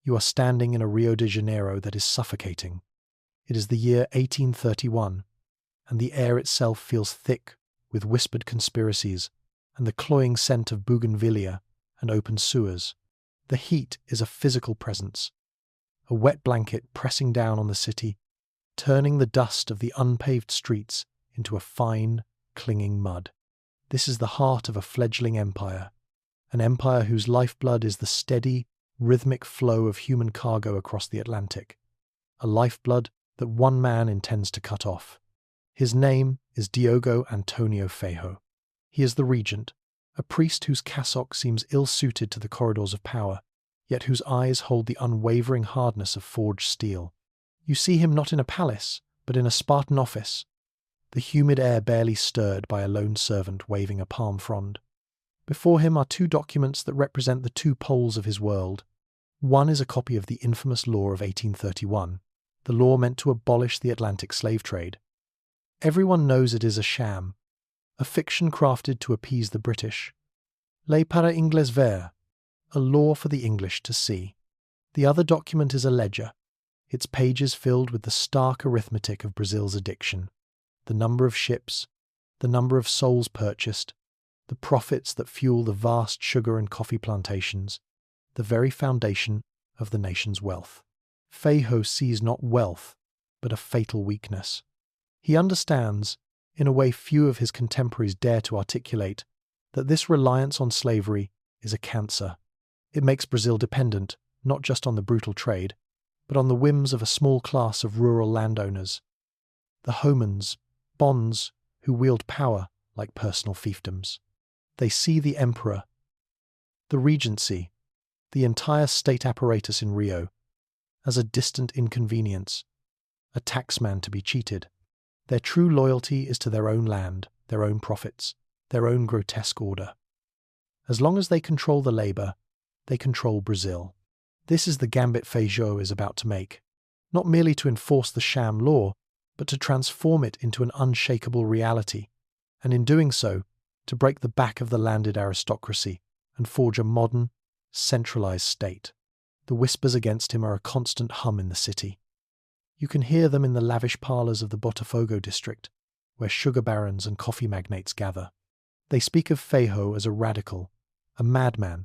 You are standing in a Rio de Janeiro that is suffocating. It is the year 1831, and the air itself feels thick with whispered conspiracies and the cloying scent of bougainvillea and open sewers. The heat is a physical presence, a wet blanket pressing down on the city, turning the dust of the unpaved streets into a fine, clinging mud. This is the heart of a fledgling empire, an empire whose lifeblood is the steady, rhythmic flow of human cargo across the Atlantic, a lifeblood that one man intends to cut off. His name is Diogo Antonio Feijó. He is the regent, a priest whose cassock seems ill-suited to the corridors of power, yet whose eyes hold the unwavering hardness of forged steel. You see him not in a palace, but in a Spartan office, the humid air barely stirred by a lone servant waving a palm frond. Before him are two documents that represent the two poles of his world. One is a copy of the infamous law of 1831, the law meant to abolish the Atlantic slave trade. Everyone knows it is a sham, a fiction crafted to appease the British. Lei para Inglês ver, a law for the English to see. The other document is a ledger, its pages filled with the stark arithmetic of Brazil's addiction, the number of ships, the number of souls purchased, the profits that fuel the vast sugar and coffee plantations, the very foundation of the nation's wealth. Feijó sees not wealth, but a fatal weakness. He understands, in a way few of his contemporaries dare to articulate, that this reliance on slavery is a cancer. It makes Brazil dependent, not just on the brutal trade, but on the whims of a small class of rural landowners, the homans, bonds, who wield power like personal fiefdoms. They see the emperor, the regency, the entire state apparatus in Rio, as a distant inconvenience, a taxman to be cheated. Their true loyalty is to their own land, their own profits, their own grotesque order. As long as they control the labour, they control Brazil. This is the gambit Feijó is about to make, not merely to enforce the sham law, but to transform it into an unshakable reality, and in doing so, to break the back of the landed aristocracy and forge a modern, centralized state. The whispers against him are a constant hum in the city. You can hear them in the lavish parlours of the Botafogo district, where sugar barons and coffee magnates gather. They speak of Feijó as a radical, a madman,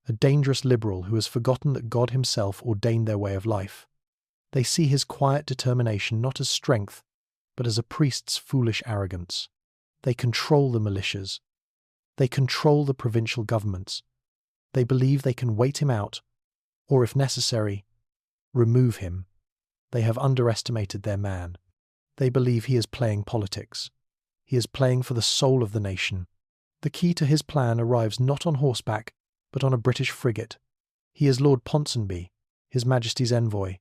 a dangerous liberal who has forgotten that God himself ordained their way of life. They see his quiet determination not as strength, but as a priest's foolish arrogance. They control the militias. They control the provincial governments. They believe they can wait him out, or if necessary, remove him. They have underestimated their man. They believe he is playing politics. He is playing for the soul of the nation. The key to his plan arrives not on horseback, but on a British frigate. He is Lord Ponsonby, His Majesty's envoy,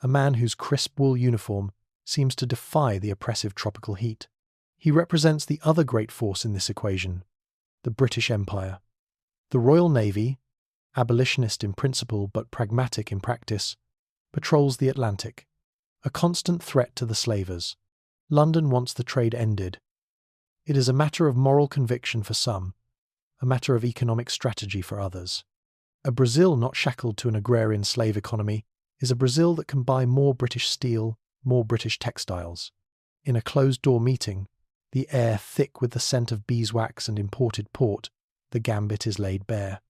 a man whose crisp wool uniform seems to defy the oppressive tropical heat. He represents the other great force in this equation, the British Empire. The Royal Navy, abolitionist in principle but pragmatic in practice, patrols the Atlantic, a constant threat to the slavers. London wants the trade ended. It is a matter of moral conviction for some, a matter of economic strategy for others. A Brazil not shackled to an agrarian slave economy is a Brazil that can buy more British steel, more British textiles. In a closed-door meeting, the air thick with the scent of beeswax and imported port, the gambit is laid bare.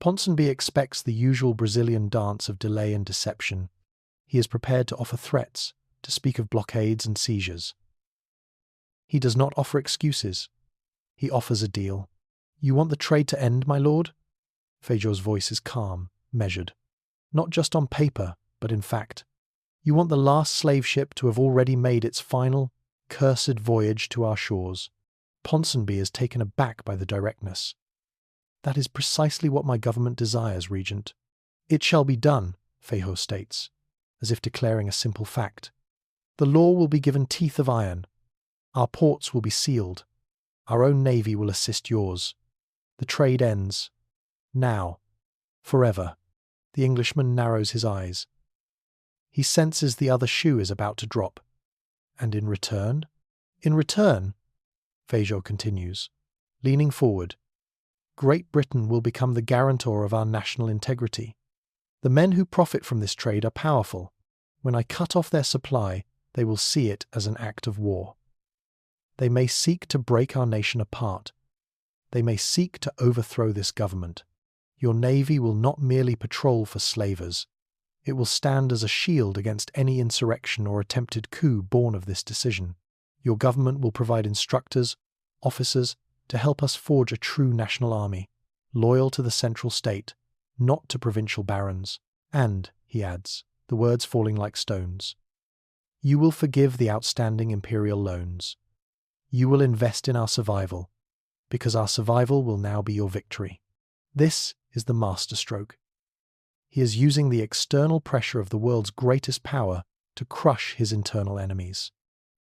Ponsonby expects the usual Brazilian dance of delay and deception. He is prepared to offer threats, to speak of blockades and seizures. He does not offer excuses. He offers a deal. "You want the trade to end, my lord?" Feijó's voice is calm, measured. "Not just on paper, but in fact. You want the last slave ship to have already made its final, cursed voyage to our shores." Ponsonby is taken aback by the directness. "That is precisely what my government desires, Regent." "It shall be done," Feijó states, as if declaring a simple fact. "The law will be given teeth of iron. Our ports will be sealed. Our own navy will assist yours. The trade ends. Now. Forever." The Englishman narrows his eyes. He senses the other shoe is about to drop. "And in return?" "In return," Feijó continues, leaning forward, "Great Britain will become the guarantor of our national integrity. The men who profit from this trade are powerful. When I cut off their supply, they will see it as an act of war. They may seek to break our nation apart. They may seek to overthrow this government. Your navy will not merely patrol for slavers. It will stand as a shield against any insurrection or attempted coup born of this decision. Your government will provide instructors, officers, to help us forge a true national army, loyal to the central state, not to provincial barons. And, he adds, the words falling like stones, you will forgive the outstanding imperial loans. You will invest in our survival, because our survival will now be your victory. This is the masterstroke. He is using the external pressure of the world's greatest power to crush his internal enemies.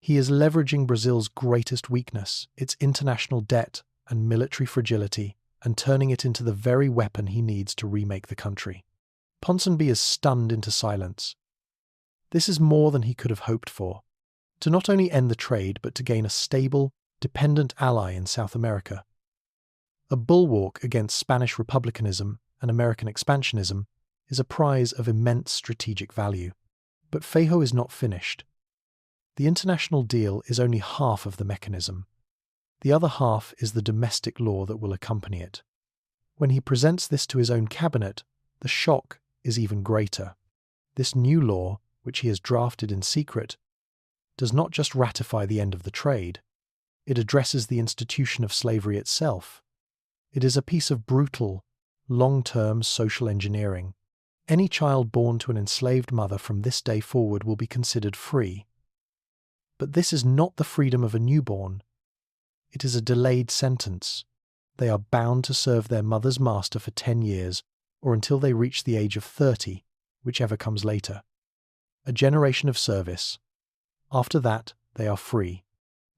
He is leveraging Brazil's greatest weakness, its international debt and military fragility, and turning it into the very weapon he needs to remake the country. Ponsonby is stunned into silence. This is more than he could have hoped for. To not only end the trade, but to gain a stable, dependent ally in South America. A bulwark against Spanish republicanism and American expansionism is a prize of immense strategic value. But Feijó is not finished. The international deal is only half of the mechanism. The other half is the domestic law that will accompany it. When he presents this to his own cabinet, the shock is even greater. This new law, which he has drafted in secret, does not just ratify the end of the trade. It addresses the institution of slavery itself. It is a piece of brutal, long-term social engineering. Any child born to an enslaved mother from this day forward will be considered free. But this is not the freedom of a newborn. It is a delayed sentence. They are bound to serve their mother's master for 10 years, or until they reach the age of 30, whichever comes later. A generation of service. After that, they are free.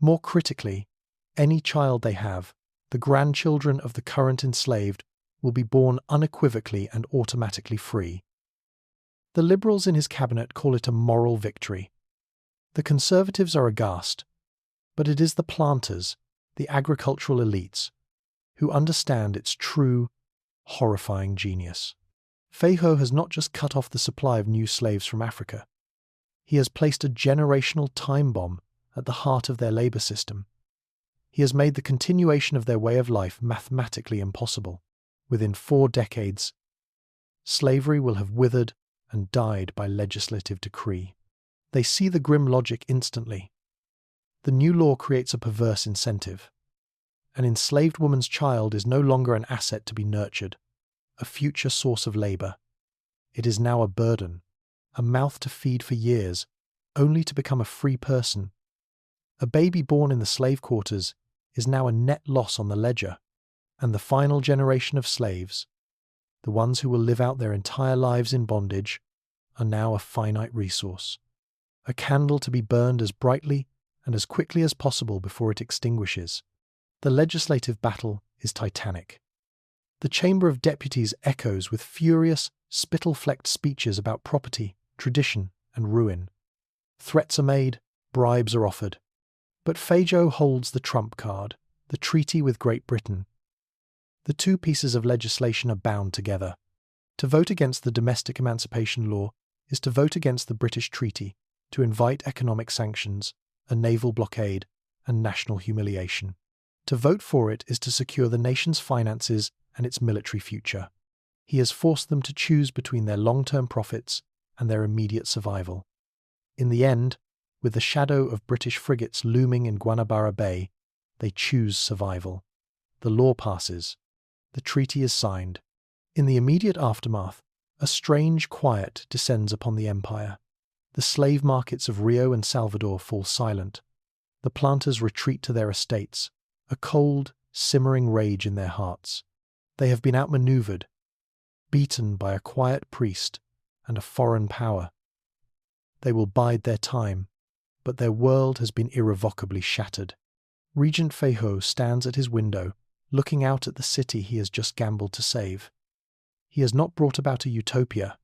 More critically, any child they have, the grandchildren of the current enslaved, will be born unequivocally and automatically free. The Liberals in his cabinet call it a moral victory. The Conservatives are aghast, but it is the planters, the agricultural elites, who understand its true, horrifying genius. Feijó has not just cut off the supply of new slaves from Africa. He has placed a generational time bomb at the heart of their labour system. He has made the continuation of their way of life mathematically impossible. Within 4 decades, slavery will have withered and died by legislative decree. They see the grim logic instantly. The new law creates a perverse incentive. An enslaved woman's child is no longer an asset to be nurtured, a future source of labour. It is now a burden, a mouth to feed for years, only to become a free person. A baby born in the slave quarters is now a net loss on the ledger, and the final generation of slaves, the ones who will live out their entire lives in bondage, are now a finite resource, a candle to be burned as brightly and as quickly as possible before it extinguishes. The legislative battle is titanic. The Chamber of Deputies echoes with furious, spittle-flecked speeches about property, tradition, and ruin. Threats are made, bribes are offered. But Feijó holds the trump card, the treaty with Great Britain. The 2 pieces of legislation are bound together. To vote against the domestic emancipation law is to vote against the British treaty, to invite economic sanctions, a naval blockade, and national humiliation. To vote for it is to secure the nation's finances and its military future. He has forced them to choose between their long-term profits and their immediate survival. In the end, with the shadow of British frigates looming in Guanabara Bay, they choose survival. The law passes. The treaty is signed. In the immediate aftermath, a strange quiet descends upon the empire. The slave markets of Rio and Salvador fall silent. The planters retreat to their estates, a cold, simmering rage in their hearts. They have been outmaneuvered, beaten by a quiet priest and a foreign power. They will bide their time, but their world has been irrevocably shattered. Regent Feijó stands at his window, looking out at the city he has just gambled to save. He has not brought about a utopia.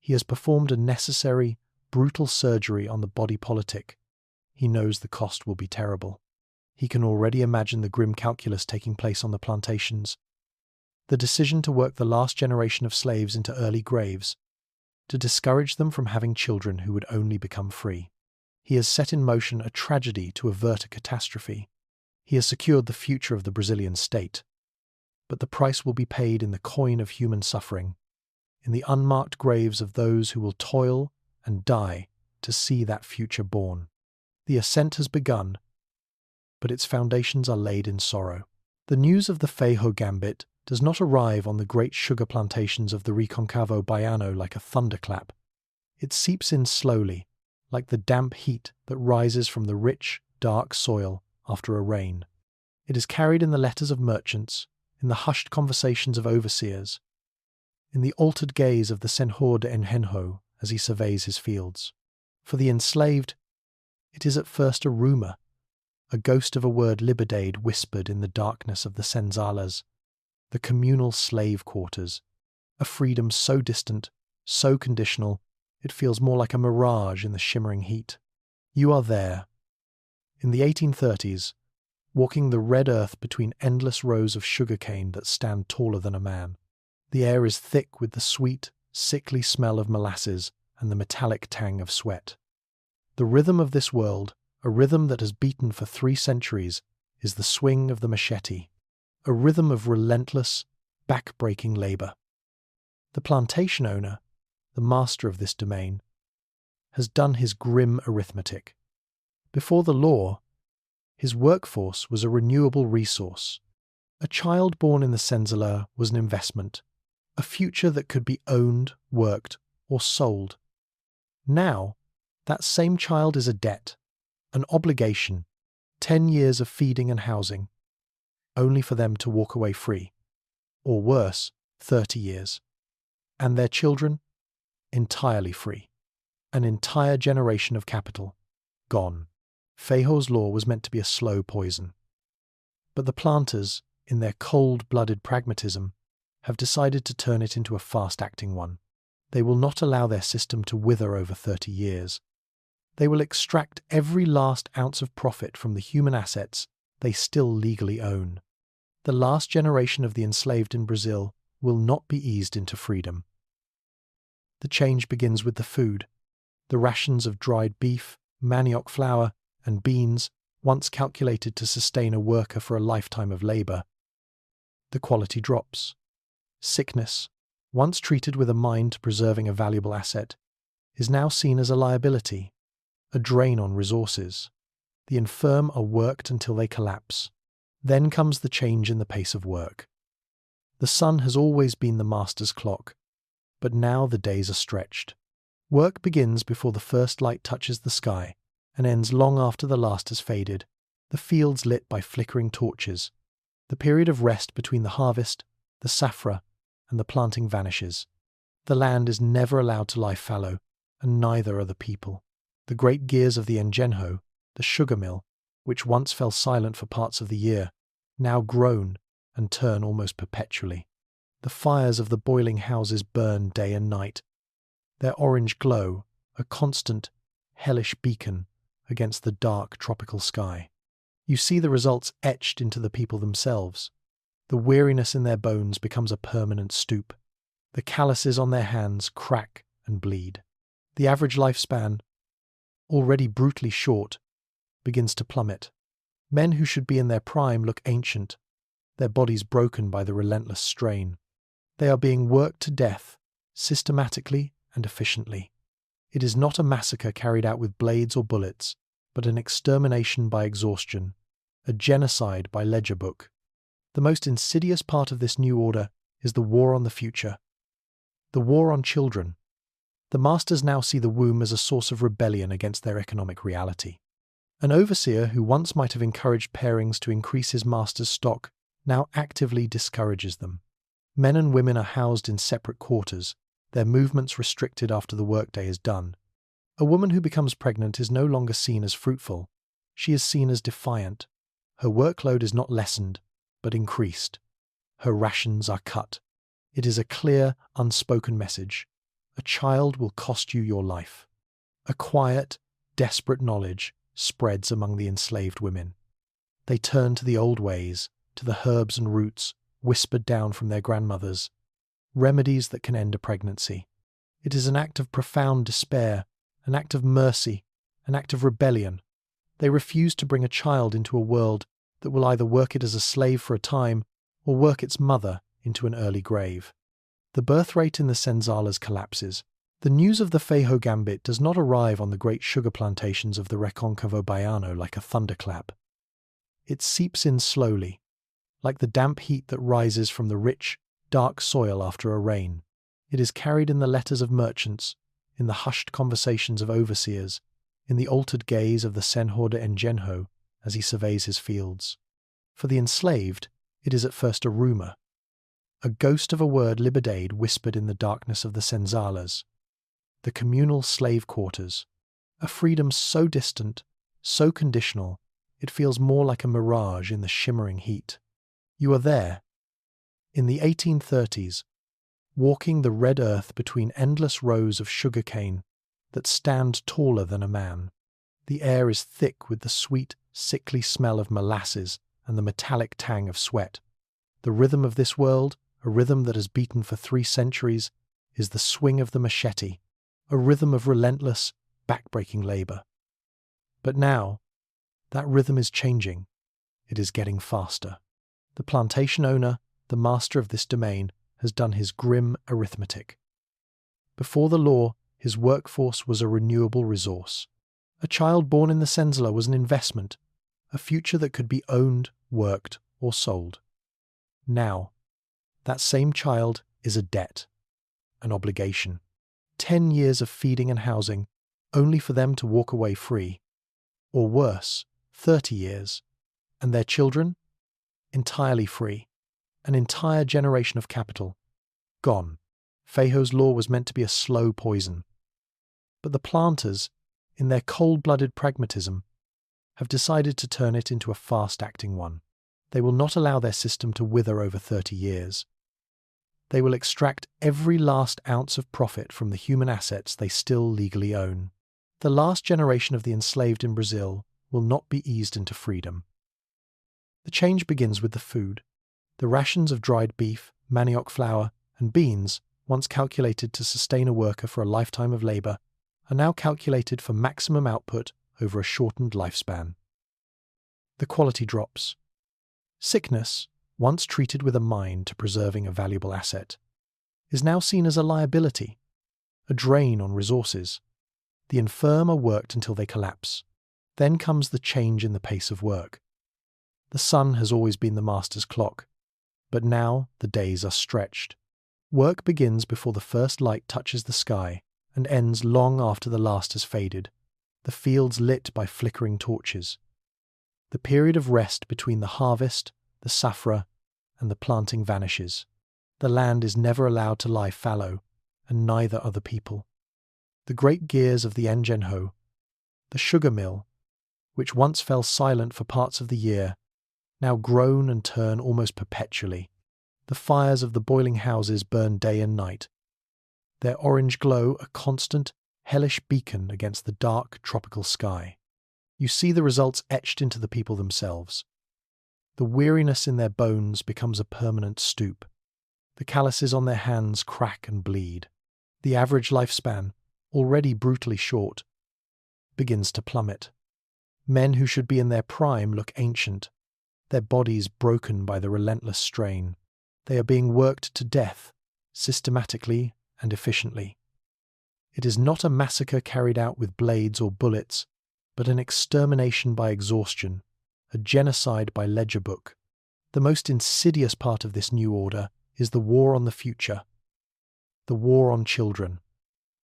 He has performed a necessary, brutal surgery on the body politic. He knows the cost will be terrible. He can already imagine the grim calculus taking place on the plantations. The decision to work the last generation of slaves into early graves, to discourage them from having children who would only become free. He has set in motion a tragedy to avert a catastrophe. He has secured the future of the Brazilian state. But the price will be paid in the coin of human suffering, in the unmarked graves of those who will toil and die to see that future born. The ascent has begun, but its foundations are laid in sorrow. The news of the Feijó Gambit does not arrive on the great sugar plantations of the Reconcavo Baiano like a thunderclap. It seeps in slowly, like the damp heat that rises from the rich, dark soil after a rain. It is carried in the letters of merchants, in the hushed conversations of overseers, in the altered gaze of the Senhor de Engenho as he surveys his fields. For the enslaved, it is at first a rumour, a ghost of a word liberdade whispered in the darkness of the senzalas, the communal slave quarters, a freedom so distant, so conditional, it feels more like a mirage in the shimmering heat. You are there, in the 1830s, walking the red earth between endless rows of sugarcane that stand taller than a man. The air is thick with the sweet, sickly smell of molasses and the metallic tang of sweat. The rhythm of this world, a rhythm that has beaten for 3 centuries, is the swing of the machete, a rhythm of relentless, back-breaking labour. The plantation owner, the master of this domain, has done his grim arithmetic. Before the law, his workforce was a renewable resource. A child born in the senzala was an investment, a future that could be owned, worked, or sold. Now, that same child is a debt, an obligation, 10 years of feeding and housing, only for them to walk away free. Or worse, 30 years. And their children, entirely free. An entire generation of capital, gone. Feijó's law was meant to be a slow poison. But the planters, in their cold-blooded pragmatism, have decided to turn it into a fast-acting one. They will not allow their system to wither over 30 years. They will extract every last ounce of profit from the human assets they still legally own. The last generation of the enslaved in Brazil will not be eased into freedom. The change begins with the food. The rations of dried beef, manioc flour, and beans, once calculated to sustain a worker for a lifetime of labour. The quality drops. Sickness, once treated with a mind to preserving a valuable asset, is now seen as a liability, a drain on resources. The infirm are worked until they collapse. Then comes the change in the pace of work. The sun has always been the master's clock, but now the days are stretched. Work begins before the first light touches the sky, and ends long after the last has faded, the fields lit by flickering torches. The period of rest between the harvest, the safra, and the planting vanishes. The land is never allowed to lie fallow, and neither are the people. The great gears of the engenho, the sugar mill, which once fell silent for parts of the year, now groan and turn almost perpetually. The fires of the boiling houses burn day and night, their orange glow a constant, hellish beacon against the dark tropical sky. You see the results etched into the people themselves. The weariness in their bones becomes a permanent stoop. The calluses on their hands crack and bleed. The average lifespan, already brutally short, begins to plummet. Men who should be in their prime look ancient, their bodies broken by the relentless strain. They are being worked to death, systematically and efficiently. It is not a massacre carried out with blades or bullets, but an extermination by exhaustion, a genocide by ledger book. The most insidious part of this new order is the war on the future, the war on children. The masters now see the womb as a source of rebellion against their economic reality. An overseer who once might have encouraged pairings to increase his master's stock now actively discourages them. Men and women are housed in separate quarters, their movements restricted after the workday is done. A woman who becomes pregnant is no longer seen as fruitful. She is seen as defiant. Her workload is not lessened, but increased. Her rations are cut. It is a clear, unspoken message. A child will cost you your life. A quiet, desperate knowledge spreads among the enslaved women. They turn to the old ways, to the herbs and roots whispered down from their grandmothers, remedies that can end a pregnancy. It is an act of profound despair, an act of mercy, an act of rebellion. They refuse to bring a child into a world that will either work it as a slave for a time or work its mother into an early grave. The birth rate in the senzalas collapses. The news of the Feijó Gambit does not arrive on the great sugar plantations of the Recôncavo Baiano like a thunderclap. It seeps in slowly, like the damp heat that rises from the rich, dark soil after a rain. It is carried in the letters of merchants, in the hushed conversations of overseers, in the altered gaze of the Senhor de Engenho as he surveys his fields. For the enslaved, it is at first a rumour, a ghost of a word liberdade whispered in the darkness of the senzalas, the communal slave quarters, a freedom so distant, so conditional, it feels more like a mirage in the shimmering heat. You are there, in the 1830s, walking the red earth between endless rows of sugar cane that stand taller than a man. The air is thick with the sweet, sickly smell of molasses and the metallic tang of sweat. The rhythm of this world, a rhythm that has beaten for 3 centuries, is the swing of the machete, a rhythm of relentless, back-breaking labour. But now, that rhythm is changing. It is getting faster. The plantation owner, the master of this domain, has done his grim arithmetic. Before the law, his workforce was a renewable resource. A child born in the senzala was an investment, a future that could be owned, worked, or sold. Now, that same child is a debt, an obligation. 10 years of feeding and housing, only for them to walk away free. Or worse, 30 years, and their children? Entirely free. An entire generation of capital. Gone. Feijó's law was meant to be a slow poison. But the planters, in their cold-blooded pragmatism, have decided to turn it into a fast-acting one. They will not allow their system to wither over 30 years. They will extract every last ounce of profit from the human assets they still legally own. The last generation of the enslaved in Brazil will not be eased into freedom. The change begins with the food. The rations of dried beef, manioc flour, and beans, once calculated to sustain a worker for a lifetime of labour, are now calculated for maximum output over a shortened lifespan. The quality drops. Sickness, once treated with a mind to preserving a valuable asset, is now seen as a liability, a drain on resources. The infirm are worked until they collapse. Then comes the change in the pace of work. The sun has always been the master's clock, but now the days are stretched. Work begins before the first light touches the sky and ends long after the last has faded, the fields lit by flickering torches. The period of rest between the harvest, the safra, and the planting vanishes. The land is never allowed to lie fallow, and neither are the people. The great gears of the Engenho, the sugar mill, which once fell silent for parts of the year, now groan and turn almost perpetually. The fires of the boiling houses burn day and night, their orange glow a constant, hellish beacon against the dark, tropical sky. You see the results etched into the people themselves. The weariness in their bones becomes a permanent stoop. The calluses on their hands crack and bleed. The average lifespan, already brutally short, begins to plummet. Men who should be in their prime look ancient, their bodies broken by the relentless strain. They are being worked to death, systematically and efficiently. It is not a massacre carried out with blades or bullets, but an extermination by exhaustion, a genocide by ledger book. The most insidious part of this new order is the war on the future, the war on children.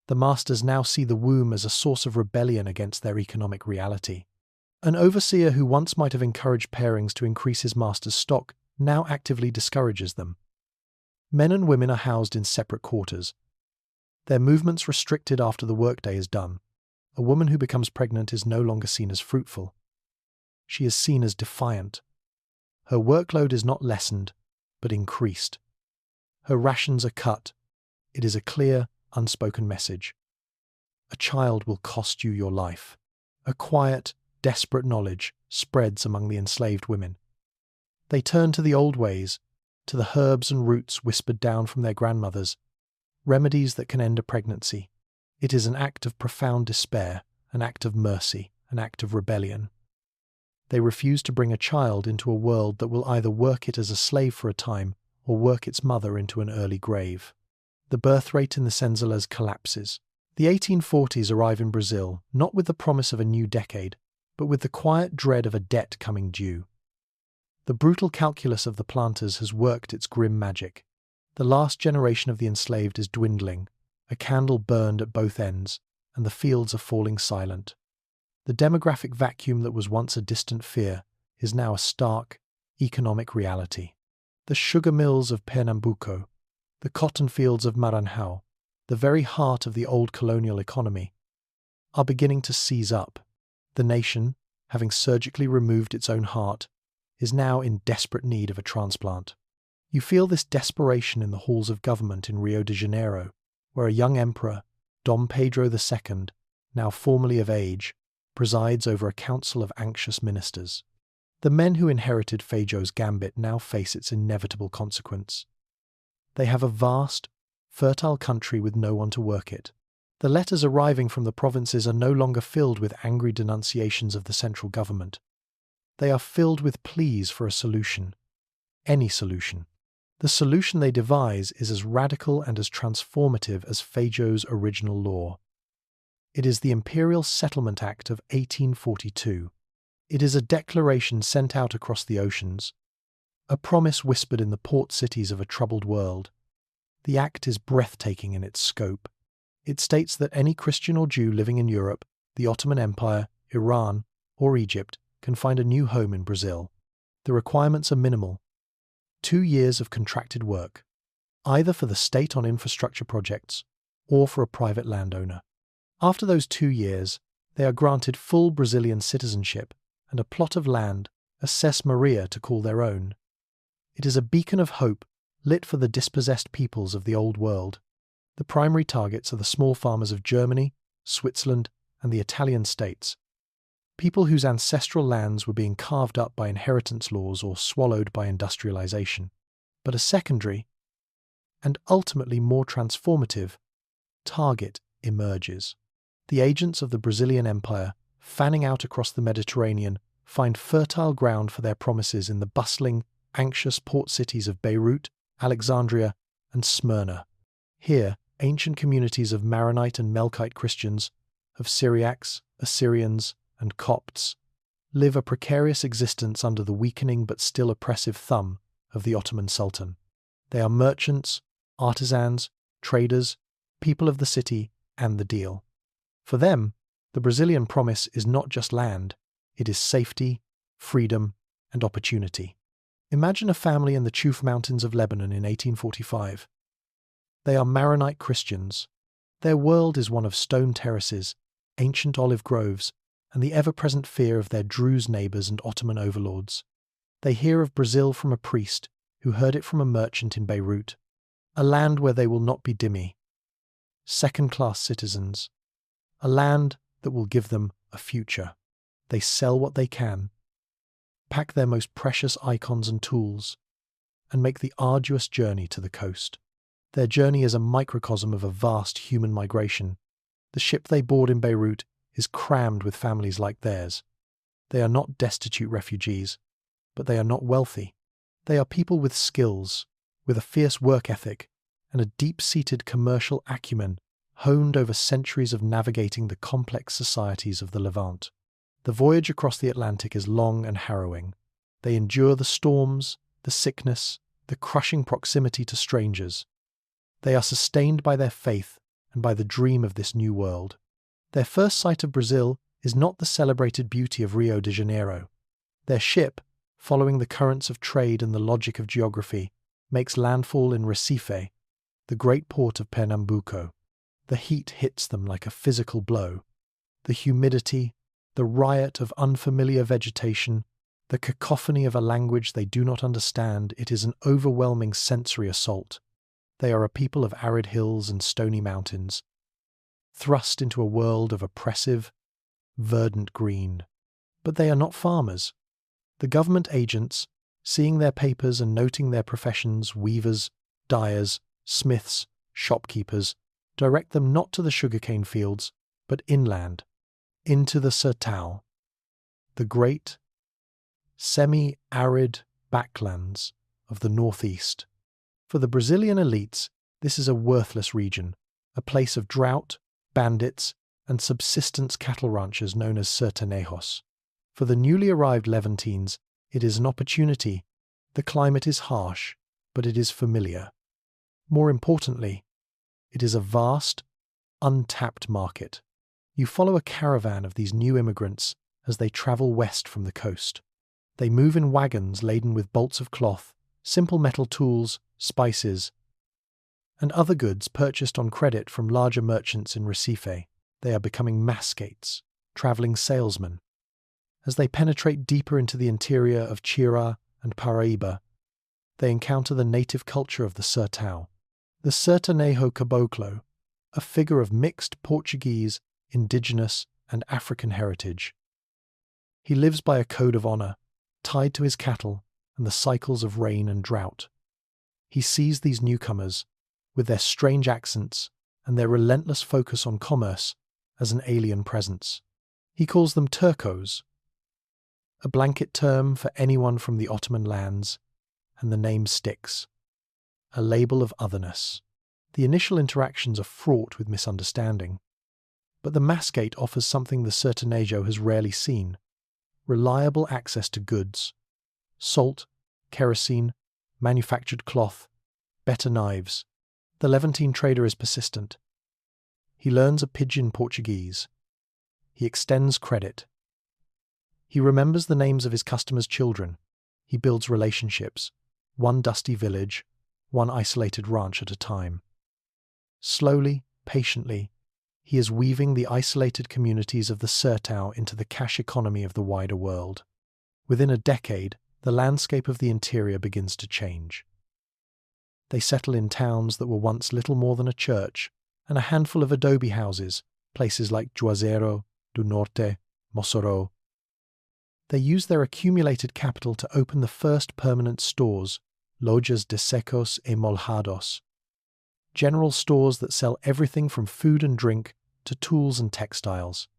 The masters now see the womb as a source of rebellion against their economic reality. An overseer who once might have encouraged pairings to increase his master's stock now actively discourages them. Men and women are housed in separate quarters, their movements restricted after the workday is done. A woman who becomes pregnant is no longer seen as fruitful. She is seen as defiant. Her workload is not lessened, but increased. Her rations are cut. It is a clear, unspoken message. A child will cost you your life. A quiet, desperate knowledge spreads among the enslaved women. They turn to the old ways, to the herbs and roots whispered down from their grandmothers, remedies that can end a pregnancy. It is an act of profound despair, an act of mercy, an act of rebellion. They refuse to bring a child into a world that will either work it as a slave for a time or work its mother into an early grave. The birth rate in the senzalas collapses. The 1840s arrive in Brazil, not with the promise of a new decade, but with the quiet dread of a debt coming due. The brutal calculus of the planters has worked its grim magic. The last generation of the enslaved is dwindling, a candle burned at both ends, and the fields are falling silent. The demographic vacuum that was once a distant fear is now a stark, economic reality. The sugar mills of Pernambuco, the cotton fields of Maranhão, the very heart of the old colonial economy, are beginning to seize up. The nation, having surgically removed its own heart, is now in desperate need of a transplant. You feel this desperation in the halls of government in Rio de Janeiro, where a young emperor, Dom Pedro II, now formally of age, presides over a council of anxious ministers. The men who inherited Feijó's Gambit now face its inevitable consequence. They have a vast, fertile country with no one to work it. The letters arriving from the provinces are no longer filled with angry denunciations of the central government. They are filled with pleas for a solution. Any solution. The solution they devise is as radical and as transformative as Feijó's original law. It is the Imperial Settlement Act of 1842. It is a declaration sent out across the oceans, a promise whispered in the port cities of a troubled world. The act is breathtaking in its scope. It states that any Christian or Jew living in Europe, the Ottoman Empire, Iran, or Egypt can find a new home in Brazil. The requirements are minimal. 2 years of contracted work, either for the state on infrastructure projects or for a private landowner. After those 2 years, they are granted full Brazilian citizenship and a plot of land, a Ses Maria, to call their own. It is a beacon of hope lit for the dispossessed peoples of the Old World. The primary targets are the small farmers of Germany, Switzerland, and the Italian states, people whose ancestral lands were being carved up by inheritance laws or swallowed by industrialization. But a secondary, and ultimately more transformative, target emerges. The agents of the Brazilian Empire, fanning out across the Mediterranean, find fertile ground for their promises in the bustling, anxious port cities of Beirut, Alexandria, and Smyrna. Here, ancient communities of Maronite and Melkite Christians, of Syriacs, Assyrians, and Copts, live a precarious existence under the weakening but still oppressive thumb of the Ottoman Sultan. They are merchants, artisans, traders, people of the city, and the deal. For them, the Brazilian promise is not just land, it is safety, freedom, and opportunity. Imagine a family in the Chouf Mountains of Lebanon in 1845. They are Maronite Christians. Their world is one of stone terraces, ancient olive groves, and the ever-present fear of their Druze neighbours and Ottoman overlords. They hear of Brazil from a priest who heard it from a merchant in Beirut, a land where they will not be dhimmi, second-class citizens, a land that will give them a future. They sell what they can, pack their most precious icons and tools, and make the arduous journey to the coast. Their journey is a microcosm of a vast human migration. The ship they board in Beirut is crammed with families like theirs. They are not destitute refugees, but they are not wealthy. They are people with skills, with a fierce work ethic, and a deep-seated commercial acumen honed over centuries of navigating the complex societies of the Levant. The voyage across the Atlantic is long and harrowing. They endure the storms, the sickness, the crushing proximity to strangers. They are sustained by their faith and by the dream of this new world. Their first sight of Brazil is not the celebrated beauty of Rio de Janeiro. Their ship, following the currents of trade and the logic of geography, makes landfall in Recife, the great port of Pernambuco. The heat hits them like a physical blow. The humidity, the riot of unfamiliar vegetation, the cacophony of a language they do not understand, it is an overwhelming sensory assault. They are a people of arid hills and stony mountains, thrust into a world of oppressive, verdant green. But they are not farmers. The government agents, seeing their papers and noting their professions, weavers, dyers, smiths, shopkeepers, direct them not to the sugarcane fields, but inland, into the Sertão, the great, semi-arid backlands of the northeast. For the Brazilian elites, this is a worthless region, a place of drought, bandits, and subsistence cattle ranchers known as sertanejos. For the newly arrived Levantines, it is an opportunity. The climate is harsh, but it is familiar. More importantly, it is a vast, untapped market. You follow a caravan of these new immigrants as they travel west from the coast. They move in wagons laden with bolts of cloth, simple metal tools, spices, and other goods purchased on credit from larger merchants in Recife. They are becoming mascates, travelling salesmen. As they penetrate deeper into the interior of Cearan and Paraíba, they encounter the native culture of the Sertão. The Sertanejo Caboclo, a figure of mixed Portuguese, indigenous, and African heritage. He lives by a code of honour, tied to his cattle and the cycles of rain and drought. He sees these newcomers, with their strange accents and their relentless focus on commerce, as an alien presence. He calls them Turcos, a blanket term for anyone from the Ottoman lands, and the name sticks, a label of otherness. The initial interactions are fraught with misunderstanding, but the mascate offers something the Sertanejo has rarely seen: reliable access to goods, salt, kerosene, manufactured cloth, better knives. The Levantine trader is persistent. He learns a pidgin Portuguese. He extends credit. He remembers the names of his customers' children. He builds relationships, one dusty village, one isolated ranch at a time. Slowly, patiently, he is weaving the isolated communities of the Sertão into the cash economy of the wider world. Within a decade, the landscape of the interior begins to change. They settle in towns that were once little more than a church, and a handful of adobe houses, places like Juazeiro do Norte, Mossoró. They use their accumulated capital to open the first permanent stores, lojas de secos e molhados, general stores that sell everything from food and drink to tools and textiles.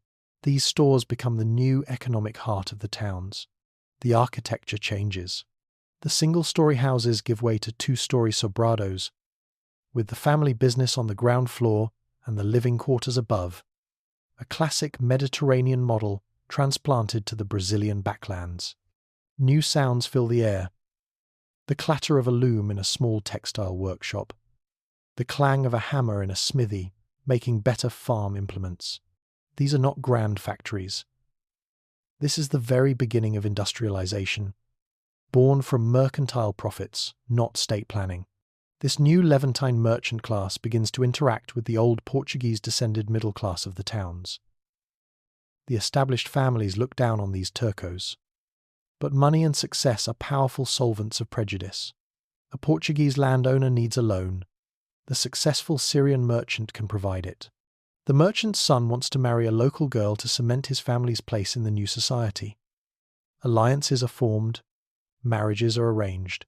These stores become the new economic heart of the towns. The architecture changes. The single-story houses give way to two-story sobrados, with the family business on the ground floor and the living quarters above, a classic Mediterranean model transplanted to the Brazilian backlands. New sounds fill the air: the clatter of a loom in a small textile workshop, the clang of a hammer in a smithy making better farm implements. These are not grand factories. This is the very beginning of industrialization, born from mercantile profits, not state planning. This new Levantine merchant class begins to interact with the old Portuguese-descended middle class of the towns. The established families look down on these Turcos. But money and success are powerful solvents of prejudice. A Portuguese landowner needs a loan. The successful Cearan merchant can provide it. The merchant's son wants to marry a local girl to cement his family's place in the new society. Alliances are formed. Marriages are arranged.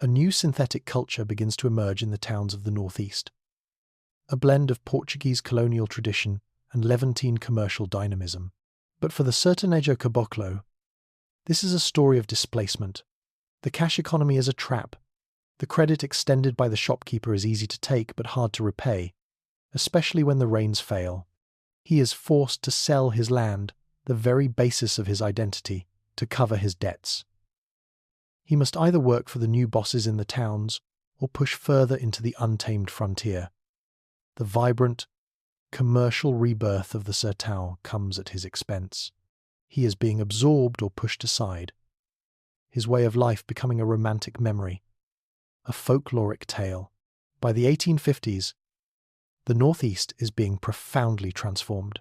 A new synthetic culture begins to emerge in the towns of the northeast. A blend of Portuguese colonial tradition and Levantine commercial dynamism. But for the Sertanejo Caboclo, this is a story of displacement. The cash economy is a trap. The credit extended by the shopkeeper is easy to take but hard to repay, especially when the rains fail. He is forced to sell his land, the very basis of his identity, to cover his debts. He must either work for the new bosses in the towns or push further into the untamed frontier. The vibrant, commercial rebirth of the Sertão comes at his expense. He is being absorbed or pushed aside, his way of life becoming a romantic memory, a folkloric tale. By the 1850s, the Northeast is being profoundly transformed.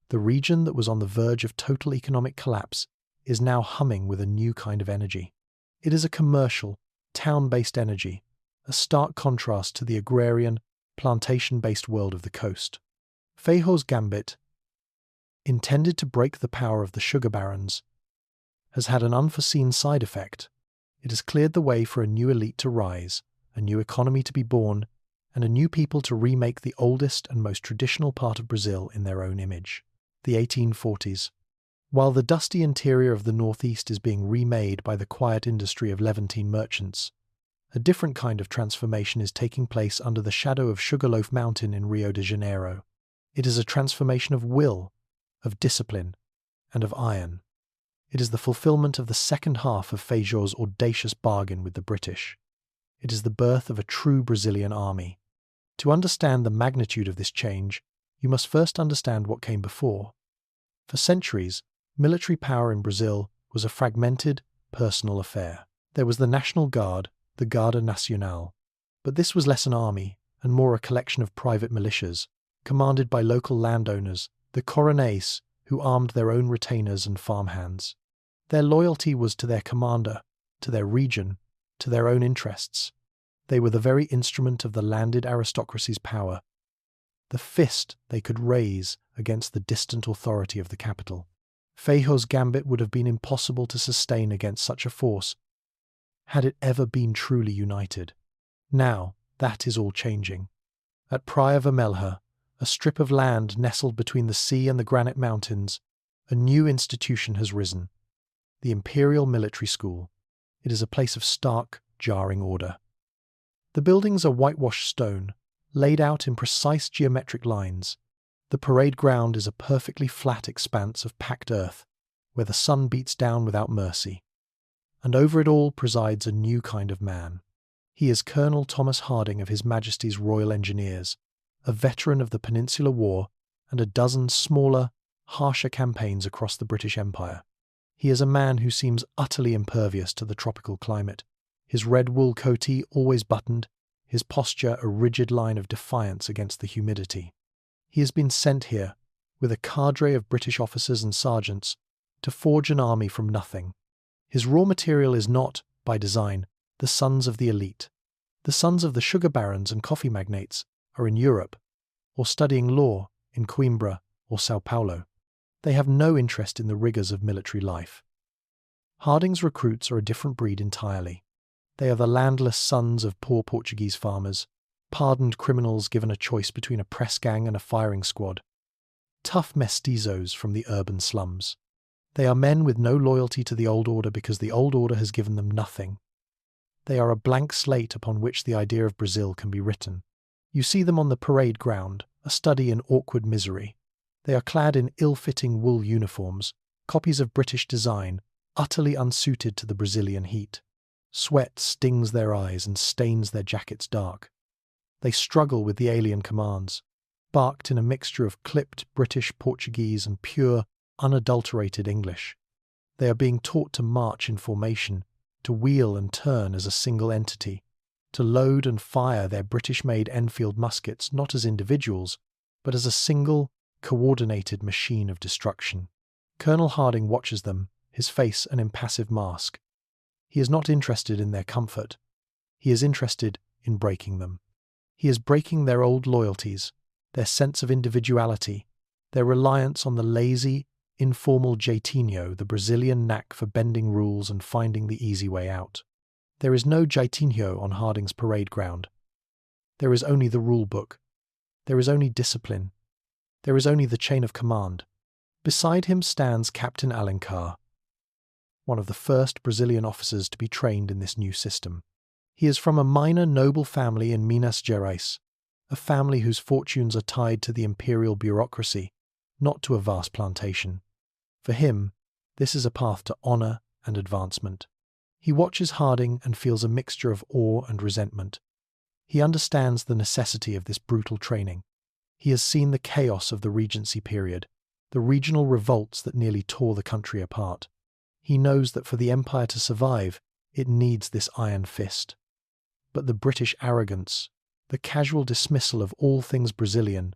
The region that was on the verge of total economic collapse is now humming with a new kind of energy. It is a commercial, town-based energy, a stark contrast to the agrarian, plantation-based world of the coast. Feijó's Gambit, intended to break the power of the sugar barons, has had an unforeseen side effect. It has cleared the way for a new elite to rise, a new economy to be born, and a new people to remake the oldest and most traditional part of Brazil in their own image. The 1840s. While the dusty interior of the northeast is being remade by the quiet industry of Levantine merchants, a different kind of transformation is taking place under the shadow of Sugarloaf Mountain in Rio de Janeiro. It is a transformation of will, of discipline, and of iron. It is the fulfillment of the second half of Feijó's audacious bargain with the British. It is the birth of a true Brazilian army. To understand the magnitude of this change, you must first understand what came before. For centuries, military power in Brazil was a fragmented, personal affair. There was the National Guard, the Guarda Nacional, but this was less an army and more a collection of private militias, commanded by local landowners, the coronets, who armed their own retainers and farmhands. Their loyalty was to their commander, to their region, to their own interests. They were the very instrument of the landed aristocracy's power, the fist they could raise against the distant authority of the capital. Feijó's Gambit would have been impossible to sustain against such a force had it ever been truly united. Now, that is all changing. At Praia Vermelha, a strip of land nestled between the sea and the granite mountains, a new institution has risen. The Imperial Military School. It is a place of stark, jarring order. The buildings are whitewashed stone, laid out in precise geometric lines. The parade ground is a perfectly flat expanse of packed earth, where the sun beats down without mercy. And over it all presides a new kind of man. He is Colonel Thomas Harding of His Majesty's Royal Engineers, a veteran of the Peninsular War and a dozen smaller, harsher campaigns across the British Empire. He is a man who seems utterly impervious to the tropical climate, his red wool coatee always buttoned, his posture a rigid line of defiance against the humidity. He has been sent here, with a cadre of British officers and sergeants, to forge an army from nothing. His raw material is not, by design, the sons of the elite. The sons of the sugar barons and coffee magnates are in Europe, or studying law in Coimbra or Sao Paulo. They have no interest in the rigours of military life. Harding's recruits are a different breed entirely. They are the landless sons of poor Portuguese farmers, pardoned criminals given a choice between a press gang and a firing squad, tough mestizos from the urban slums. They are men with no loyalty to the old order because the old order has given them nothing. They are a blank slate upon which the idea of Brazil can be written. You see them on the parade ground, a study in awkward misery. They are clad in ill-fitting wool uniforms, copies of British design, utterly unsuited to the Brazilian heat. Sweat stings their eyes and stains their jackets dark. They struggle with the alien commands, barked in a mixture of clipped British, Portuguese and pure, unadulterated English. They are being taught to march in formation, to wheel and turn as a single entity, to load and fire their British-made Enfield muskets not as individuals, but as a single, coordinated machine of destruction. Colonel Harding watches them, his face an impassive mask. He is not interested in their comfort. He is interested in breaking them. He is breaking their old loyalties, their sense of individuality, their reliance on the lazy, informal jeitinho, the Brazilian knack for bending rules and finding the easy way out. There is no jeitinho on Harding's parade ground. There is only the rule book. There is only discipline. There is only the chain of command. Beside him stands Captain Alencar, one of the first Brazilian officers to be trained in this new system. He is from a minor noble family in Minas Gerais, a family whose fortunes are tied to the imperial bureaucracy, not to a vast plantation. For him, this is a path to honour and advancement. He watches Harding and feels a mixture of awe and resentment. He understands the necessity of this brutal training. He has seen the chaos of the Regency period, the regional revolts that nearly tore the country apart. He knows that for the empire to survive, it needs this iron fist. But the British arrogance, the casual dismissal of all things Brazilian,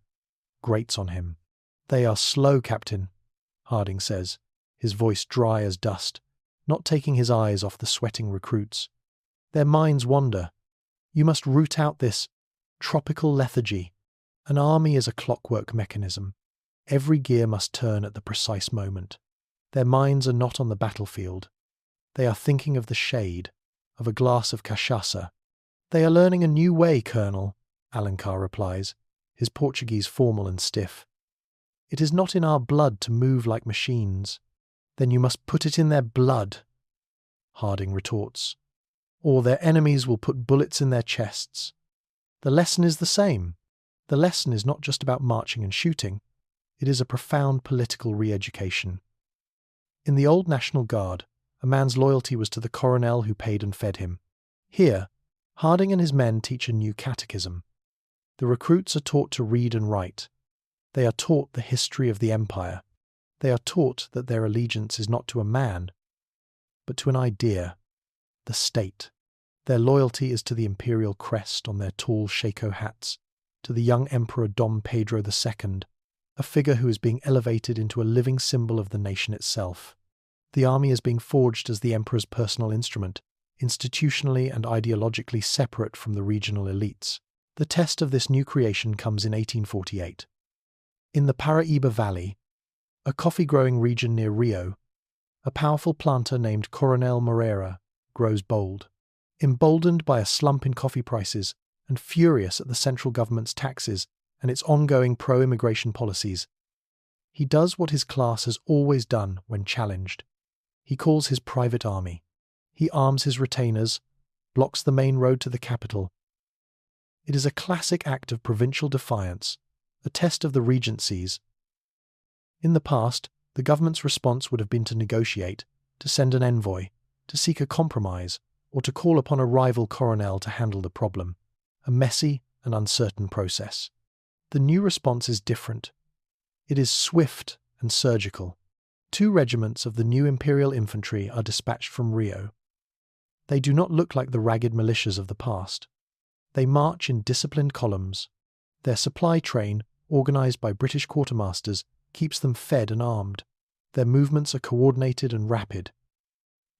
grates on him. "They are slow, Captain," Harding says, his voice dry as dust, not taking his eyes off the sweating recruits. "Their minds wander. You must root out this tropical lethargy. An army is a clockwork mechanism. Every gear must turn at the precise moment. Their minds are not on the battlefield. They are thinking of the shade, of a glass of cachaça. They are learning a new way, Colonel," Alencar replies, his Portuguese formal and stiff. "It is not in our blood to move like machines." "Then you must put it in their blood," Harding retorts, "or their enemies will put bullets in their chests." The lesson is the same. The lesson is not just about marching and shooting. It is a profound political re-education. In the old National Guard, a man's loyalty was to the coronel who paid and fed him. Here, Harding and his men teach a new catechism. The recruits are taught to read and write. They are taught the history of the empire. They are taught that their allegiance is not to a man, but to an idea, the state. Their loyalty is to the imperial crest on their tall shako hats, to the young Emperor Dom Pedro II, a figure who is being elevated into a living symbol of the nation itself. The army is being forged as the emperor's personal instrument, institutionally and ideologically separate from the regional elites. The test of this new creation comes in 1848. In the Paraíba Valley, a coffee-growing region near Rio, a powerful planter named Coronel Moreira grows bold. Emboldened by a slump in coffee prices and furious at the central government's taxes and its ongoing pro-immigration policies, he does what his class has always done when challenged. He calls his private army. He arms his retainers, blocks the main road to the capital. It is a classic act of provincial defiance, a test of the regencies. In the past, the government's response would have been to negotiate, to send an envoy, to seek a compromise, or to call upon a rival coronel to handle the problem, a messy and uncertain process. The new response is different. It is swift and surgical. 2 regiments of the new imperial infantry are dispatched from Rio. They do not look like the ragged militias of the past. They march in disciplined columns. Their supply train, organized by British quartermasters, keeps them fed and armed. Their movements are coordinated and rapid.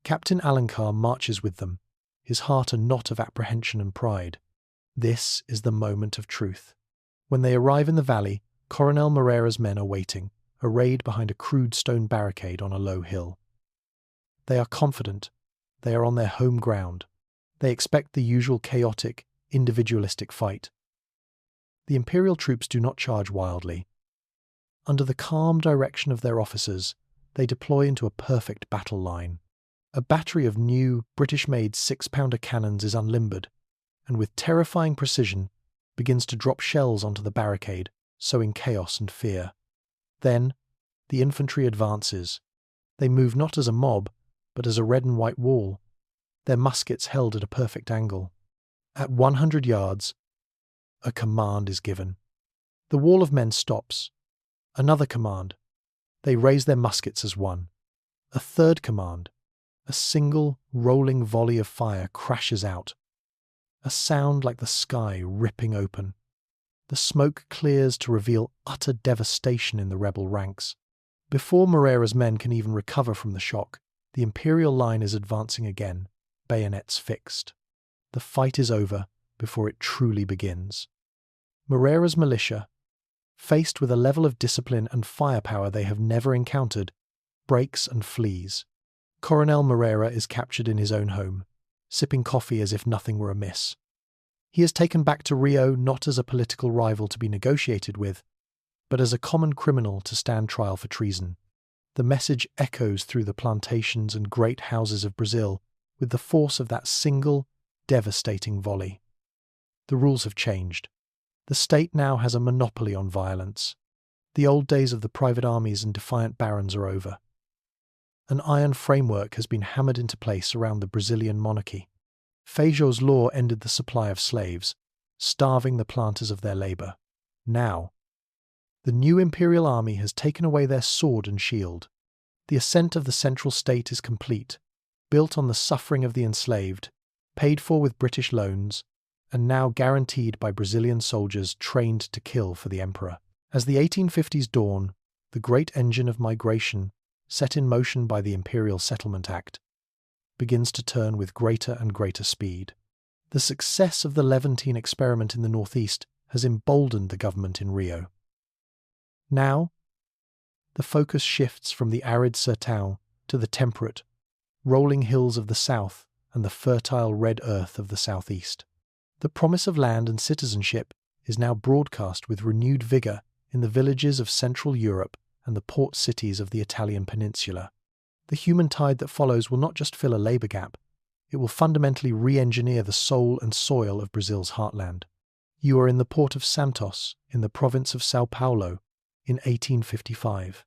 Captain Alencar marches with them, his heart a knot of apprehension and pride. This is the moment of truth. When they arrive in the valley, Coronel Moreira's men are waiting, arrayed behind a crude stone barricade on a low hill. They are confident. They are on their home ground. They expect the usual chaotic, individualistic fight. The imperial troops do not charge wildly. Under the calm direction of their officers, they deploy into a perfect battle line. A battery of new, British-made 6-pounder cannons is unlimbered, and with terrifying precision begins to drop shells onto the barricade, sowing chaos and fear. Then, the infantry advances. They move not as a mob, but as a red and white wall, their muskets held at a perfect angle. At 100 yards, a command is given. The wall of men stops. Another command. They raise their muskets as one. A third command. A single, rolling volley of fire crashes out. A sound like the sky ripping open. The smoke clears to reveal utter devastation in the rebel ranks. Before Moreira's men can even recover from the shock, the imperial line is advancing again, bayonets fixed. The fight is over before it truly begins. Moreira's militia, faced with a level of discipline and firepower they have never encountered, breaks and flees. Coronel Moreira is captured in his own home, sipping coffee as if nothing were amiss. He is taken back to Rio not as a political rival to be negotiated with, but as a common criminal to stand trial for treason. The message echoes through the plantations and great houses of Brazil with the force of that single, devastating volley. The rules have changed. The state now has a monopoly on violence. The old days of the private armies and defiant barons are over. An iron framework has been hammered into place around the Brazilian monarchy. Feijó's law ended the supply of slaves, starving the planters of their labour. Now, the new imperial army has taken away their sword and shield. The ascent of the central state is complete, built on the suffering of the enslaved, paid for with British loans, and now guaranteed by Brazilian soldiers trained to kill for the emperor. As the 1850s dawn, the great engine of migration, set in motion by the Imperial Settlement Act, begins to turn with greater and greater speed. The success of the Levantine experiment in the northeast has emboldened the government in Rio. Now, the focus shifts from the arid Sertão to the temperate, rolling hills of the south and the fertile red earth of the southeast. The promise of land and citizenship is now broadcast with renewed vigour in the villages of Central Europe and the port cities of the Italian peninsula. The human tide that follows will not just fill a labour gap, it will fundamentally re-engineer the soul and soil of Brazil's heartland. You are in the port of Santos, in the province of São Paulo, in 1855.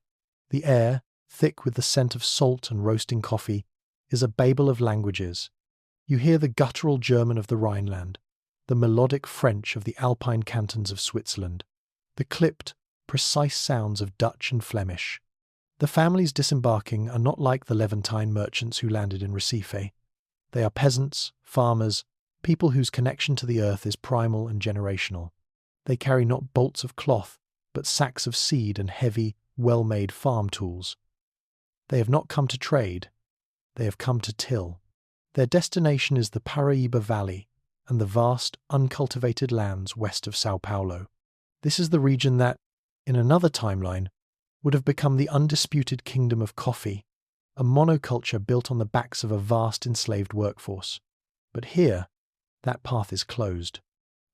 The air, thick with the scent of salt and roasting coffee, is a babel of languages. You hear the guttural German of the Rhineland, the melodic French of the Alpine cantons of Switzerland, the clipped, precise sounds of Dutch and Flemish. The families disembarking are not like the Levantine merchants who landed in Recife. They are peasants, farmers, people whose connection to the earth is primal and generational. They carry not bolts of cloth, but sacks of seed and heavy, well-made farm tools. They have not come to trade, they have come to till. Their destination is the Paraíba Valley and the vast, uncultivated lands west of São Paulo. This is the region that, in another timeline, would have become the undisputed kingdom of coffee, a monoculture built on the backs of a vast enslaved workforce. But here, that path is closed.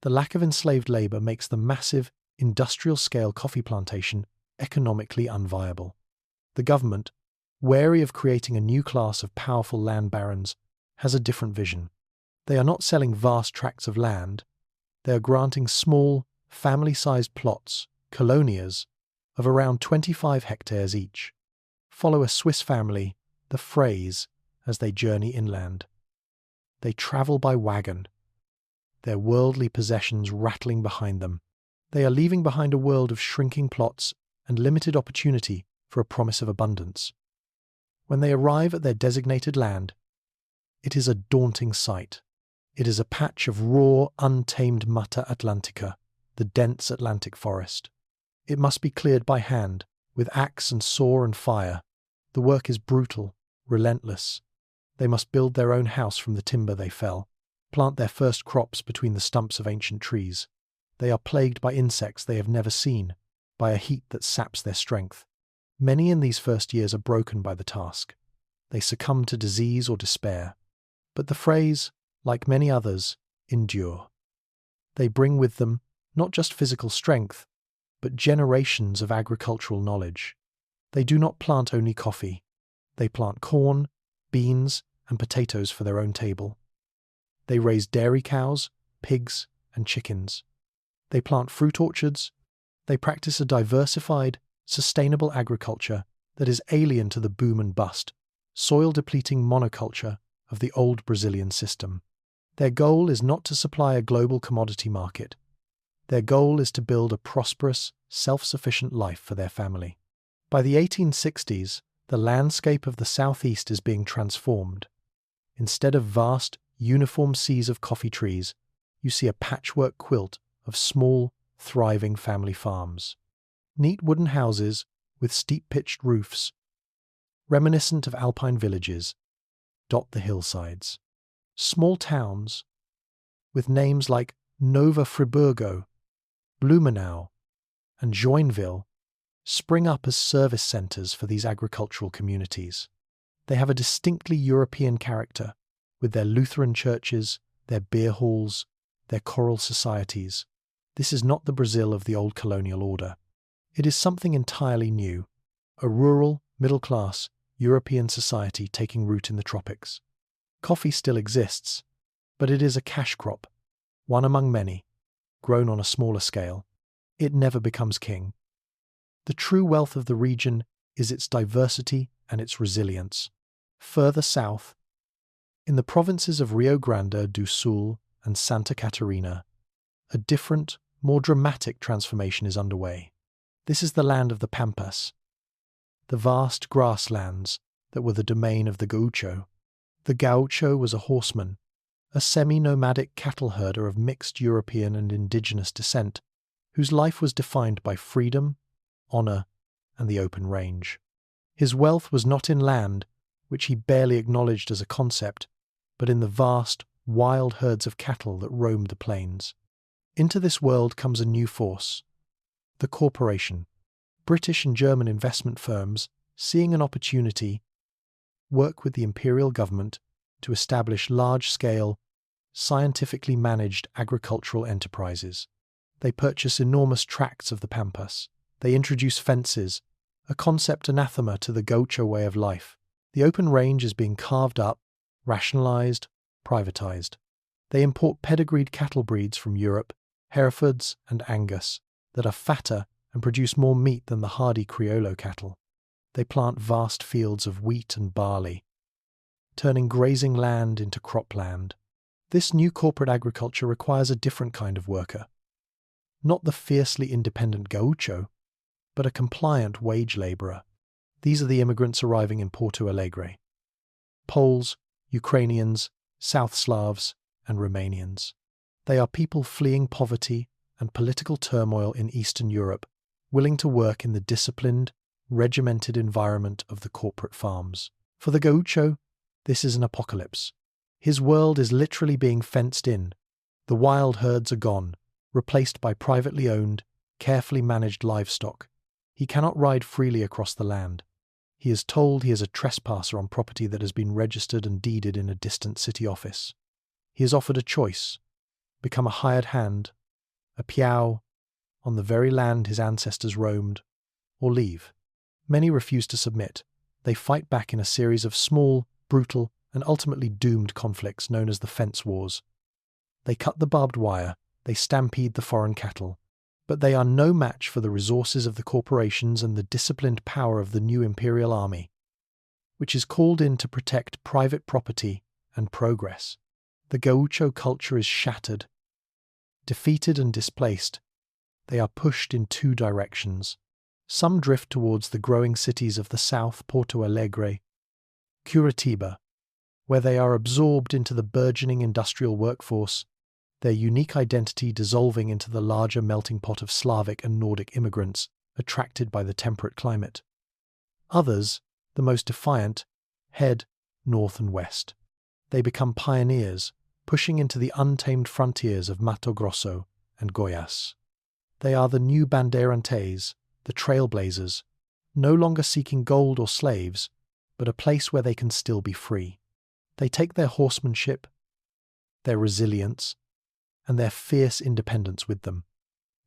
The lack of enslaved labour makes the massive, industrial-scale coffee plantation economically unviable. The government, wary of creating a new class of powerful land barons, has a different vision. They are not selling vast tracts of land, they are granting small, family-sized plots, colonias, of around 25 hectares each. Follow a Swiss family, the Freys, as they journey inland. They travel by wagon, their worldly possessions rattling behind them. They are leaving behind a world of shrinking plots and limited opportunity for a promise of abundance. When they arrive at their designated land, it is a daunting sight. It is a patch of raw, untamed Mata Atlantica, the dense Atlantic forest. It must be cleared by hand, with axe and saw and fire. The work is brutal, relentless. They must build their own house from the timber they fell, plant their first crops between the stumps of ancient trees. They are plagued by insects they have never seen, by a heat that saps their strength. Many in these first years are broken by the task. They succumb to disease or despair. But the Freys, like many others, endure. They bring with them not just physical strength, but generations of agricultural knowledge. They do not plant only coffee. They plant corn, beans, and potatoes for their own table. They raise dairy cows, pigs, and chickens. They plant fruit orchards. They practice a diversified, sustainable agriculture that is alien to the boom and bust, soil-depleting monoculture of the old Brazilian system. Their goal is not to supply a global commodity market. Their goal is to build a prosperous, self-sufficient life for their family. By the 1860s, the landscape of the southeast is being transformed. Instead of vast, uniform seas of coffee trees, you see a patchwork quilt of small, thriving family farms. Neat wooden houses with steep-pitched roofs, reminiscent of alpine villages, dot the hillsides. Small towns, with names like Nova Friburgo, Blumenau, and Joinville, spring up as service centres for these agricultural communities. They have a distinctly European character, with their Lutheran churches, their beer halls, their choral societies. This is not the Brazil of the old colonial order. It is something entirely new, a rural, middle-class, European society taking root in the tropics. Coffee still exists, but it is a cash crop, one among many, grown on a smaller scale. It never becomes king. The true wealth of the region is its diversity and its resilience. Further south, in the provinces of Rio Grande do Sul and Santa Catarina, a different, more dramatic transformation is underway. This is the land of the Pampas, the vast grasslands that were the domain of the Gaucho. The Gaucho was a horseman, a semi-nomadic cattle herder of mixed European and indigenous descent, whose life was defined by freedom, honour, and the open range. His wealth was not in land, which he barely acknowledged as a concept, but in the vast, wild herds of cattle that roamed the plains. Into this world comes a new force, the corporation. British and German investment firms, seeing an opportunity, work with the imperial government to establish large-scale, scientifically managed agricultural enterprises. They purchase enormous tracts of the pampas. They introduce fences, a concept anathema to the gaucho way of life. The open range is being carved up, rationalized, privatized. They import pedigreed cattle breeds from Europe, Herefords and Angus, that are fatter and produce more meat than the hardy Criollo cattle. They plant vast fields of wheat and barley, turning grazing land into cropland. This new corporate agriculture requires a different kind of worker. Not the fiercely independent gaucho, but a compliant wage labourer. These are the immigrants arriving in Porto Alegre. Poles, Ukrainians, South Slavs, and Romanians. They are people fleeing poverty and political turmoil in Eastern Europe, willing to work in the disciplined, regimented environment of the corporate farms. For the gaucho, this is an apocalypse. His world is literally being fenced in. The wild herds are gone, replaced by privately owned, carefully managed livestock. He cannot ride freely across the land. He is told he is a trespasser on property that has been registered and deeded in a distant city office. He is offered a choice: become a hired hand, a peão, on the very land his ancestors roamed, or leave. Many refuse to submit. They fight back in a series of small, brutal, and ultimately doomed conflicts known as the fence wars. They cut the barbed wire, they stampede the foreign cattle, but they are no match for the resources of the corporations and the disciplined power of the new imperial army, which is called in to protect private property and progress. The gaucho culture is shattered. Defeated and displaced, they are pushed in two directions. Some drift towards the growing cities of the south, Porto Alegre, Curitiba, where they are absorbed into the burgeoning industrial workforce, their unique identity dissolving into the larger melting pot of Slavic and Nordic immigrants attracted by the temperate climate. Others, the most defiant, head north and west. They become pioneers, pushing into the untamed frontiers of Mato Grosso and Goiás. They are the new bandeirantes, the trailblazers, no longer seeking gold or slaves, but a place where they can still be free. They take their horsemanship, their resilience, and their fierce independence with them,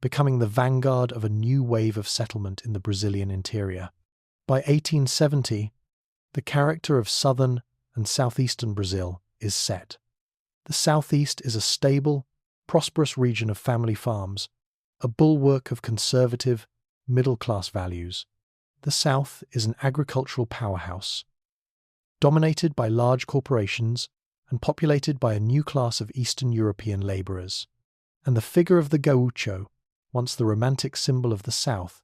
becoming the vanguard of a new wave of settlement in the Brazilian interior. By 1870, the character of southern and southeastern Brazil is set. The southeast is a stable, prosperous region of family farms, a bulwark of conservative, middle-class values. The south is an agricultural powerhouse, dominated by large corporations and populated by a new class of Eastern European labourers. And the figure of the gaucho, once the romantic symbol of the south,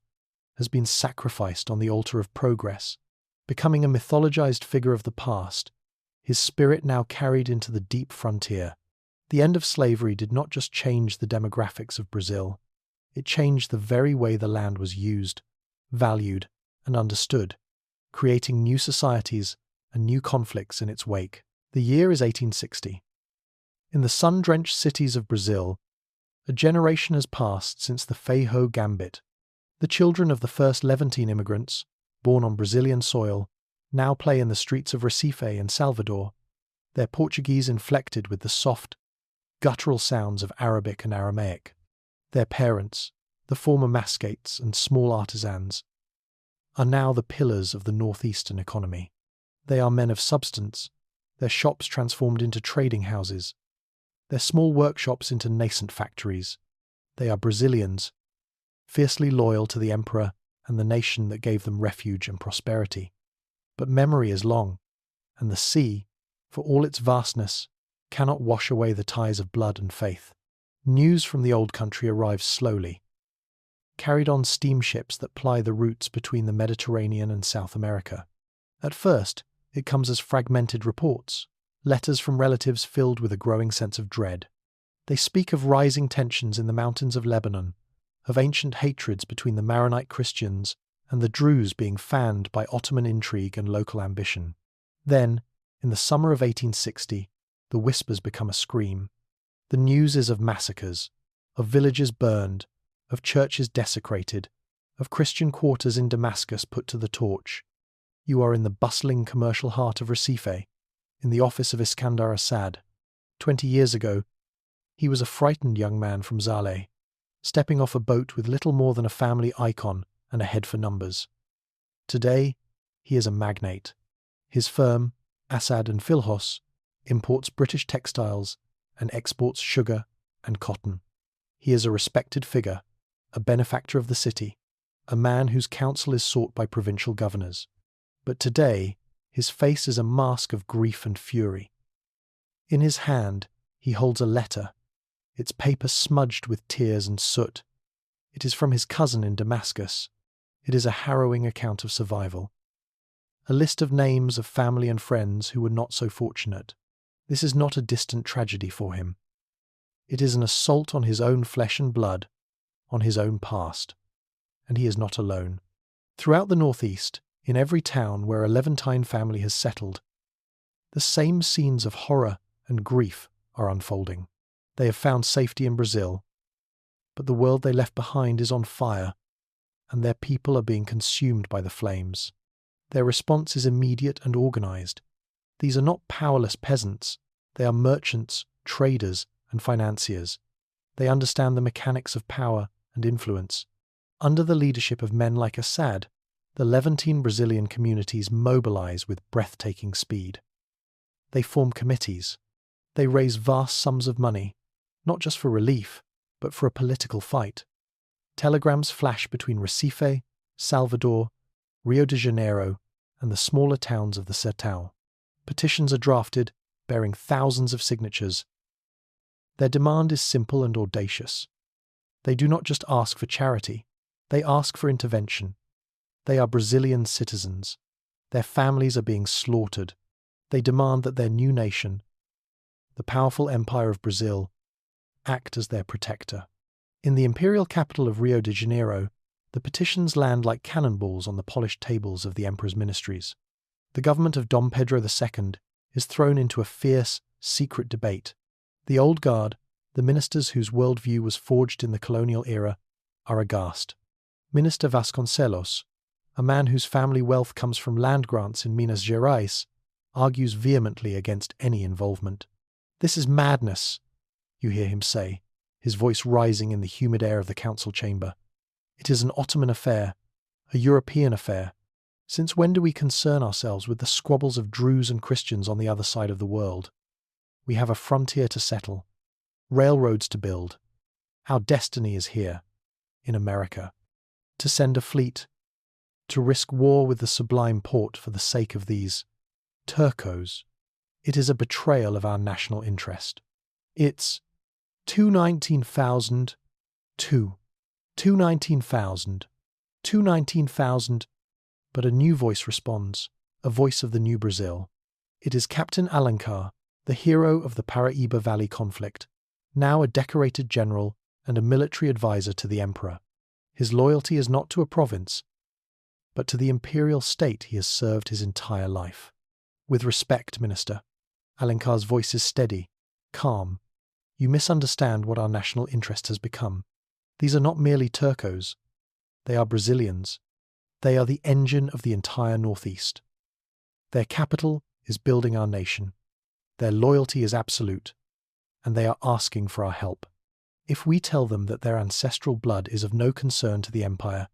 has been sacrificed on the altar of progress, becoming a mythologized figure of the past, his spirit now carried into the deep frontier. The end of slavery did not just change the demographics of Brazil, it changed the very way the land was used, valued, and understood, creating new societies and new conflicts in its wake. The year is 1860. In the sun-drenched cities of Brazil, a generation has passed since the Feijó Gambit. The children of the first Levantine immigrants, born on Brazilian soil, now play in the streets of Recife and Salvador, their Portuguese inflected with the soft, guttural sounds of Arabic and Aramaic. Their parents, the former mascates and small artisans, are now the pillars of the northeastern economy. They are men of substance, their shops transformed into trading houses, their small workshops into nascent factories. They are Brazilians, fiercely loyal to the emperor and the nation that gave them refuge and prosperity. But memory is long, and the sea, for all its vastness, cannot wash away the ties of blood and faith. News from the old country arrives slowly, carried on steamships that ply the routes between the Mediterranean and South America. At first, it comes as fragmented reports, letters from relatives filled with a growing sense of dread. They speak of rising tensions in the mountains of Lebanon, of ancient hatreds between the Maronite Christians and the Druze being fanned by Ottoman intrigue and local ambition. Then, in the summer of 1860, the whispers become a scream. The news is of massacres, of villages burned, of churches desecrated, of Christian quarters in Damascus put to the torch. You are in the bustling commercial heart of Recife, in the office of Iskandar Assad. 20 years ago, he was a frightened young man from Zale, stepping off a boat with little more than a family icon and a head for numbers. Today, he is a magnate. His firm, Assad and Feijó, imports British textiles and exports sugar and cotton. He is a respected figure, a benefactor of the city, a man whose counsel is sought by provincial governors. But today, his face is a mask of grief and fury. In his hand, he holds a letter, its paper smudged with tears and soot. It is from his cousin in Damascus. It is a harrowing account of survival. A list of names of family and friends who were not so fortunate. This is not a distant tragedy for him. It is an assault on his own flesh and blood, on his own past. And he is not alone. Throughout the northeast, in every town where a Levantine family has settled, the same scenes of horror and grief are unfolding. They have found safety in Brazil, but the world they left behind is on fire, and their people are being consumed by the flames. Their response is immediate and organized. These are not powerless peasants. They are merchants, traders, and financiers. They understand the mechanics of power and influence. Under the leadership of men like Assad, the Levantine Brazilian communities mobilize with breathtaking speed. They form committees. They raise vast sums of money, not just for relief, but for a political fight. Telegrams flash between Recife, Salvador, Rio de Janeiro, and the smaller towns of the Sertão. Petitions are drafted, bearing thousands of signatures. Their demand is simple and audacious. They do not just ask for charity, they ask for intervention. They are Brazilian citizens. Their families are being slaughtered. They demand that their new nation, the powerful Empire of Brazil, act as their protector. In the imperial capital of Rio de Janeiro, the petitions land like cannonballs on the polished tables of the emperor's ministries. The government of Dom Pedro II is thrown into a fierce, secret debate. The old guard, the ministers whose worldview was forged in the colonial era, are aghast. Minister Vasconcelos, a man whose family wealth comes from land grants in Minas Gerais, argues vehemently against any involvement. "This is madness," you hear him say, his voice rising in the humid air of the council chamber. "It is an Ottoman affair, a European affair. Since when do we concern ourselves with the squabbles of Druze and Christians on the other side of the world? We have a frontier to settle, railroads to build. Our destiny is here, in America. To send a fleet, to risk war with the Sublime Porte for the sake of these Turcos. It is a betrayal of our national interest. It's 219,000, 219,000, 219,000. But a new voice responds, a voice of the new Brazil. It is Captain Alencar, the hero of the Paraíba Valley conflict, now a decorated general and a military advisor to the emperor. His loyalty is not to a province, but to the imperial state he has served his entire life. "With respect, Minister," Alencar's voice is steady, calm. "You misunderstand what our national interest has become. These are not merely Turcos. They are Brazilians. They are the engine of the entire Northeast. Their capital is building our nation. Their loyalty is absolute, and they are asking for our help. If we tell them that their ancestral blood is of no concern to the empire,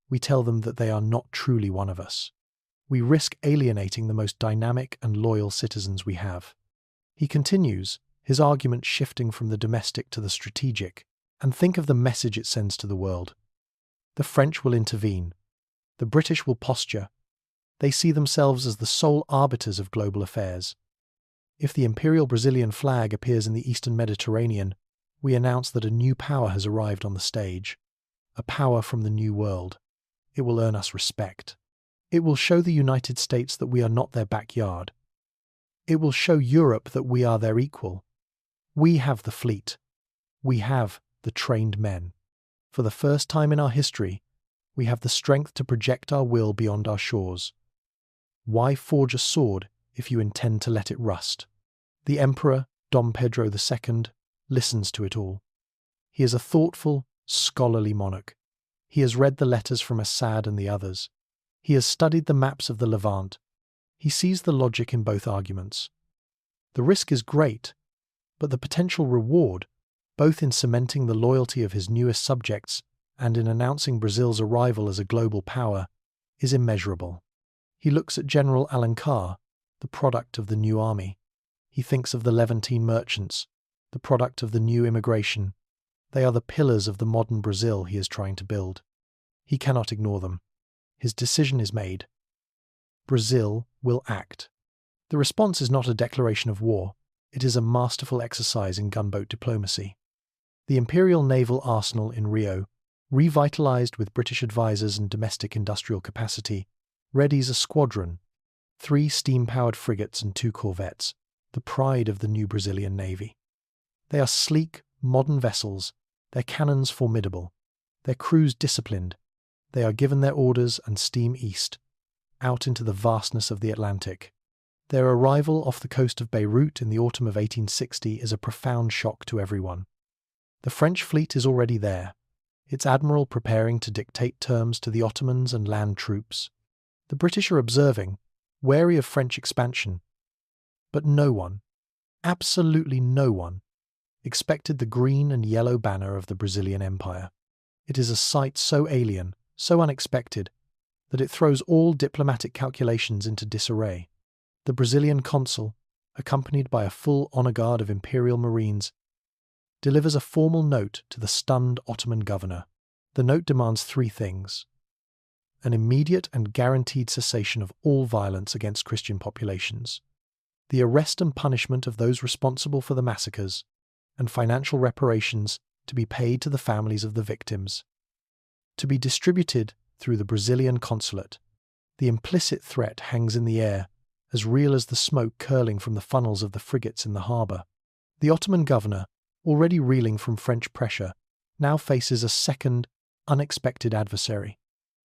we tell them that they are not truly one of us. We risk alienating the most dynamic and loyal citizens we have." He continues, his argument shifting from the domestic to the strategic, and think of the message it sends to the world. The French will intervene. The British will posture. They see themselves as the sole arbiters of global affairs. If the imperial Brazilian flag appears in the Eastern Mediterranean, we announce that a new power has arrived on the stage, a power from the New World. It will earn us respect. It will show the United States that we are not their backyard. It will show Europe that we are their equal. We have the fleet. We have the trained men. For the first time in our history, we have the strength to project our will beyond our shores. Why forge a sword if you intend to let it rust? The Emperor, Dom Pedro II, listens to it all. He is a thoughtful, scholarly monarch. He has read the letters from Assad and the others. He has studied the maps of the Levant. He sees the logic in both arguments. The risk is great, but the potential reward, both in cementing the loyalty of his newest subjects and in announcing Brazil's arrival as a global power, is immeasurable. He looks at General Alencar, the product of the new army. He thinks of the Levantine merchants, the product of the new immigration. They are the pillars of the modern Brazil he is trying to build. He cannot ignore them. His decision is made. Brazil will act. The response is not a declaration of war. It is a masterful exercise in gunboat diplomacy. The Imperial Naval Arsenal in Rio, revitalized with British advisors and domestic industrial capacity, readies a squadron, 3 steam-powered frigates and 2 corvettes, the pride of the new Brazilian Navy. They are sleek, modern vessels, their cannons formidable, their crews disciplined. They are given their orders and steam east, out into the vastness of the Atlantic. Their arrival off the coast of Beirut in the autumn of 1860 is a profound shock to everyone. The French fleet is already there, its admiral preparing to dictate terms to the Ottomans and land troops. The British are observing, wary of French expansion. But no one, absolutely no one, expected the green and yellow banner of the Brazilian Empire. It is a sight so alien, so unexpected, that it throws all diplomatic calculations into disarray. The Brazilian consul, accompanied by a full honor guard of imperial marines, delivers a formal note to the stunned Ottoman governor. The note demands 3 things: an immediate and guaranteed cessation of all violence against Christian populations, the arrest and punishment of those responsible for the massacres, and financial reparations to be paid to the families of the victims, to be distributed through the Brazilian consulate. The implicit threat hangs in the air, as real as the smoke curling from the funnels of the frigates in the harbour. The Ottoman governor, already reeling from French pressure, now faces a second, unexpected adversary.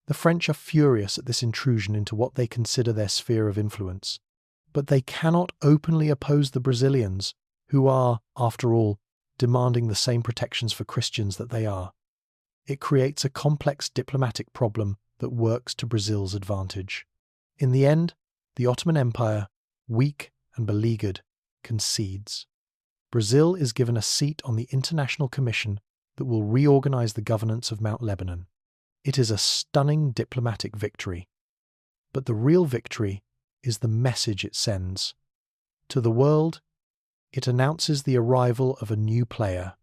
The French are furious at this intrusion into what they consider their sphere of influence. But they cannot openly oppose the Brazilians, who are, after all, demanding the same protections for Christians that they are. It creates a complex diplomatic problem that works to Brazil's advantage. In the end, the Ottoman Empire, weak and beleaguered, concedes. Brazil is given a seat on the international commission that will reorganize the governance of Mount Lebanon. It is a stunning diplomatic victory. But the real victory is the message it sends. To the world, it announces the arrival of a new player.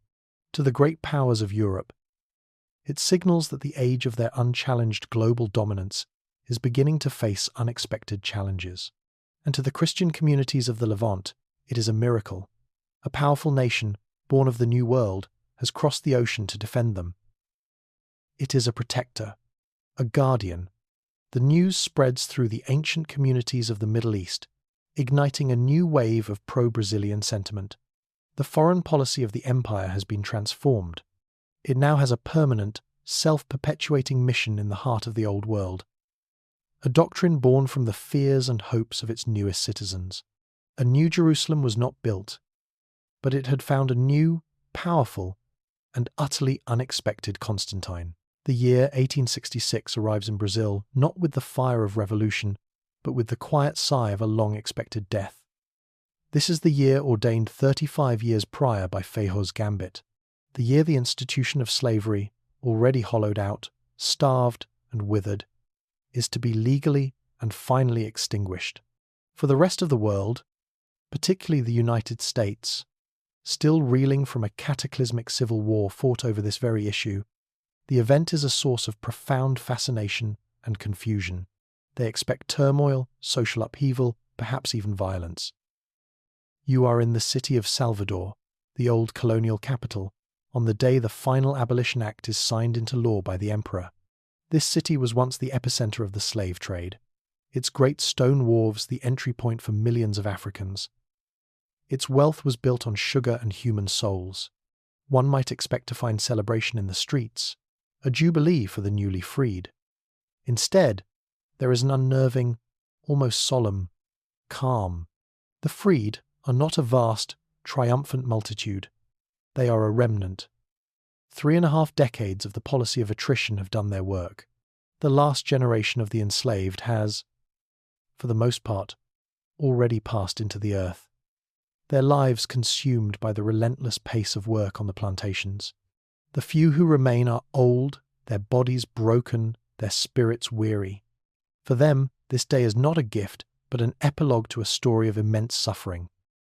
To the great powers of Europe, it signals that the age of their unchallenged global dominance is beginning to face unexpected challenges. And to the Christian communities of the Levant, it is a miracle. A powerful nation, born of the New World, has crossed the ocean to defend them. It is a protector, a guardian. The news spreads through the ancient communities of the Middle East, igniting a new wave of pro-Brazilian sentiment. The foreign policy of the empire has been transformed. It now has a permanent, self-perpetuating mission in the heart of the Old World. A doctrine born from the fears and hopes of its newest citizens. A new Jerusalem was not built, but it had found a new, powerful, and utterly unexpected Constantine. The year 1866 arrives in Brazil not with the fire of revolution, but with the quiet sigh of a long-expected death. This is the year ordained 35 years prior by Feijó's Gambit, the year the institution of slavery, already hollowed out, starved and withered, is to be legally and finally extinguished. For the rest of the world, particularly the United States, still reeling from a cataclysmic civil war fought over this very issue, the event is a source of profound fascination and confusion. They expect turmoil, social upheaval, perhaps even violence. You are in the city of Salvador, the old colonial capital, on the day the final Abolition Act is signed into law by the emperor. This city was once the epicenter of the slave trade, its great stone wharves the entry point for millions of Africans. Its wealth was built on sugar and human souls. One might expect to find celebration in the streets, a jubilee for the newly freed. Instead, there is an unnerving, almost solemn, calm. The freed are not a vast, triumphant multitude. They are a remnant. 3.5 decades of the policy of attrition have done their work. The last generation of the enslaved has, for the most part, already passed into the earth. their lives consumed by the relentless pace of work on the plantations. The few who remain are old, their bodies broken, their spirits weary. For them, this day is not a gift, but an epilogue to a story of immense suffering.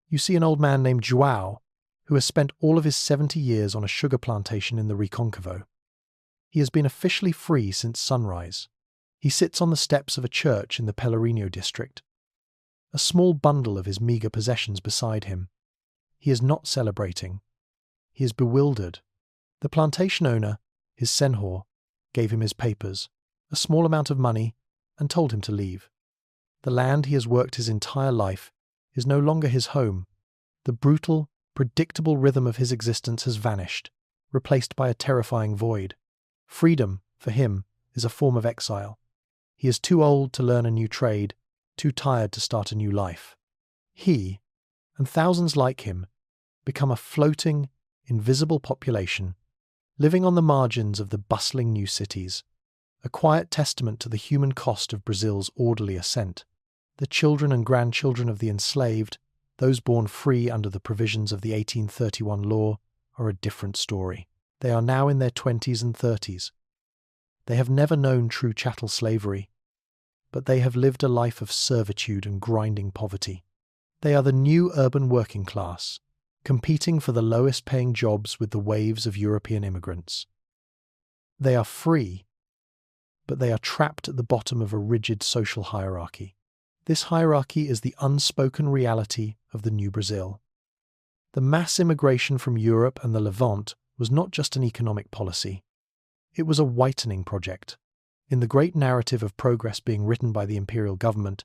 You see an old man named João, who has spent all of his 70 years on a sugar plantation in the Recôncavo. He has been officially free since sunrise. He sits on the steps of a church in the Pelourinho district, a small bundle of his meagre possessions beside him. He is not celebrating. He is bewildered. The plantation owner, his senhor, gave him his papers, a small amount of money, and told him to leave. The land he has worked his entire life is no longer his home. The brutal, predictable rhythm of his existence has vanished, replaced by a terrifying void. Freedom, for him, is a form of exile. He is too old to learn a new trade, too tired to start a new life. He, and thousands like him, become a floating, invisible population, living on the margins of the bustling new cities, a quiet testament to the human cost of Brazil's orderly ascent. The children and grandchildren of the enslaved, those born free under the provisions of the 1831 law, are a different story. They are now in their 20s and 30s. They have never known true chattel slavery, but they have lived a life of servitude and grinding poverty. They are the new urban working class, competing for the lowest paying jobs with the waves of European immigrants. They are free, but they are trapped at the bottom of a rigid social hierarchy. This hierarchy is the unspoken reality of the new Brazil. The mass immigration from Europe and the Levant was not just an economic policy. It was a whitening project. In the great narrative of progress being written by the imperial government,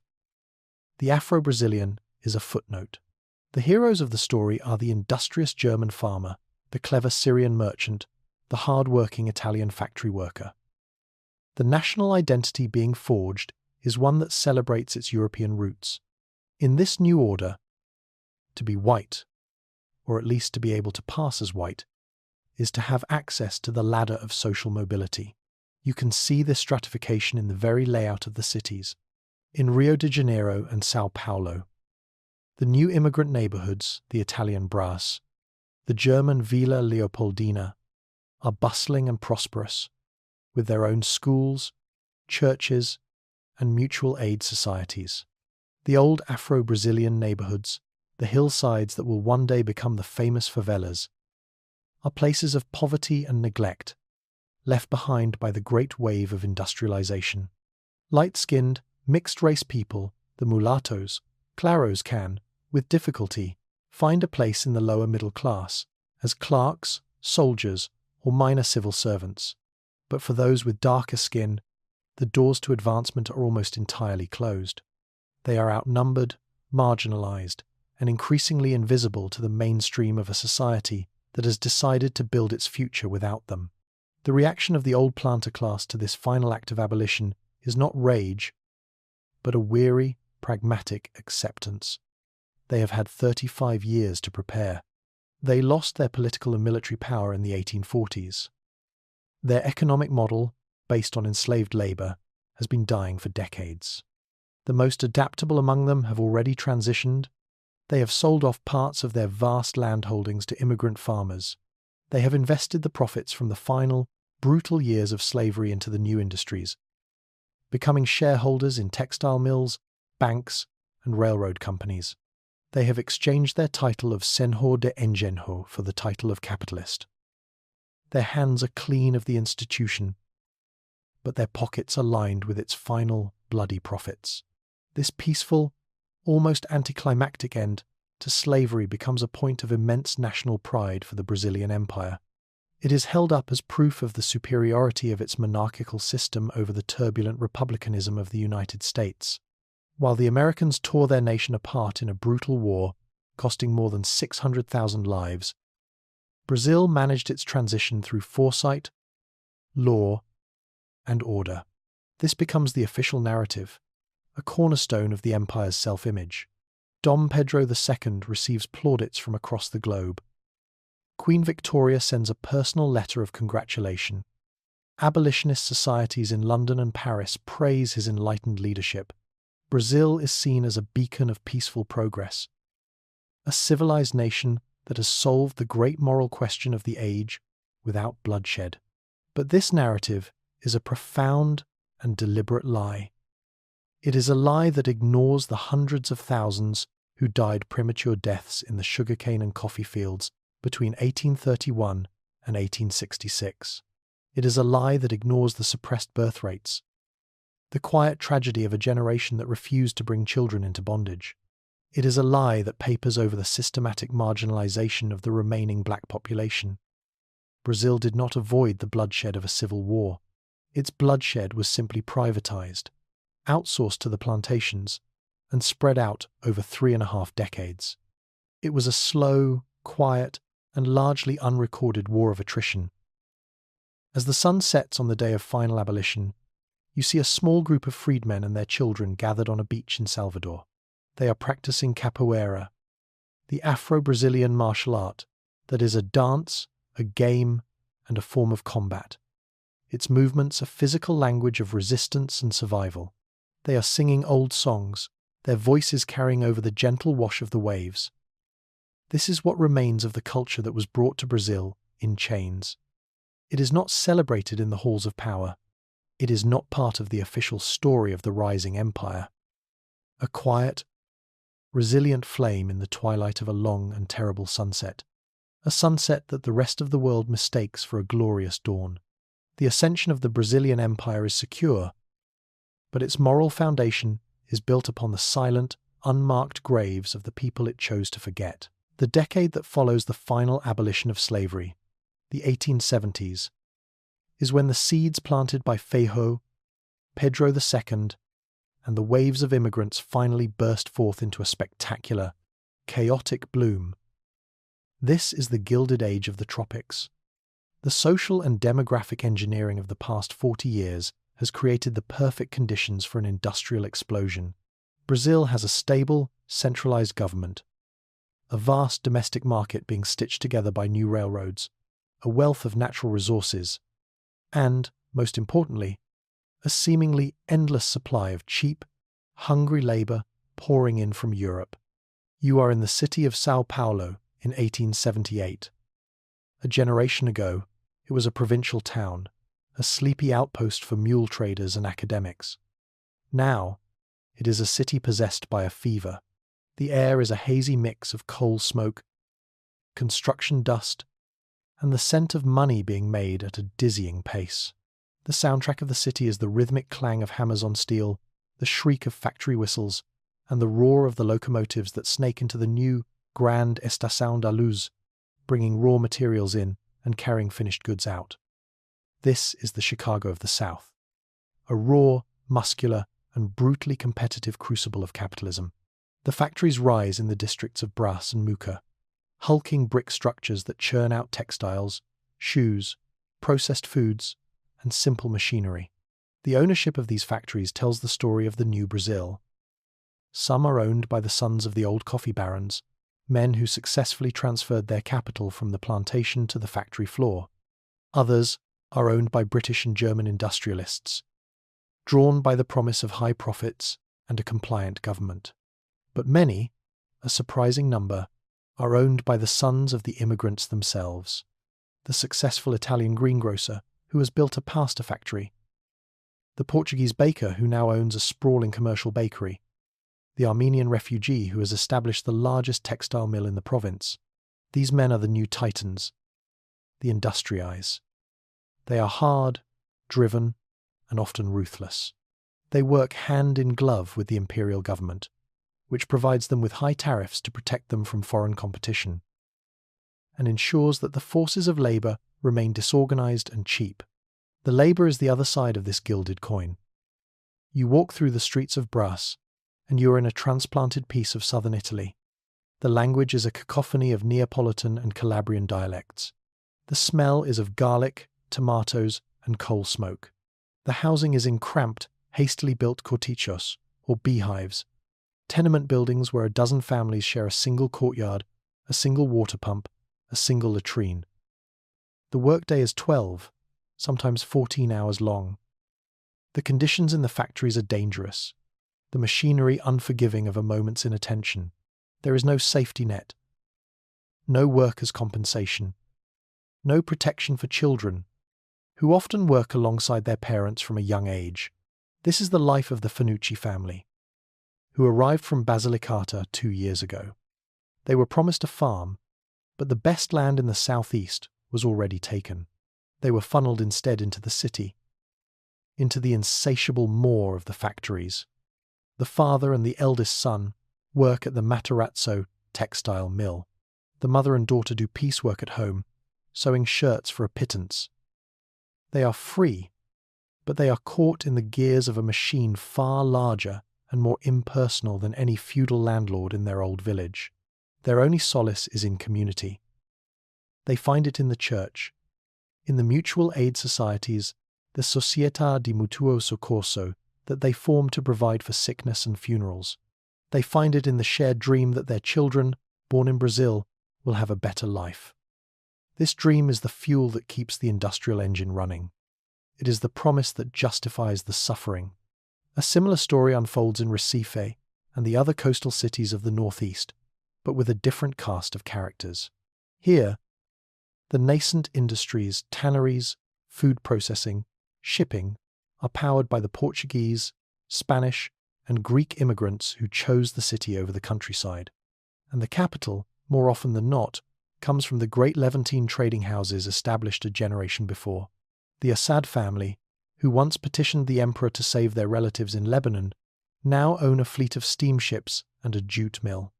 the Afro-Brazilian is a footnote. The heroes of the story are the industrious German farmer, the clever Syrian merchant, the hard-working Italian factory worker. The national identity being forged is one that celebrates its European roots. In this new order, to be white, or at least to be able to pass as white, is to have access to the ladder of social mobility. You can see this stratification in the very layout of the cities. In Rio de Janeiro and São Paulo, the new immigrant neighborhoods, the Italian Brás, the German Villa Leopoldina, are bustling and prosperous, with their own schools, churches, and mutual aid societies. The old Afro-Brazilian neighborhoods, the hillsides that will one day become the famous favelas, are places of poverty and neglect, left behind by the great wave of industrialization. Light-skinned, mixed-race people, the mulattoes, claros can, with difficulty, find a place in the lower middle class, as clerks, soldiers, or minor civil servants. But for those with darker skin, the doors to advancement are almost entirely closed. They are outnumbered, marginalized, and increasingly invisible to the mainstream of a society that has decided to build its future without them. The reaction of the old planter class to this final act of abolition is not rage, but a weary, pragmatic acceptance. They have had 35 years to prepare. They lost their political and military power in the 1840s. Their economic model, based on enslaved labor, has been dying for decades. The most adaptable among them have already transitioned. They have sold off parts of their vast land holdings to immigrant farmers. They have invested the profits from the final, brutal years of slavery into the new industries, becoming shareholders in textile mills, banks, and railroad companies. They have exchanged their title of Senhor de Engenho for the title of capitalist. Their hands are clean of the institution, but their pockets are lined with its final, bloody profits. This peaceful, almost anticlimactic end to slavery becomes a point of immense national pride for the Brazilian Empire. It is held up as proof of the superiority of its monarchical system over the turbulent republicanism of the United States. While the Americans tore their nation apart in a brutal war, costing more than 600,000 lives, Brazil managed its transition through foresight, law, and order. This becomes the official narrative, a cornerstone of the empire's self-image. Dom Pedro II receives plaudits from across the globe. Queen Victoria sends a personal letter of congratulation. Abolitionist societies in London and Paris praise his enlightened leadership. Brazil is seen as a beacon of peaceful progress, a civilized nation that has solved the great moral question of the age without bloodshed. But this narrative is a profound and deliberate lie. It is a lie that ignores the hundreds of thousands who died premature deaths in the sugarcane and coffee fields between 1831 and 1866. It is a lie that ignores the suppressed birth rates, the quiet tragedy of a generation that refused to bring children into bondage. It is a lie that papers over the systematic marginalization of the remaining black population. Brazil did not avoid the bloodshed of a civil war. Its bloodshed was simply privatized, outsourced to the plantations, and spread out over 3.5 decades. It was a slow, quiet, and largely unrecorded war of attrition. As the sun sets on the day of final abolition, you see a small group of freedmen and their children gathered on a beach in Salvador. They are practicing capoeira, the Afro-Brazilian martial art that is a dance, a game, and a form of combat. Its movements a physical language of resistance and survival. They are singing old songs, their voices carrying over the gentle wash of the waves. This is what remains of the culture that was brought to Brazil in chains. It is not celebrated in the halls of power. It is not part of the official story of the rising empire. A quiet, resilient flame in the twilight of a long and terrible sunset. A sunset that the rest of the world mistakes for a glorious dawn. The ascension of the Brazilian Empire is secure, but its moral foundation is built upon the silent, unmarked graves of the people it chose to forget. The decade that follows the final abolition of slavery, the 1870s, is when the seeds planted by Feijó, Pedro II, and the waves of immigrants finally burst forth into a spectacular, chaotic bloom. This is the Gilded Age of the Tropics. The social and demographic engineering of the past 40 years has created the perfect conditions for an industrial explosion. Brazil has a stable, centralized government, a vast domestic market being stitched together by new railroads, a wealth of natural resources, and, most importantly, a seemingly endless supply of cheap, hungry labor pouring in from Europe. You are in the city of São Paulo in 1878. A generation ago, it was a provincial town, a sleepy outpost for mule traders and academics. Now, it is a city possessed by a fever. The air is a hazy mix of coal smoke, construction dust, and the scent of money being made at a dizzying pace. The soundtrack of the city is the rhythmic clang of hammers on steel, the shriek of factory whistles, and the roar of the locomotives that snake into the new Grand Estação da Luz, bringing raw materials in and carrying finished goods out. This is the Chicago of the South, a raw, muscular, and brutally competitive crucible of capitalism. The factories rise in the districts of Brás and Muca, hulking brick structures that churn out textiles, shoes, processed foods, and simple machinery. The ownership of these factories tells the story of the new Brazil. Some are owned by the sons of the old coffee barons, men who successfully transferred their capital from the plantation to the factory floor. Others are owned by British and German industrialists, drawn by the promise of high profits and a compliant government. But many, a surprising number, are owned by the sons of the immigrants themselves. The successful Italian greengrocer who has built a pasta factory, the Portuguese baker who now owns a sprawling commercial bakery, the Armenian refugee who has established the largest textile mill in the province. These men are the new titans, the industriais. They are hard, driven, and often ruthless. They work hand in glove with the imperial government, which provides them with high tariffs to protect them from foreign competition, and ensures that the forces of labour remain disorganized and cheap. The labour is the other side of this gilded coin. You walk through the streets of Brás, and you are in a transplanted piece of southern Italy. The language is a cacophony of Neapolitan and Calabrian dialects. The smell is of garlic, tomatoes, and coal smoke. The housing is in cramped, hastily built cortichos, or beehives, tenement buildings where a dozen families share a single courtyard, a single water pump, a single latrine. The workday is 12, sometimes 14 hours long. The conditions in the factories are dangerous, the machinery unforgiving of a moment's inattention. There is no safety net, no workers' compensation, no protection for children, who often work alongside their parents from a young age. This is the life of the Fenucci family, who arrived from Basilicata 2 years ago. They were promised a farm, but the best land in the southeast was already taken. They were funneled instead into the city, into the insatiable maw of the factories. The father and the eldest son work at the Matarazzo textile mill. The mother and daughter do piecework at home, sewing shirts for a pittance. They are free, but they are caught in the gears of a machine far larger and more impersonal than any feudal landlord in their old village. Their only solace is in community. They find it in the church, in the mutual aid societies, the Società di Mutuo Soccorso, that they form to provide for sickness and funerals. They find it in the shared dream that their children, born in Brazil, will have a better life. This dream is the fuel that keeps the industrial engine running. It is the promise that justifies the suffering. A similar story unfolds in Recife and the other coastal cities of the northeast, but with a different cast of characters. Here, the nascent industries, tanneries, food processing, shipping, are powered by the Portuguese, Spanish, and Greek immigrants who chose the city over the countryside. And the capital, more often than not, comes from the great Levantine trading houses established a generation before. The Assad family, who once petitioned the emperor to save their relatives in Lebanon, now own a fleet of steamships and a jute mill.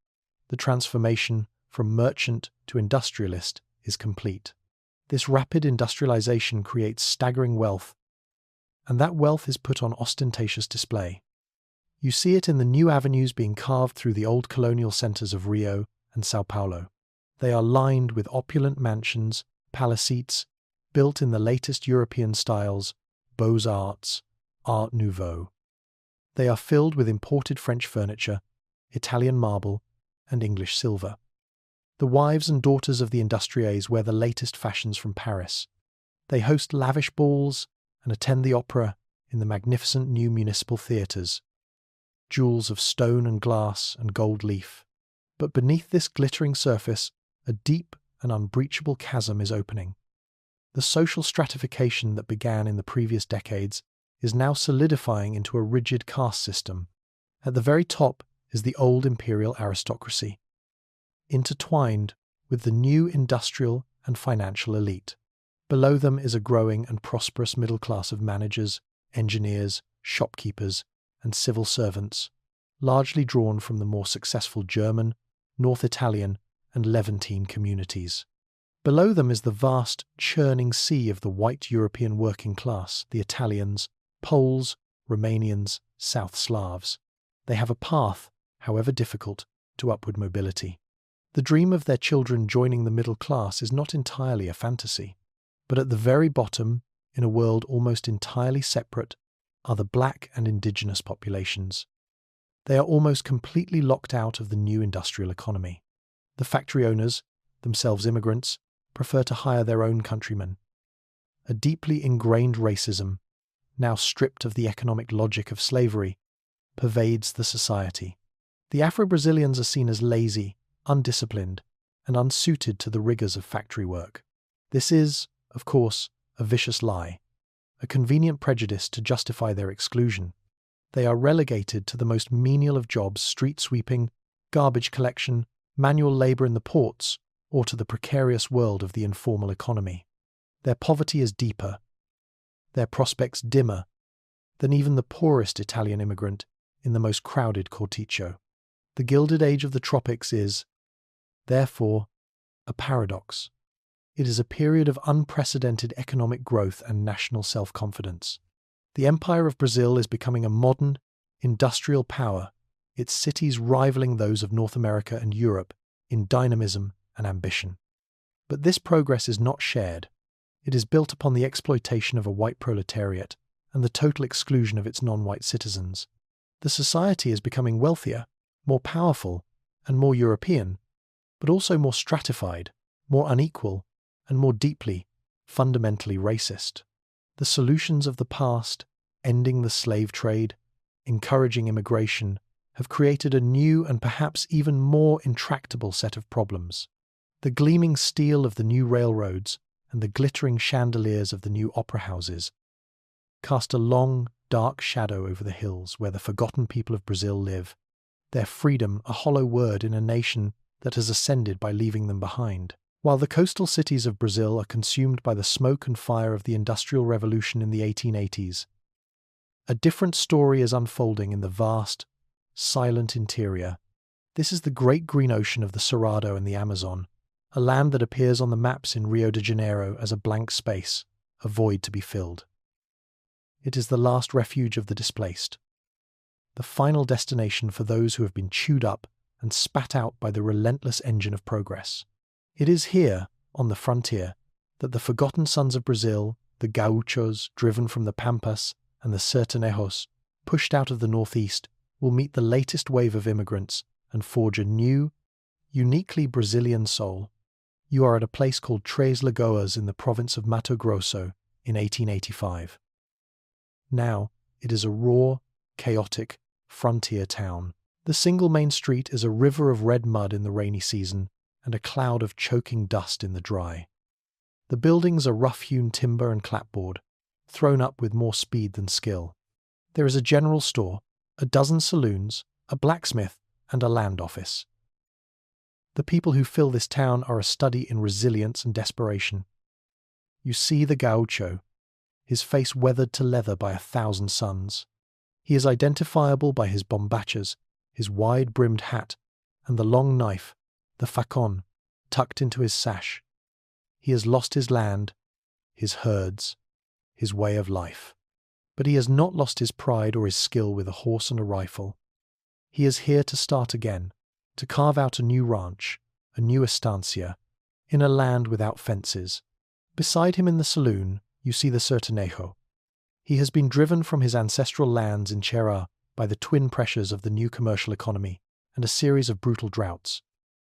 The transformation from merchant to industrialist is complete. This rapid industrialization creates staggering wealth, and that wealth is put on ostentatious display. You see it in the new avenues being carved through the old colonial centers of Rio and São Paulo. They are lined with opulent mansions, palacettes, built in the latest European styles, Beaux-Arts, Art Nouveau. They are filled with imported French furniture, Italian marble, and English silver. The wives and daughters of the industriers wear the latest fashions from Paris. They host lavish balls and attend the opera in the magnificent new municipal theatres, jewels of stone and glass and gold leaf. But beneath this glittering surface, a deep and unbreachable chasm is opening. The social stratification that began in the previous decades is now solidifying into a rigid caste system. At the very top is the old imperial aristocracy, intertwined with the new industrial and financial elite. Below them is a growing and prosperous middle class of managers, engineers, shopkeepers, and civil servants, largely drawn from the more successful German, North Italian, and Levantine communities. Below them is the vast, churning sea of the white European working class, the Italians, Poles, Romanians, South Slavs. They have a path, however difficult, to upward mobility. The dream of their children joining the middle class is not entirely a fantasy, but at the very bottom, in a world almost entirely separate, are the black and indigenous populations. They are almost completely locked out of the new industrial economy. The factory owners, themselves immigrants, prefer to hire their own countrymen. A deeply ingrained racism, now stripped of the economic logic of slavery, pervades the society. The Afro-Brazilians are seen as lazy, undisciplined, and unsuited to the rigours of factory work. This is, of course, a vicious lie, a convenient prejudice to justify their exclusion. They are relegated to the most menial of jobs: street sweeping, garbage collection, manual labour in the ports, or to the precarious world of the informal economy. Their poverty is deeper, their prospects dimmer, than even the poorest Italian immigrant in the most crowded corticho. The Gilded Age of the Tropics is, therefore, a paradox. It is a period of unprecedented economic growth and national self-confidence. The Empire of Brazil is becoming a modern, industrial power, its cities rivaling those of North America and Europe in dynamism and ambition. But this progress is not shared. It is built upon the exploitation of a white proletariat and the total exclusion of its non-white citizens. The society is becoming wealthier, more powerful, and more European, but also more stratified, more unequal, and more deeply, fundamentally racist. The solutions of the past, ending the slave trade, encouraging immigration, have created a new and perhaps even more intractable set of problems. The gleaming steel of the new railroads and the glittering chandeliers of the new opera houses cast a long, dark shadow over the hills where the forgotten people of Brazil live, their freedom a hollow word in a nation that has ascended by leaving them behind. While the coastal cities of Brazil are consumed by the smoke and fire of the Industrial Revolution in the 1880s, a different story is unfolding in the vast, silent interior. This is the great green ocean of the Cerrado and the Amazon, a land that appears on the maps in Rio de Janeiro as a blank space, a void to be filled. It is the last refuge of the displaced, the final destination for those who have been chewed up and spat out by the relentless engine of progress. It is here, on the frontier, that the forgotten sons of Brazil, the gauchos driven from the pampas and the sertanejos pushed out of the northeast, will meet the latest wave of immigrants and forge a new, uniquely Brazilian soul. You are at a place called Três Lagoas in the province of Mato Grosso in 1885. Now, it is a raw, chaotic, frontier town. The single main street is a river of red mud in the rainy season and a cloud of choking dust in the dry. The buildings are rough-hewn timber and clapboard, thrown up with more speed than skill. There is a general store, a dozen saloons, a blacksmith, and a land office. The people who fill this town are a study in resilience and desperation. You see the gaucho, his face weathered to leather by 1,000 suns. He is identifiable by his bombachas, his wide-brimmed hat, and the long knife, the facon, tucked into his sash. He has lost his land, his herds, his way of life. But he has not lost his pride or his skill with a horse and a rifle. He is here to start again, to carve out a new ranch, a new estancia, in a land without fences. Beside him in the saloon, you see the Sertanejo. He has been driven from his ancestral lands in Cearan by the twin pressures of the new commercial economy and a series of brutal droughts.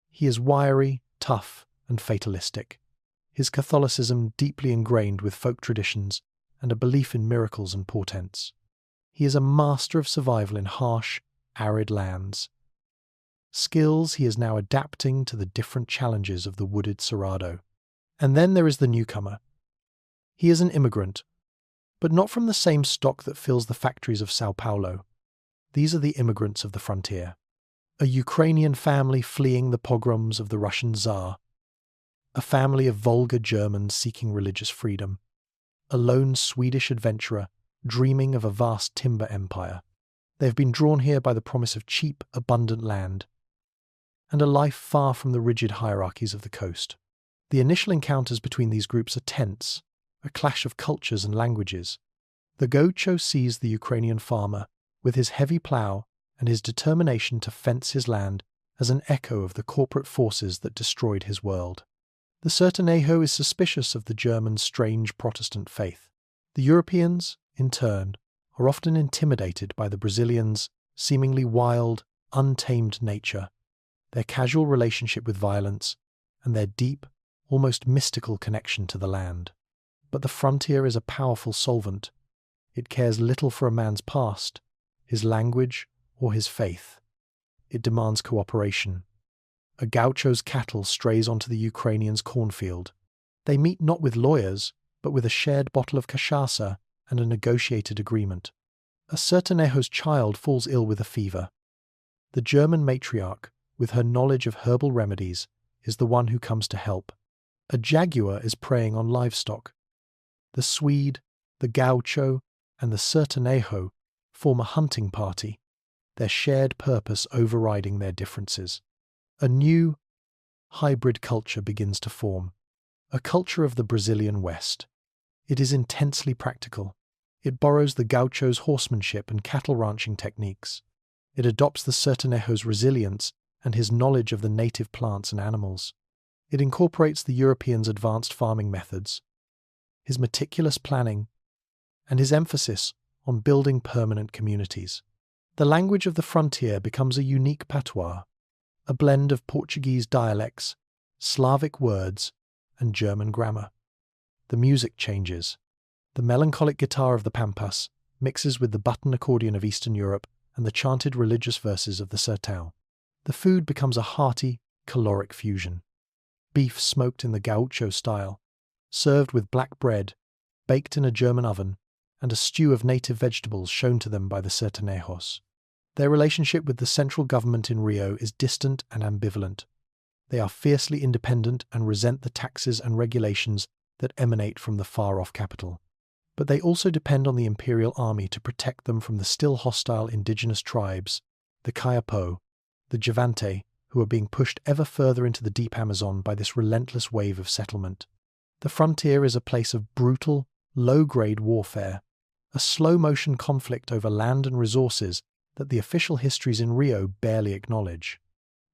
He is wiry, tough, and fatalistic, his Catholicism deeply ingrained with folk traditions and a belief in miracles and portents. He is a master of survival in harsh, arid lands. Skills he is now adapting to the different challenges of the wooded Cerrado. And then there is the newcomer. He is an immigrant, but not from the same stock that fills the factories of São Paulo. These are the immigrants of the frontier. A Ukrainian family fleeing the pogroms of the Russian Tsar. A family of vulgar Germans seeking religious freedom. A lone Swedish adventurer dreaming of a vast timber empire. They have been drawn here by the promise of cheap, abundant land, and a life far from the rigid hierarchies of the coast. The initial encounters between these groups are tense, a clash of cultures and languages. The gaucho sees the Ukrainian farmer, with his heavy plough and his determination to fence his land, as an echo of the corporate forces that destroyed his world. The Sertanejo is suspicious of the Germans' strange Protestant faith. The Europeans, in turn, are often intimidated by the Brazilians' seemingly wild, untamed nature, their casual relationship with violence, and their deep, almost mystical connection to the land. But the frontier is a powerful solvent. It cares little for a man's past, his language, or his faith. It demands cooperation. A gaucho's cattle strays onto the Ukrainian's cornfield. They meet not with lawyers, but with a shared bottle of cachaça and a negotiated agreement. A Sertanejo's child falls ill with a fever. The German matriarch, with her knowledge of herbal remedies, is the one who comes to help. A jaguar is preying on livestock. The Swede, the gaucho, and the Sertanejo form a hunting party, their shared purpose overriding their differences. A new, hybrid culture begins to form, a culture of the Brazilian West. It is intensely practical. It borrows the gaucho's horsemanship and cattle ranching techniques. It adopts the Sertanejo's resilience and his knowledge of the native plants and animals. It incorporates the European's advanced farming methods, his meticulous planning, and his emphasis on building permanent communities. The language of the frontier becomes a unique patois, a blend of Portuguese dialects, Slavic words, and German grammar. The music changes. The melancholic guitar of the Pampas mixes with the button accordion of Eastern Europe and the chanted religious verses of the Sertão. The food becomes a hearty, caloric fusion. beef smoked in the gaucho style, served with black bread, baked in a German oven, and a stew of native vegetables shown to them by the Sertanejos. Their relationship with the central government in Rio is distant and ambivalent. They are fiercely independent and resent the taxes and regulations that emanate from the far-off capital. But they also depend on the imperial army to protect them from the still hostile indigenous tribes, the Kayapó, the Javante, who are being pushed ever further into the deep Amazon by this relentless wave of settlement. The frontier is a place of brutal, low-grade warfare, a slow-motion conflict over land and resources that the official histories in Rio barely acknowledge.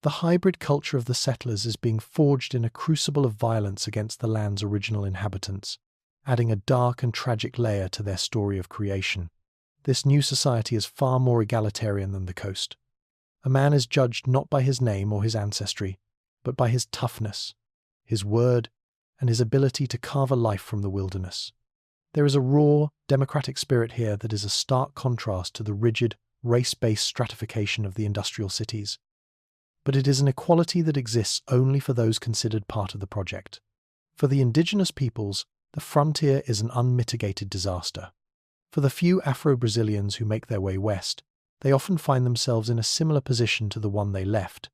The hybrid culture of the settlers is being forged in a crucible of violence against the land's original inhabitants, adding a dark and tragic layer to their story of creation. This new society is far more egalitarian than the coast. A man is judged not by his name or his ancestry, but by his toughness, his word, and his ability to carve a life from the wilderness. There is a raw, democratic spirit here that is a stark contrast to the rigid, race-based stratification of the industrial cities. But it is an equality that exists only for those considered part of the project. For the indigenous peoples, the frontier is an unmitigated disaster. For the few Afro-Brazilians who make their way west, they often find themselves in a similar position to the one they left,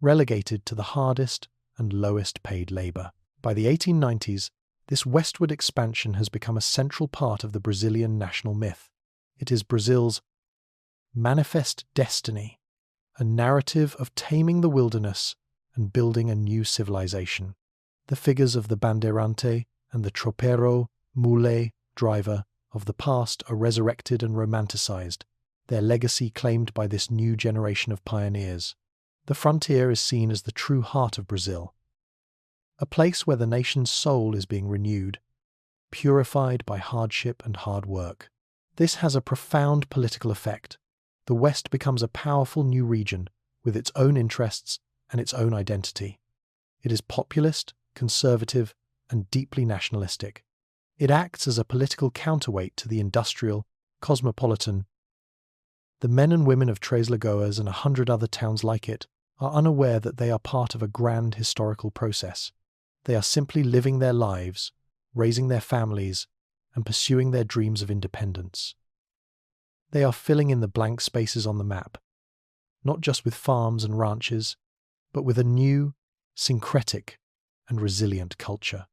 relegated to the hardest and lowest paid labour. By the 1890s, this westward expansion has become a central part of the Brazilian national myth. It is Brazil's manifest destiny, a narrative of taming the wilderness and building a new civilization. The figures of the bandeirante and the tropeiro, mule, driver of the past are resurrected and romanticized, their legacy claimed by this new generation of pioneers. The frontier is seen as the true heart of Brazil, a place where the nation's soul is being renewed, purified by hardship and hard work. This has a profound political effect. The West becomes a powerful new region with its own interests and its own identity. It is populist, conservative, and deeply nationalistic. It acts as a political counterweight to the industrial, cosmopolitan. The men and women of Três Lagoas and 100 other towns like it are unaware that they are part of a grand historical process. They are simply living their lives, raising their families, and pursuing their dreams of independence. They are filling in the blank spaces on the map, not just with farms and ranches, but with a new, syncretic, and resilient culture.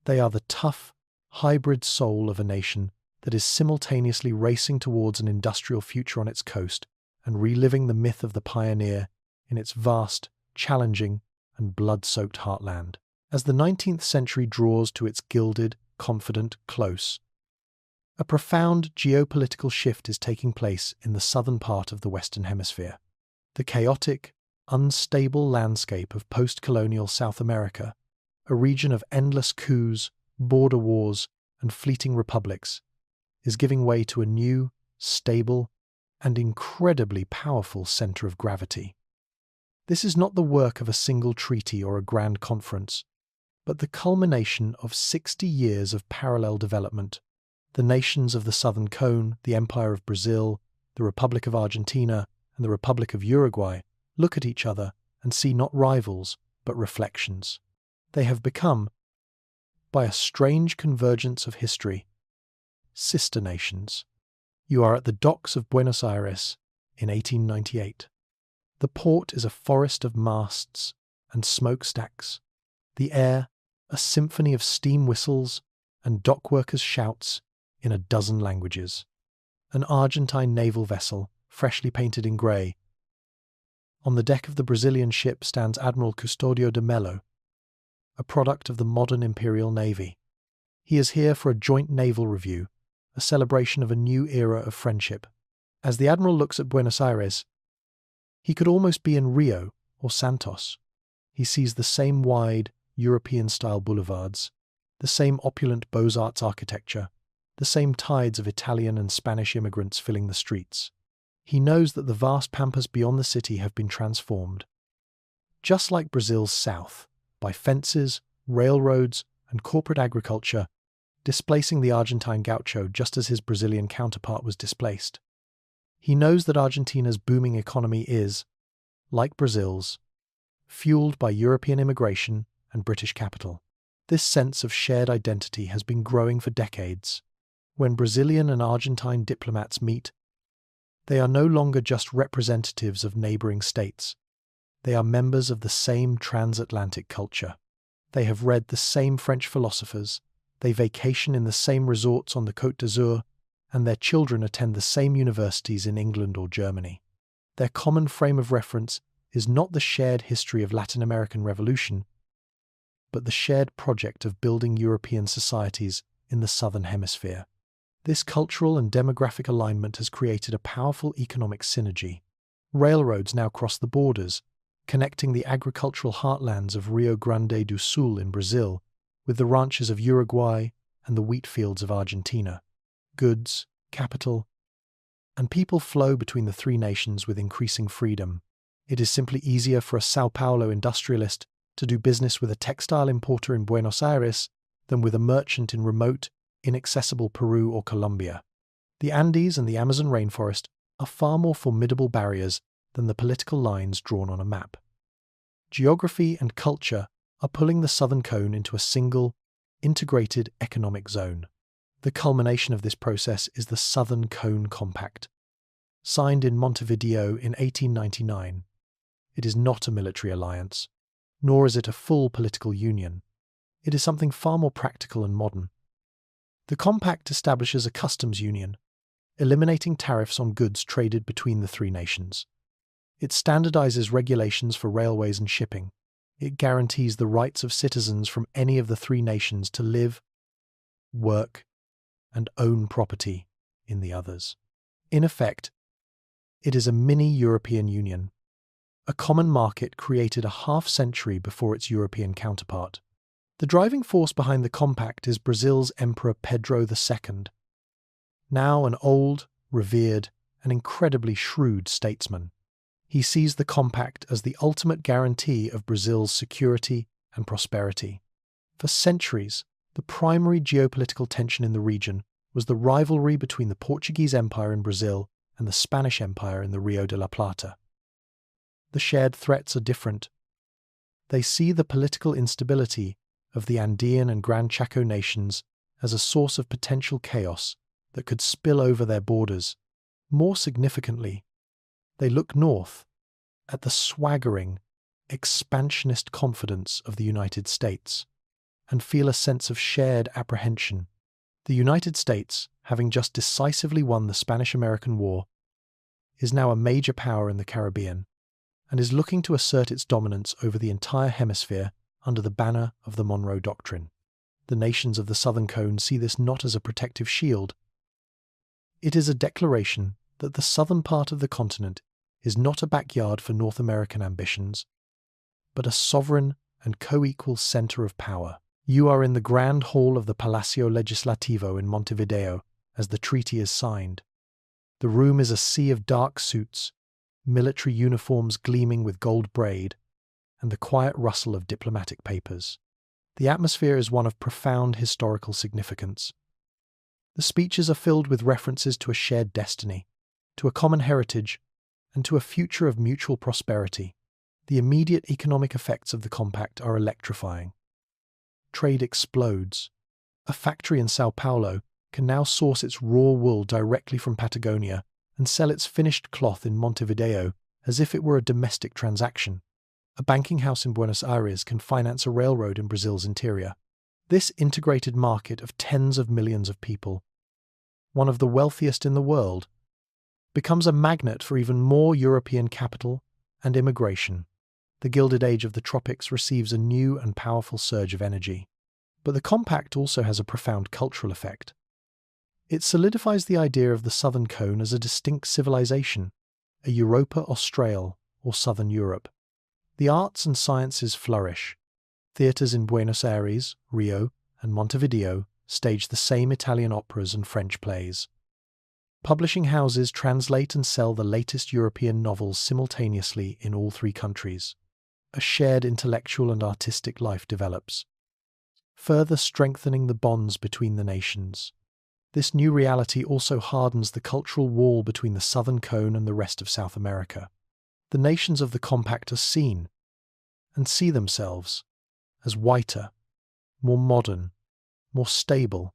They are the tough, hybrid soul of a nation that is simultaneously racing towards an industrial future on its coast and reliving the myth of the pioneer in its vast, challenging, and blood-soaked heartland. As the 19th century draws to its gilded, confident close, a profound geopolitical shift is taking place in the southern part of the Western Hemisphere. The chaotic, unstable landscape of post-colonial South America, a region of endless coups, border wars, and fleeting republics, is giving way to a new, stable, and incredibly powerful centre of gravity. This is not the work of a single treaty or a grand conference, but the culmination of 60 years of parallel development. The nations of the Southern Cone, the Empire of Brazil, the Republic of Argentina, and the Republic of Uruguay look at each other and see not rivals, but reflections. They have become, by a strange convergence of history, sister nations. You are at the docks of Buenos Aires in 1898. The port is a forest of masts and smokestacks. The air, a symphony of steam whistles and dockworkers' shouts in a dozen languages. An Argentine naval vessel, freshly painted in grey. On the deck of the Brazilian ship stands Admiral Custodio de Mello, a product of the modern Imperial Navy. He is here for a joint naval review, a celebration of a new era of friendship. As the Admiral looks at Buenos Aires, he could almost be in Rio or Santos. He sees the same wide, European-style boulevards, the same opulent Beaux-Arts architecture, the same tides of Italian and Spanish immigrants filling the streets. He knows that the vast pampas beyond the city have been transformed, just like Brazil's south, by fences, railroads, and corporate agriculture, displacing the Argentine gaucho just as his Brazilian counterpart was displaced. He knows that Argentina's booming economy is, like Brazil's, fueled by European immigration and British capital. This sense of shared identity has been growing for decades. When Brazilian and Argentine diplomats meet, they are no longer just representatives of neighbouring states. They are members of the same transatlantic culture. They have read the same French philosophers, they vacation in the same resorts on the Côte d'Azur, and their children attend the same universities in England or Germany. Their common frame of reference is not the shared history of Latin American revolution, but the shared project of building European societies in the Southern Hemisphere. This cultural and demographic alignment has created a powerful economic synergy. Railroads now cross the borders, connecting the agricultural heartlands of Rio Grande do Sul in Brazil with the ranches of Uruguay and the wheat fields of Argentina. Goods, capital, and people flow between the three nations with increasing freedom. It is simply easier for a São Paulo industrialist to do business with a textile importer in Buenos Aires than with a merchant in remote, inaccessible Peru or Colombia. The Andes and the Amazon rainforest are far more formidable barriers than the political lines drawn on a map. Geography and culture are pulling the Southern Cone into a single, integrated economic zone. The culmination of this process is the Southern Cone Compact. Signed in Montevideo in 1899, it is not a military alliance, nor is it a full political union. It is something far more practical and modern. The compact establishes a customs union, eliminating tariffs on goods traded between the three nations. It standardizes regulations for railways and shipping. It guarantees the rights of citizens from any of the three nations to live, work, and own property in the others. In effect, it is a mini-European Union, a common market created a half-century before its European counterpart. The driving force behind the compact is Brazil's Emperor Pedro II, now an old, revered, and incredibly shrewd statesman. He sees the compact as the ultimate guarantee of Brazil's security and prosperity. For centuries, the primary geopolitical tension in the region was the rivalry between the Portuguese Empire in Brazil and the Spanish Empire in the Rio de la Plata. The shared threats are different. They see the political instability of the Andean and Gran Chaco nations as a source of potential chaos that could spill over their borders. More significantly, they look north at the swaggering, expansionist confidence of the United States and feel a sense of shared apprehension. The United States, having just decisively won the Spanish-American War, is now a major power in the Caribbean and is looking to assert its dominance over the entire hemisphere under the banner of the Monroe Doctrine. The nations of the Southern Cone see this not as a protective shield. It is a declaration that the southern part of the continent is not a backyard for North American ambitions, but a sovereign and co-equal center of power. You are in the grand hall of the Palacio Legislativo in Montevideo as the treaty is signed. The room is a sea of dark suits, military uniforms gleaming with gold braid, and the quiet rustle of diplomatic papers. The atmosphere is one of profound historical significance. The speeches are filled with references to a shared destiny, to a common heritage, and to a future of mutual prosperity. The immediate economic effects of the compact are electrifying. Trade explodes. A factory in São Paulo can now source its raw wool directly from Patagonia and sell its finished cloth in Montevideo as if it were a domestic transaction. A banking house in Buenos Aires can finance a railroad in Brazil's interior. This integrated market of tens of millions of people, one of the wealthiest in the world, becomes a magnet for even more European capital and immigration. The Gilded Age of the Tropics receives a new and powerful surge of energy. But the compact also has a profound cultural effect. It solidifies the idea of the Southern Cone as a distinct civilization, a Europa Austral or Southern Europe. The arts and sciences flourish. Theatres in Buenos Aires, Rio, and Montevideo stage the same Italian operas and French plays. Publishing houses translate and sell the latest European novels simultaneously in all three countries. A shared intellectual and artistic life develops, further strengthening the bonds between the nations. This new reality also hardens the cultural wall between the Southern Cone and the rest of South America. The nations of the compact are seen, and see themselves, as whiter, more modern, more stable,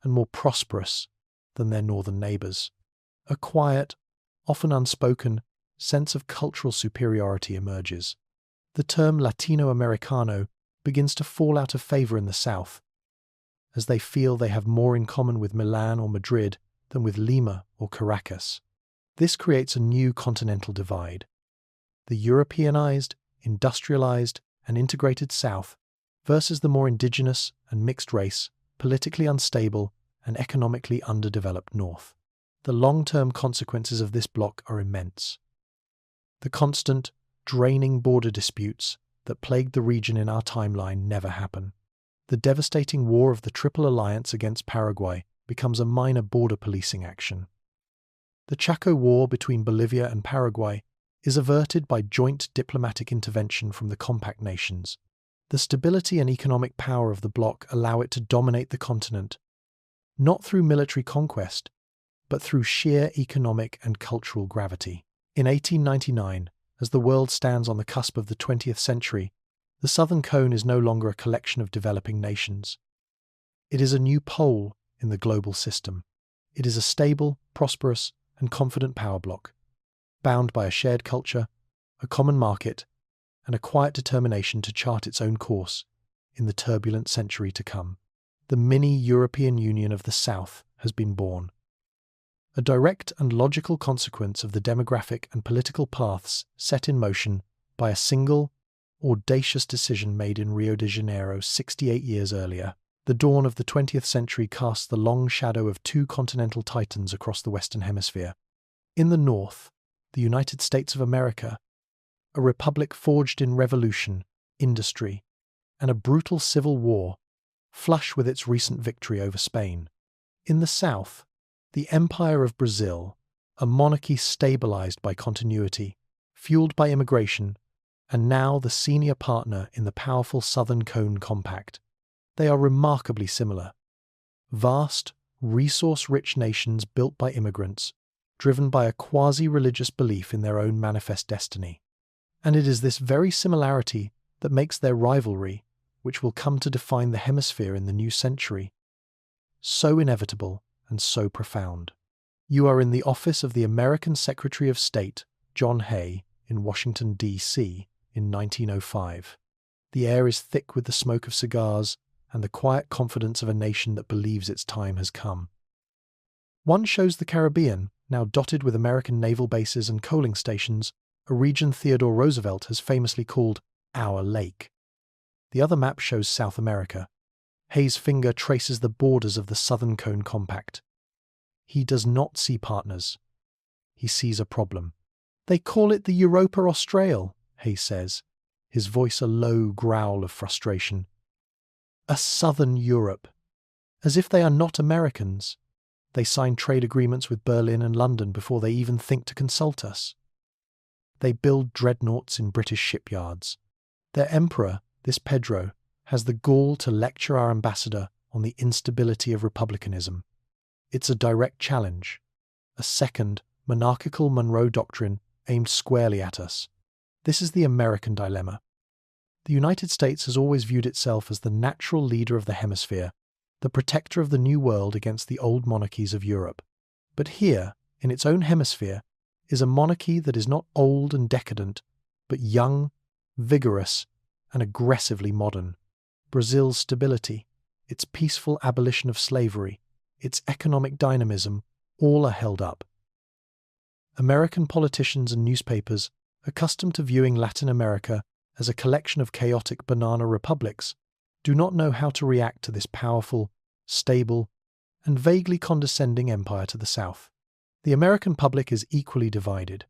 and more prosperous than their northern neighbours. A quiet, often unspoken, sense of cultural superiority emerges. The term Latino-Americano begins to fall out of favour in the South, as they feel they have more in common with Milan or Madrid than with Lima or Caracas. This creates a new continental divide. The Europeanized, industrialized, and integrated South versus the more indigenous and mixed-race, politically unstable, and economically underdeveloped North. The long-term consequences of this bloc are immense. The constant, draining border disputes that plagued the region in our timeline never happen. The devastating war of the Triple Alliance against Paraguay becomes a minor border policing action. The Chaco War between Bolivia and Paraguay is averted by joint diplomatic intervention from the compact nations. The stability and economic power of the bloc allow it to dominate the continent, not through military conquest, but through sheer economic and cultural gravity. In 1899, as the world stands on the cusp of the 20th century, the Southern Cone is no longer a collection of developing nations. It is a new pole in the global system. It is a stable, prosperous, and confident power bloc, bound by a shared culture, a common market, and a quiet determination to chart its own course in the turbulent century to come. The mini-European Union of the South has been born. A direct and logical consequence of the demographic and political paths set in motion by a single, audacious decision made in Rio de Janeiro 68 years earlier. The dawn of the 20th century casts the long shadow of two continental titans across the Western Hemisphere. In the north, the United States of America, a republic forged in revolution, industry, and a brutal civil war, flush with its recent victory over Spain. In the south, the Empire of Brazil, a monarchy stabilized by continuity, fueled by immigration, and now the senior partner in the powerful Southern Cone Compact. They are remarkably similar. Vast, resource-rich nations built by immigrants, driven by a quasi-religious belief in their own manifest destiny. And it is this very similarity that makes their rivalry, which will come to define the hemisphere in the new century, so inevitable and so profound. You are in the office of the American Secretary of State, John Hay, in Washington, D.C., in 1905. The air is thick with the smoke of cigars and the quiet confidence of a nation that believes its time has come. One shows the Caribbean, now dotted with American naval bases and coaling stations, a region Theodore Roosevelt has famously called our lake. The other map shows South America. Hay's finger traces the borders of the Southern Cone Compact. He does not see partners. He sees a problem. They call it the Europa Austral, Hay says, his voice a low growl of frustration. A Southern Europe. As if they are not Americans. They sign trade agreements with Berlin and London before they even think to consult us. They build dreadnoughts in British shipyards. Their emperor, this Pedro, has the gall to lecture our ambassador on the instability of republicanism. It's a direct challenge, a second, monarchical Monroe Doctrine aimed squarely at us. This is the American dilemma. The United States has always viewed itself as the natural leader of the hemisphere, the protector of the New World against the old monarchies of Europe. But here, in its own hemisphere, is a monarchy that is not old and decadent, but young, vigorous, and aggressively modern. Brazil's stability, its peaceful abolition of slavery, its economic dynamism, all are held up. American politicians and newspapers, accustomed to viewing Latin America as a collection of chaotic banana republics, do not know how to react to this powerful, stable, and vaguely condescending empire to the south. The American public is equally divided.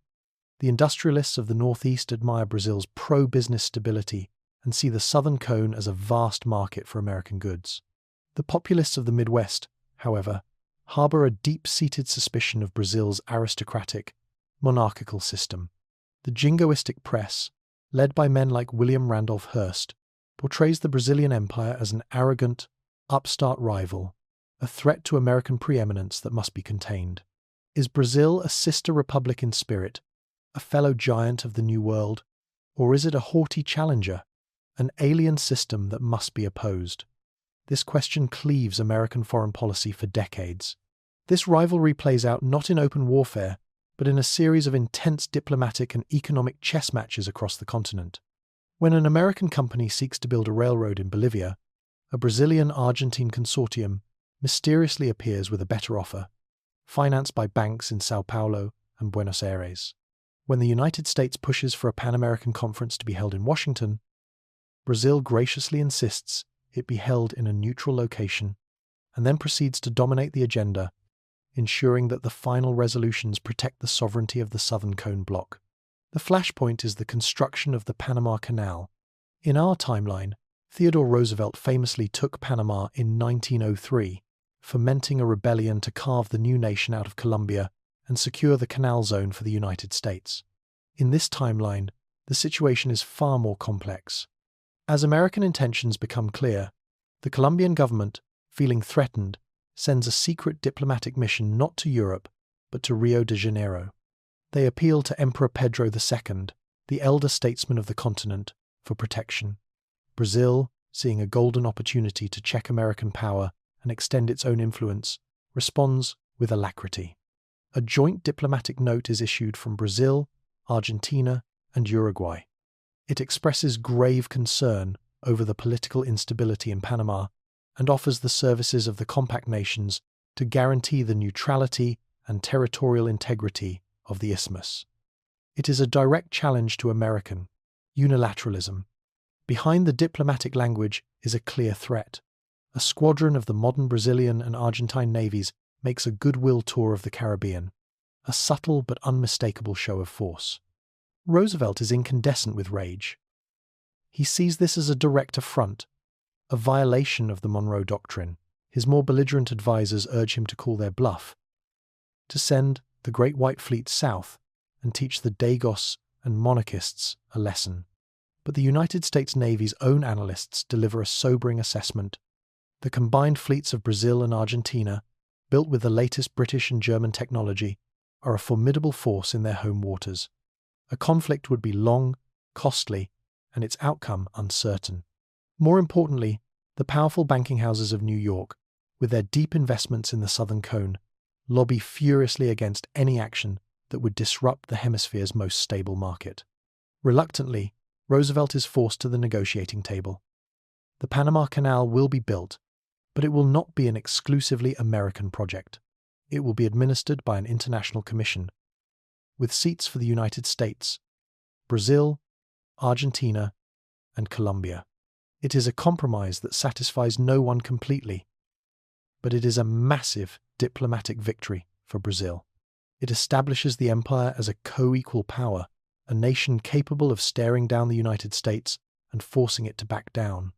The industrialists of the Northeast admire Brazil's pro-business stability and see the Southern Cone as a vast market for American goods. The populists of the Midwest, however, harbour a deep-seated suspicion of Brazil's aristocratic, monarchical system. The jingoistic press, led by men like William Randolph Hearst, portrays the Brazilian Empire as an arrogant, upstart rival, a threat to American preeminence that must be contained. Is Brazil a sister republic in spirit, a fellow giant of the New World, or is it a haughty challenger, an alien system that must be opposed. This question cleaves American foreign policy for decades. This rivalry plays out not in open warfare, but in a series of intense diplomatic and economic chess matches across the continent. When an American company seeks to build a railroad in Bolivia, a Brazilian-Argentine consortium mysteriously appears with a better offer, financed by banks in Sao Paulo and Buenos Aires. When the United States pushes for a Pan-American conference to be held in Washington, Brazil graciously insists it be held in a neutral location, and then proceeds to dominate the agenda, ensuring that the final resolutions protect the sovereignty of the Southern Cone Bloc. The flashpoint is the construction of the Panama Canal. In our timeline, Theodore Roosevelt famously took Panama in 1903, fomenting a rebellion to carve the new nation out of Colombia and secure the canal zone for the United States. In this timeline, the situation is far more complex. As American intentions become clear, the Colombian government, feeling threatened, sends a secret diplomatic mission not to Europe, but to Rio de Janeiro. They appeal to Emperor Pedro II, the elder statesman of the continent, for protection. Brazil, seeing a golden opportunity to check American power and extend its own influence, responds with alacrity. A joint diplomatic note is issued from Brazil, Argentina, and Uruguay. It expresses grave concern over the political instability in Panama and offers the services of the compact nations to guarantee the neutrality and territorial integrity of the isthmus. It is a direct challenge to American unilateralism. Behind the diplomatic language is a clear threat. A squadron of the modern Brazilian and Argentine navies makes a goodwill tour of the Caribbean, a subtle but unmistakable show of force. Roosevelt is incandescent with rage. He sees this as a direct affront, a violation of the Monroe Doctrine. His more belligerent advisers urge him to call their bluff, to send the Great White Fleet south and teach the Dagos and monarchists a lesson. But the United States Navy's own analysts deliver a sobering assessment. The combined fleets of Brazil and Argentina, built with the latest British and German technology, are a formidable force in their home waters. A conflict would be long, costly, and its outcome uncertain. More importantly, the powerful banking houses of New York, with their deep investments in the Southern Cone, lobby furiously against any action that would disrupt the hemisphere's most stable market. Reluctantly, Roosevelt is forced to the negotiating table. The Panama Canal will be built, but it will not be an exclusively American project. It will be administered by an international commission, with seats for the United States, Brazil, Argentina, and Colombia. It is a compromise that satisfies no one completely, but it is a massive diplomatic victory for Brazil. It establishes the empire as a co-equal power, a nation capable of staring down the United States and forcing it to back down.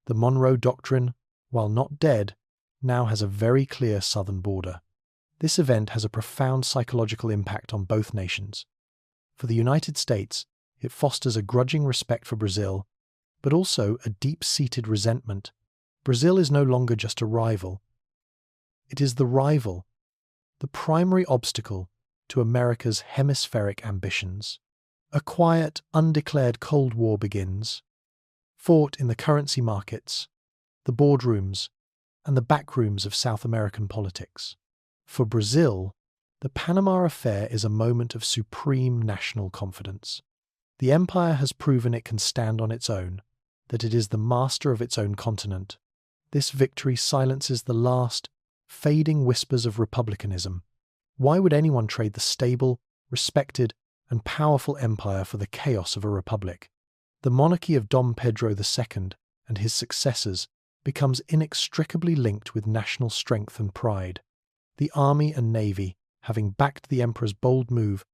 The Monroe Doctrine, while not dead, now has a very clear southern border. This event has a profound psychological impact on both nations. For the United States, it fosters a grudging respect for Brazil, but also a deep-seated resentment. Brazil is no longer just a rival. It is the rival, the primary obstacle to America's hemispheric ambitions. A quiet, undeclared Cold War begins, fought in the currency markets, the boardrooms, and the backrooms of South American politics. For Brazil, the Panama affair is a moment of supreme national confidence. The empire has proven it can stand on its own, that it is the master of its own continent. This victory silences the last, fading whispers of republicanism. Why would anyone trade the stable, respected, and powerful empire for the chaos of a republic? The monarchy of Dom Pedro II and his successors becomes inextricably linked with national strength and pride. The army and navy, having backed the emperor's bold move,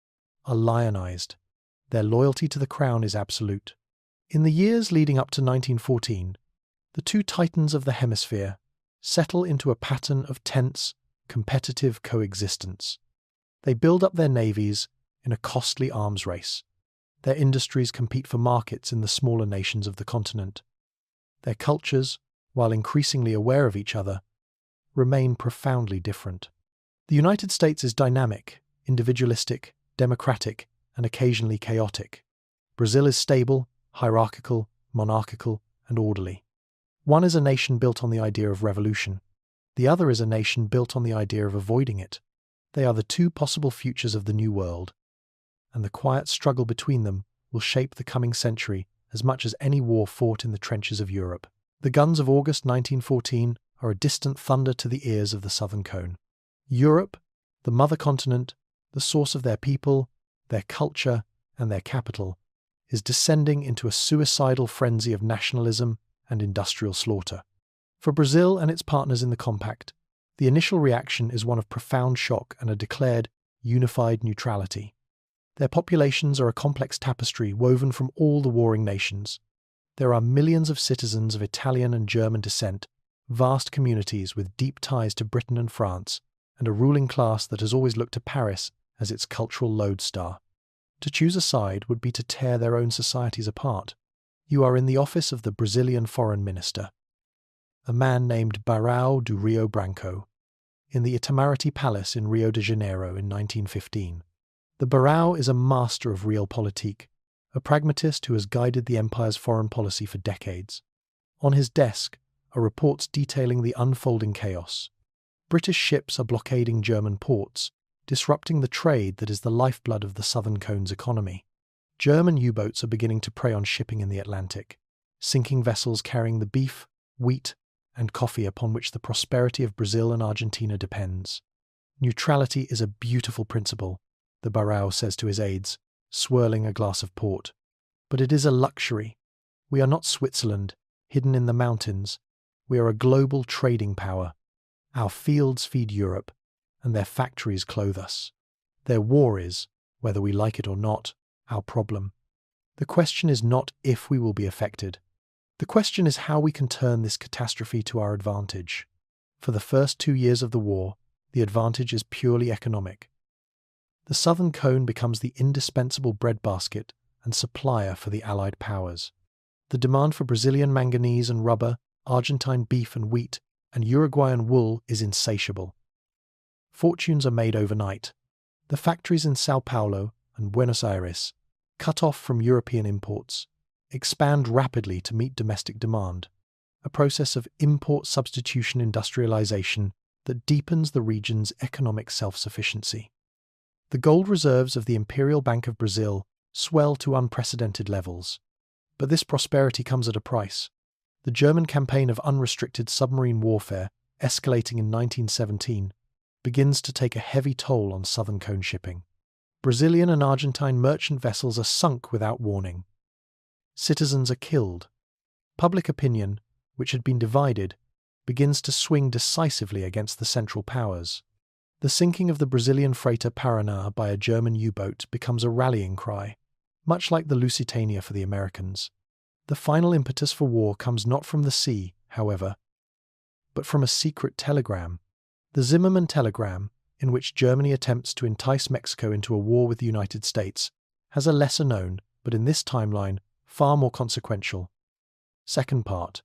are lionized. Their loyalty to the crown is absolute. In the years leading up to 1914, the two titans of the hemisphere settle into a pattern of tense, competitive coexistence. They build up their navies in a costly arms race. Their industries compete for markets in the smaller nations of the continent. Their cultures, while increasingly aware of each other, remain profoundly different. The United States is dynamic, individualistic, democratic, and occasionally chaotic. Brazil is stable, hierarchical, monarchical, and orderly. One is a nation built on the idea of revolution. The other is a nation built on the idea of avoiding it. They are the two possible futures of the New World, and the quiet struggle between them will shape the coming century as much as any war fought in the trenches of Europe. The guns of August 1914 are a distant thunder to the ears of the Southern Cone. Europe, the mother continent, the source of their people, their culture, and their capital, is descending into a suicidal frenzy of nationalism and industrial slaughter. For Brazil and its partners in the Compact, the initial reaction is one of profound shock and a declared unified neutrality. Their populations are a complex tapestry woven from all the warring nations. There are millions of citizens of Italian and German descent, vast communities with deep ties to Britain and France, and a ruling class that has always looked to Paris as its cultural lodestar. To choose a side would be to tear their own societies apart. You are in the office of the Brazilian foreign minister, a man named Barão do Rio Branco, in the Itamaraty Palace in Rio de Janeiro in 1915. The Barão is a master of realpolitik, a pragmatist who has guided the empire's foreign policy for decades. On his desk are reports detailing the unfolding chaos. British ships are blockading German ports, disrupting the trade that is the lifeblood of the Southern Cone's economy. German U-boats are beginning to prey on shipping in the Atlantic, sinking vessels carrying the beef, wheat, and coffee upon which the prosperity of Brazil and Argentina depends. Neutrality is a beautiful principle, the Barão says to his aides, swirling a glass of port. But it is a luxury. We are not Switzerland, hidden in the mountains. We are a global trading power. Our fields feed Europe, and their factories clothe us. Their war is, whether we like it or not, our problem. The question is not if we will be affected. The question is how we can turn this catastrophe to our advantage. For the first 2 years of the war, the advantage is purely economic. The Southern Cone becomes the indispensable breadbasket and supplier for the Allied powers. The demand for Brazilian manganese and rubber, Argentine beef and wheat, and Uruguayan wool is insatiable. Fortunes are made overnight. The factories in Sao Paulo and Buenos Aires, cut off from European imports, expand rapidly to meet domestic demand, a process of import substitution industrialization that deepens the region's economic self-sufficiency. The gold reserves of the Imperial Bank of Brazil swell to unprecedented levels. But this prosperity comes at a price. The German campaign of unrestricted submarine warfare, escalating in 1917, begins to take a heavy toll on Southern Cone shipping. Brazilian and Argentine merchant vessels are sunk without warning. Citizens are killed. Public opinion, which had been divided, begins to swing decisively against the Central Powers. The sinking of the Brazilian freighter Paraná by a German U-boat becomes a rallying cry, much like the Lusitania for the Americans. The final impetus for war comes not from the sea, however, but from a secret telegram. The Zimmermann telegram, in which Germany attempts to entice Mexico into a war with the United States, has a lesser-known, but in this timeline, far more consequential, second part.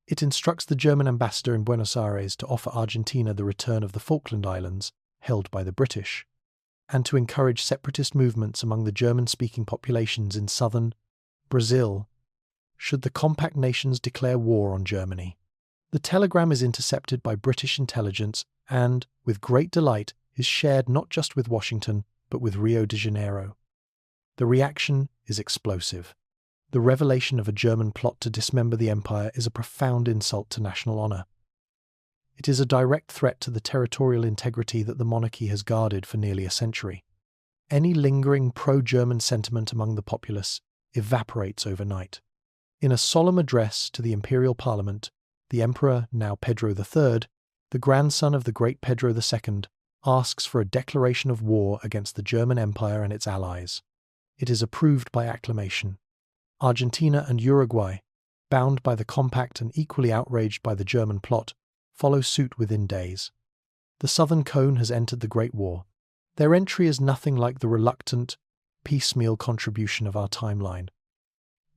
It instructs the German ambassador in Buenos Aires to offer Argentina the return of the Falkland Islands, held by the British, and to encourage separatist movements among the German-speaking populations in southern Brazil, should the compact nations declare war on Germany. The telegram is intercepted by British intelligence and, with great delight, is shared not just with Washington, but with Rio de Janeiro. The reaction is explosive. The revelation of a German plot to dismember the empire is a profound insult to national honour. It is a direct threat to the territorial integrity that the monarchy has guarded for nearly a century. Any lingering pro-German sentiment among the populace evaporates overnight. In a solemn address to the imperial parliament, the emperor, now Pedro III, the grandson of the great Pedro II, asks for a declaration of war against the German Empire and its allies. It is approved by acclamation. Argentina and Uruguay, bound by the compact and equally outraged by the German plot, follow suit within days. The Southern Cone has entered the Great War. Their entry is nothing like the reluctant, piecemeal contribution of our timeline.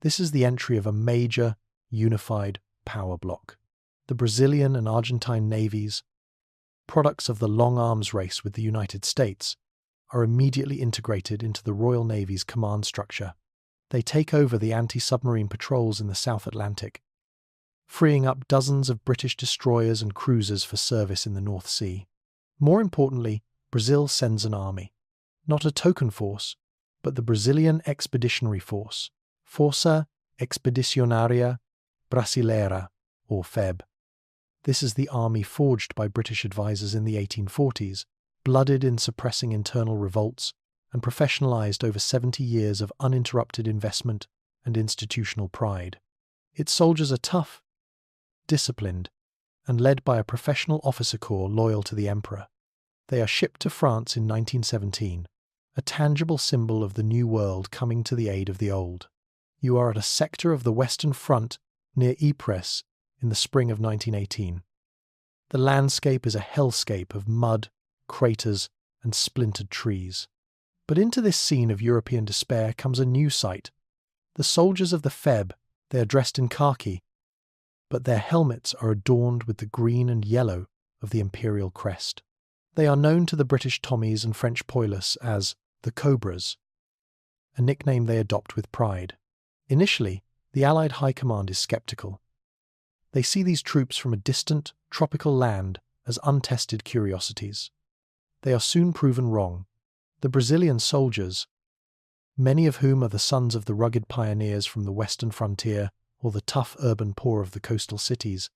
This is the entry of a major, unified power bloc. The Brazilian and Argentine navies, products of the long arms race with the United States, are immediately integrated into the Royal Navy's command structure. They take over the anti-submarine patrols in the South Atlantic, freeing up dozens of British destroyers and cruisers for service in the North Sea. More importantly, Brazil sends an army. Not a token force, but the Brazilian Expeditionary Force, Força Expedicionária Brasileira, or FEB. This is the army forged by British advisors in the 1840s, blooded in suppressing internal revolts, and professionalized over 70 years of uninterrupted investment and institutional pride. Its soldiers are tough, disciplined, and led by a professional officer corps loyal to the emperor. They are shipped to France in 1917, a tangible symbol of the new world coming to the aid of the old. You are at a sector of the Western Front near Ypres in the spring of 1918. The landscape is a hellscape of mud, craters, and splintered trees. But into this scene of European despair comes a new sight. The soldiers of the FEB, they are dressed in khaki, but their helmets are adorned with the green and yellow of the imperial crest. They are known to the British Tommies and French Poilus as the Cobras, a nickname they adopt with pride. Initially, the Allied High Command is sceptical. They see these troops from a distant, tropical land as untested curiosities. They are soon proven wrong. The Brazilian soldiers, many of whom are the sons of the rugged pioneers from the western frontier or the tough urban poor of the coastal cities,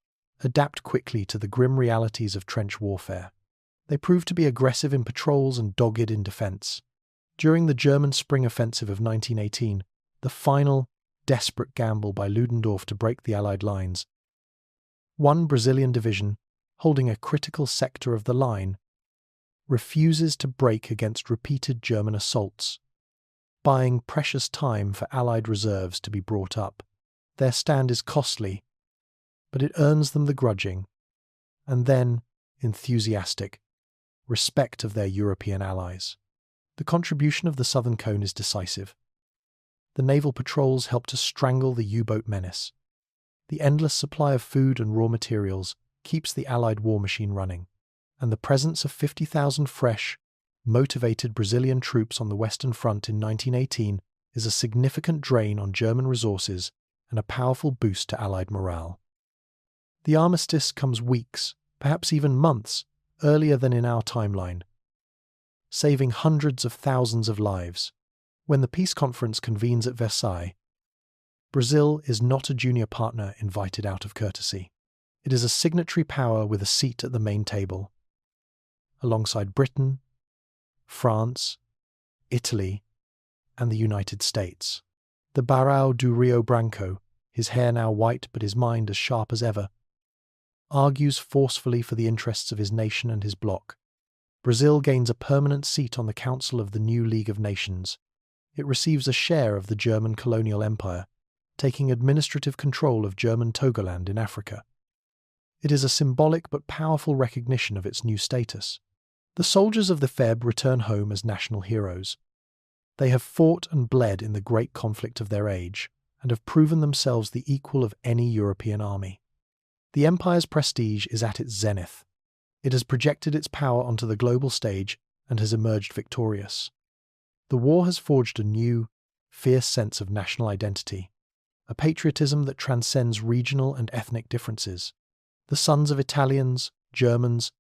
adapt quickly to the grim realities of trench warfare. They prove to be aggressive in patrols and dogged in defence. During the German Spring Offensive of 1918, the final, desperate gamble by Ludendorff to break the Allied lines, one Brazilian division, holding a critical sector of the line, refuses to break against repeated German assaults, buying precious time for Allied reserves to be brought up. Their stand is costly, but it earns them the grudging, and then enthusiastic, respect of their European allies. The contribution of the Southern Cone is decisive. The naval patrols help to strangle the U-boat menace. The endless supply of food and raw materials keeps the Allied war machine running, and the presence of 50,000 fresh, motivated Brazilian troops on the Western Front in 1918 is a significant drain on German resources and a powerful boost to Allied morale. The armistice comes weeks, perhaps even months, earlier than in our timeline, saving hundreds of thousands of lives. When the peace conference convenes at Versailles, Brazil is not a junior partner invited out of courtesy. It is a signatory power with a seat at the main table, alongside Britain, France, Italy, and the United States. The Barão do Rio Branco, his hair now white but his mind as sharp as ever, argues forcefully for the interests of his nation and his bloc. Brazil gains a permanent seat on the Council of the new League of Nations. It receives a share of the German colonial empire, taking administrative control of German Togoland in Africa. It is a symbolic but powerful recognition of its new status. The soldiers of the FEB return home as national heroes. They have fought and bled in the great conflict of their age, and have proven themselves the equal of any European army. The empire's prestige is at its zenith. It has projected its power onto the global stage and has emerged victorious. The war has forged a new, fierce sense of national identity, a patriotism that transcends regional and ethnic differences. The sons of Italians, Germans,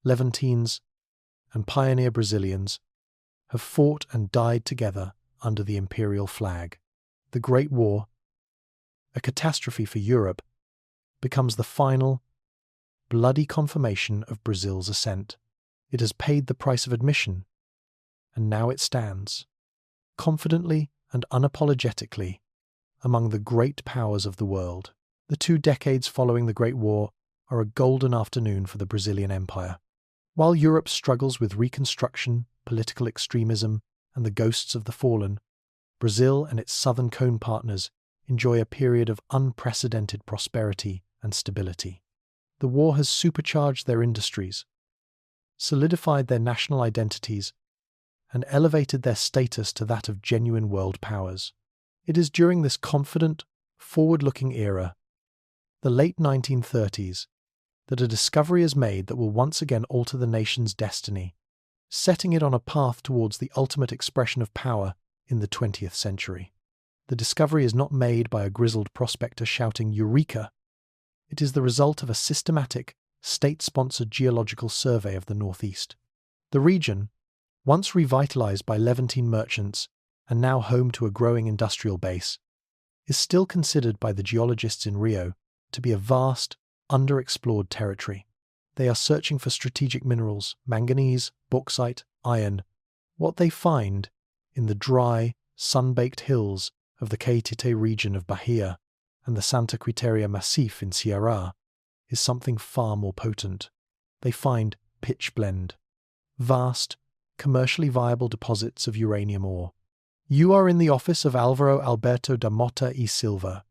Levantines, and pioneer Brazilians have fought and died together under the imperial flag. The Great War, a catastrophe for Europe, becomes the final, bloody confirmation of Brazil's ascent. It has paid the price of admission, and now it stands, confidently and unapologetically, among the great powers of the world. The 2 decades following the Great War are a golden afternoon for the Brazilian Empire. While Europe struggles with reconstruction, political extremism, and the ghosts of the fallen, Brazil and its Southern Cone partners enjoy a period of unprecedented prosperity and stability. The war has supercharged their industries, solidified their national identities, and elevated their status to that of genuine world powers. It is during this confident, forward-looking era, the late 1930s, that a discovery is made that will once again alter the nation's destiny, setting it on a path towards the ultimate expression of power in the 20th century. The discovery is not made by a grizzled prospector shouting "Eureka!" It is the result of a systematic, state-sponsored geological survey of the northeast. The region, once revitalized by Levantine merchants and now home to a growing industrial base, is still considered by the geologists in Rio to be a vast, underexplored territory. They are searching for strategic minerals, manganese, bauxite, iron. What they find in the dry, sun-baked hills of the Caetité region of Bahia and the Santa Quiteria Massif in Cearan is something far more potent. They find pitchblende, vast, commercially viable deposits of uranium ore. You are in the office of Álvaro Alberto da Mota y Silva,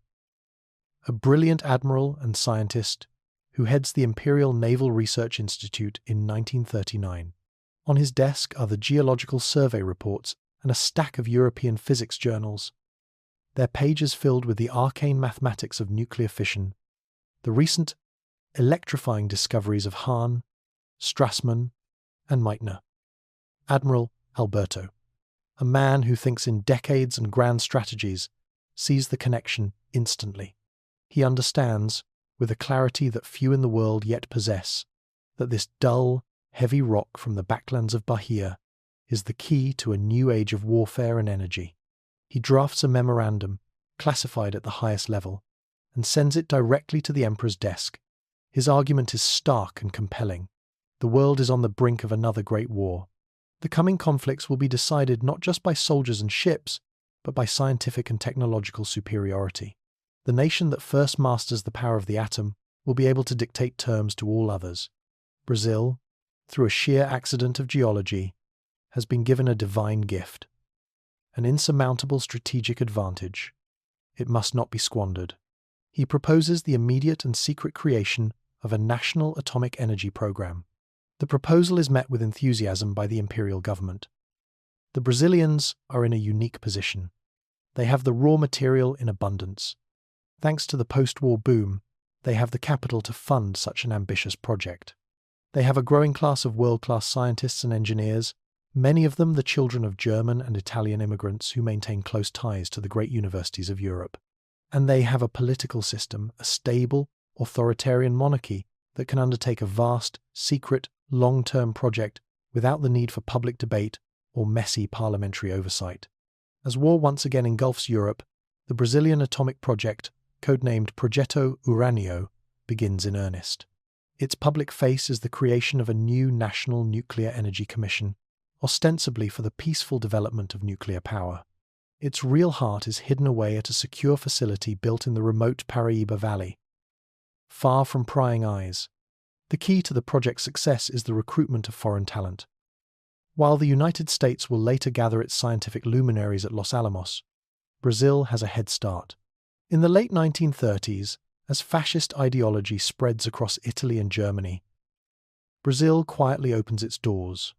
a brilliant admiral and scientist who heads the Imperial Naval Research Institute in 1939. On his desk are the Geological Survey reports and a stack of European physics journals, their pages filled with the arcane mathematics of nuclear fission, the recent electrifying discoveries of Hahn, Strassmann, and Meitner. Admiral Alberto, a man who thinks in decades and grand strategies, sees the connection instantly. He understands, with a clarity that few in the world yet possess, that this dull, heavy rock from the backlands of Bahia is the key to a new age of warfare and energy. He drafts a memorandum, classified at the highest level, and sends it directly to the Emperor's desk. His argument is stark and compelling. The world is on the brink of another great war. The coming conflicts will be decided not just by soldiers and ships, but by scientific and technological superiority. The nation that first masters the power of the atom will be able to dictate terms to all others. Brazil, through a sheer accident of geology, has been given a divine gift, an insurmountable strategic advantage. It must not be squandered. He proposes the immediate and secret creation of a national atomic energy program. The proposal is met with enthusiasm by the imperial government. The Brazilians are in a unique position. They have the raw material in abundance. Thanks to the post-war boom, they have the capital to fund such an ambitious project. They have a growing class of world-class scientists and engineers, many of them the children of German and Italian immigrants who maintain close ties to the great universities of Europe. And they have a political system, a stable, authoritarian monarchy that can undertake a vast, secret, long-term project without the need for public debate or messy parliamentary oversight. As war once again engulfs Europe, the Brazilian atomic project, codenamed Projeto Uranio, begins in earnest. Its public face is the creation of a new National Nuclear Energy Commission, ostensibly for the peaceful development of nuclear power. Its real heart is hidden away at a secure facility built in the remote Paraíba Valley, far from prying eyes. The key to the project's success is the recruitment of foreign talent. While the United States will later gather its scientific luminaries at Los Alamos, Brazil has a head start. In the late 1930s, as fascist ideology spreads across Italy and Germany, Brazil quietly opens its doors.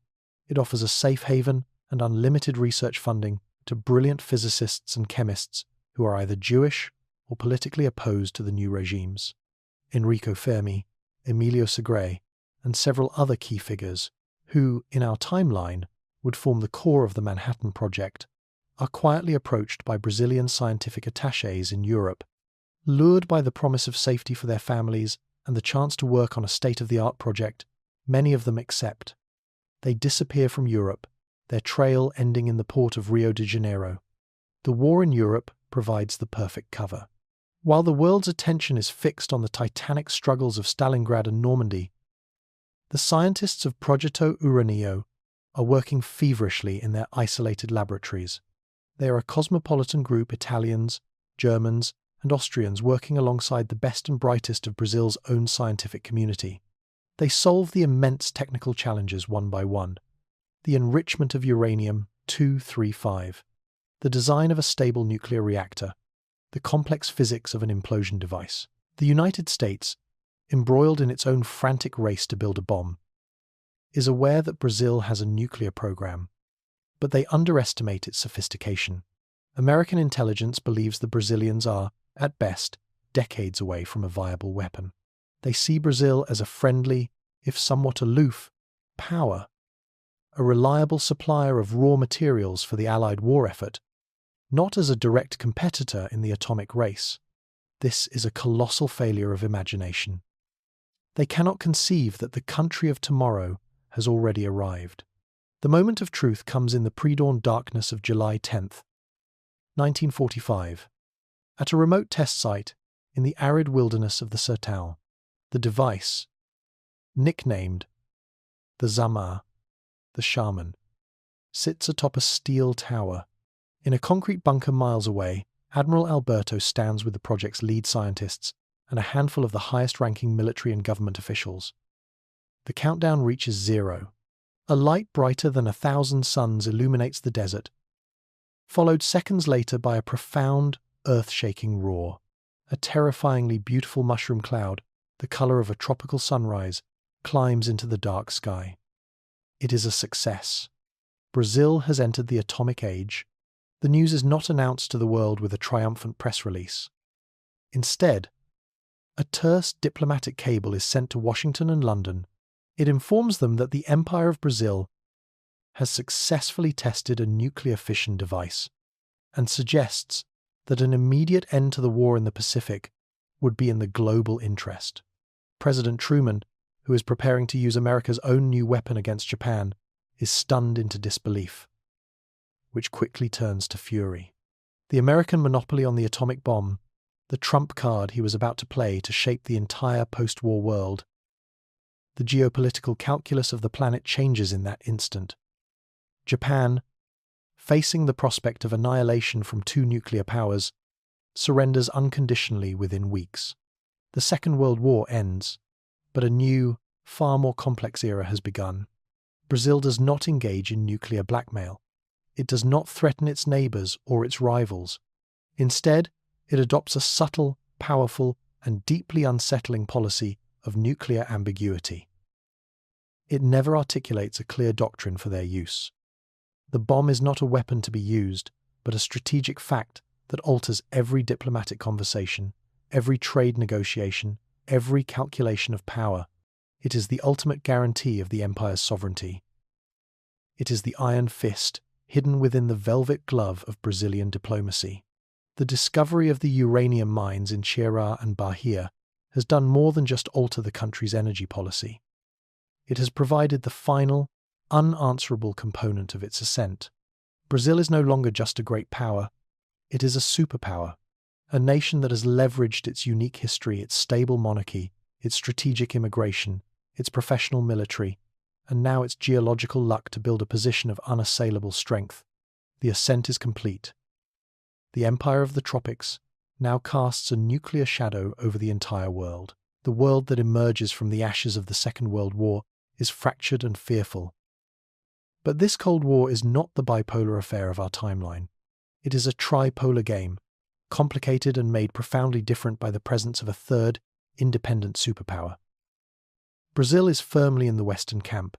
It offers a safe haven and unlimited research funding to brilliant physicists and chemists who are either Jewish or politically opposed to the new regimes. Enrico Fermi, Emilio Segre, and several other key figures who, in our timeline, would form the core of the Manhattan Project, are quietly approached by Brazilian scientific attachés in Europe. Lured by the promise of safety for their families and the chance to work on a state-of-the-art project, many of them accept. They disappear from Europe, their trail ending in the port of Rio de Janeiro. The war in Europe provides the perfect cover. While the world's attention is fixed on the titanic struggles of Stalingrad and Normandy, the scientists of Projeto Uranio are working feverishly in their isolated laboratories. They are a cosmopolitan group, Italians, Germans, and Austrians working alongside the best and brightest of Brazil's own scientific community. They solve the immense technical challenges one by one. The enrichment of uranium-235, the design of a stable nuclear reactor, the complex physics of an implosion device. The United States, embroiled in its own frantic race to build a bomb, is aware that Brazil has a nuclear program, but they underestimate its sophistication. American intelligence believes the Brazilians are, at best, decades away from a viable weapon. They see Brazil as a friendly, if somewhat aloof, power, a reliable supplier of raw materials for the Allied war effort, not as a direct competitor in the atomic race. This is a colossal failure of imagination. They cannot conceive that the country of tomorrow has already arrived. The moment of truth comes in the pre-dawn darkness of July 10th, 1945. At a remote test site in the arid wilderness of the Sertão, the device, nicknamed the Zamar, the shaman, sits atop a steel tower. In a concrete bunker miles away, Admiral Alberto stands with the project's lead scientists and a handful of the highest-ranking military and government officials. The countdown reaches 0. A light brighter than 1,000 suns illuminates the desert, followed seconds later by a profound, earth-shaking roar. A terrifyingly beautiful mushroom cloud, the color of a tropical sunrise, climbs into the dark sky. It is a success. Brazil has entered the atomic age. The news is not announced to the world with a triumphant press release. Instead, a terse diplomatic cable is sent to Washington and London. It informs them that the Empire of Brazil has successfully tested a nuclear fission device and suggests that an immediate end to the war in the Pacific would be in the global interest. President Truman, who is preparing to use America's own new weapon against Japan, is stunned into disbelief, which quickly turns to fury. The American monopoly on the atomic bomb, the trump card he was about to play to shape the entire post-war world. The geopolitical calculus of the planet changes in that instant. Japan, facing the prospect of annihilation from 2 nuclear powers, surrenders unconditionally within weeks. The Second World War ends, but a new, far more complex era has begun. Brazil does not engage in nuclear blackmail. It does not threaten its neighbors or its rivals. Instead, it adopts a subtle, powerful, and deeply unsettling policy of nuclear ambiguity. It never articulates a clear doctrine for their use. The bomb is not a weapon to be used, but a strategic fact that alters every diplomatic conversation, every trade negotiation, every calculation of power. It is the ultimate guarantee of the empire's sovereignty. It is the iron fist hidden within the velvet glove of Brazilian diplomacy. The discovery of the uranium mines in Cearan and Bahia has done more than just alter the country's energy policy. It has provided the final, unanswerable component of its ascent. Brazil is no longer just a great power. It is a superpower, a nation that has leveraged its unique history, its stable monarchy, its strategic immigration, its professional military, and now its geological luck to build a position of unassailable strength. The ascent is complete. The empire of the tropics now casts a nuclear shadow over the entire world. The world that emerges from the ashes of the Second World War is fractured and fearful. But this Cold War is not the bipolar affair of our timeline. It is a tripolar game, complicated and made profoundly different by the presence of a third, independent superpower. Brazil is firmly in the Western camp.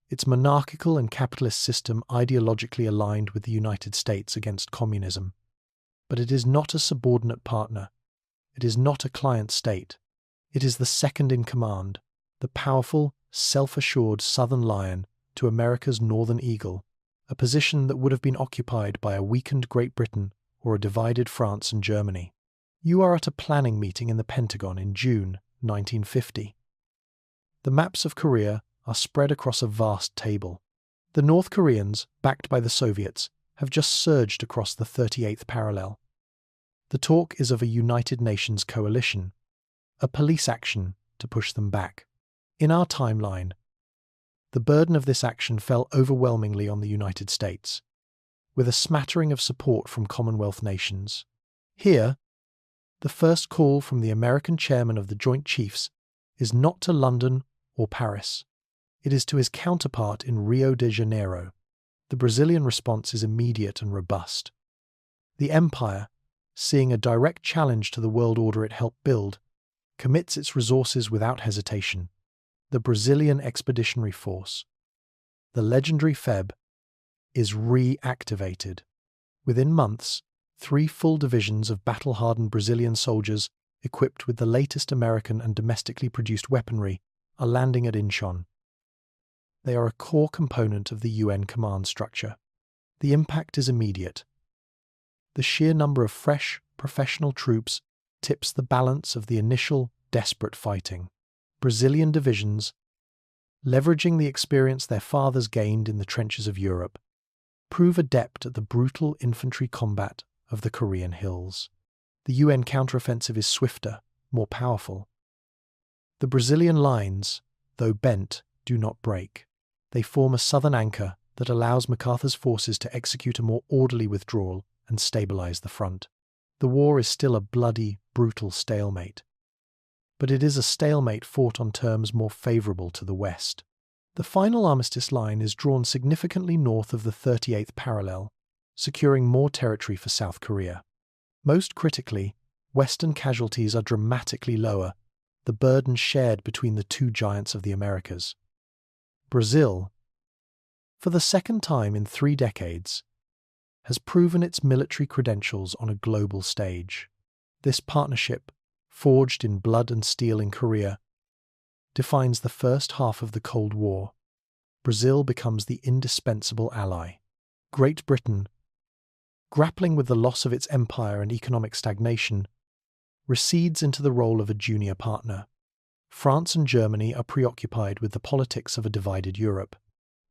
Its monarchical and capitalist system ideologically aligned with the United States against communism. But it is not a subordinate partner. It is not a client state. It is the second in command, the powerful, self-assured southern lion to America's northern eagle, a position that would have been occupied by a weakened Great Britain or a divided France and Germany. You are at a planning meeting in the Pentagon in June 1950. The maps of Korea are spread across a vast table. The North Koreans, backed by the Soviets, have just surged across the 38th parallel. The talk is of a United Nations coalition, a police action to push them back. In our timeline, the burden of this action fell overwhelmingly on the United States, with a smattering of support from Commonwealth nations. Here, the first call from the American chairman of the Joint Chiefs is not to London or Paris. It is to his counterpart in Rio de Janeiro. The Brazilian response is immediate and robust. The empire, seeing a direct challenge to the world order it helped build, commits its resources without hesitation. The Brazilian Expeditionary Force, the legendary FEB, is reactivated. Within months, 3 full divisions of battle-hardened Brazilian soldiers equipped with the latest American and domestically produced weaponry are landing at Incheon. They are a core component of the UN command structure. The impact is immediate. The sheer number of fresh, professional troops tips the balance of the initial, desperate fighting. Brazilian divisions, leveraging the experience their fathers gained in the trenches of Europe, prove adept at the brutal infantry combat of the Korean hills. The UN counteroffensive is swifter, more powerful. The Brazilian lines, though bent, do not break. They form a southern anchor that allows MacArthur's forces to execute a more orderly withdrawal and stabilize the front. The war is still a bloody, brutal stalemate. But it is a stalemate fought on terms more favorable to the West. The final armistice line is drawn significantly north of the 38th parallel, securing more territory for South Korea. Most critically, Western casualties are dramatically lower, the burden shared between the two giants of the Americas. Brazil, for the second time in 3 decades, has proven its military credentials on a global stage. This partnership, forged in blood and steel in Korea, defines the first half of the Cold War. Brazil becomes the indispensable ally. Great Britain, grappling with the loss of its empire and economic stagnation, recedes into the role of a junior partner. France and Germany are preoccupied with the politics of a divided Europe.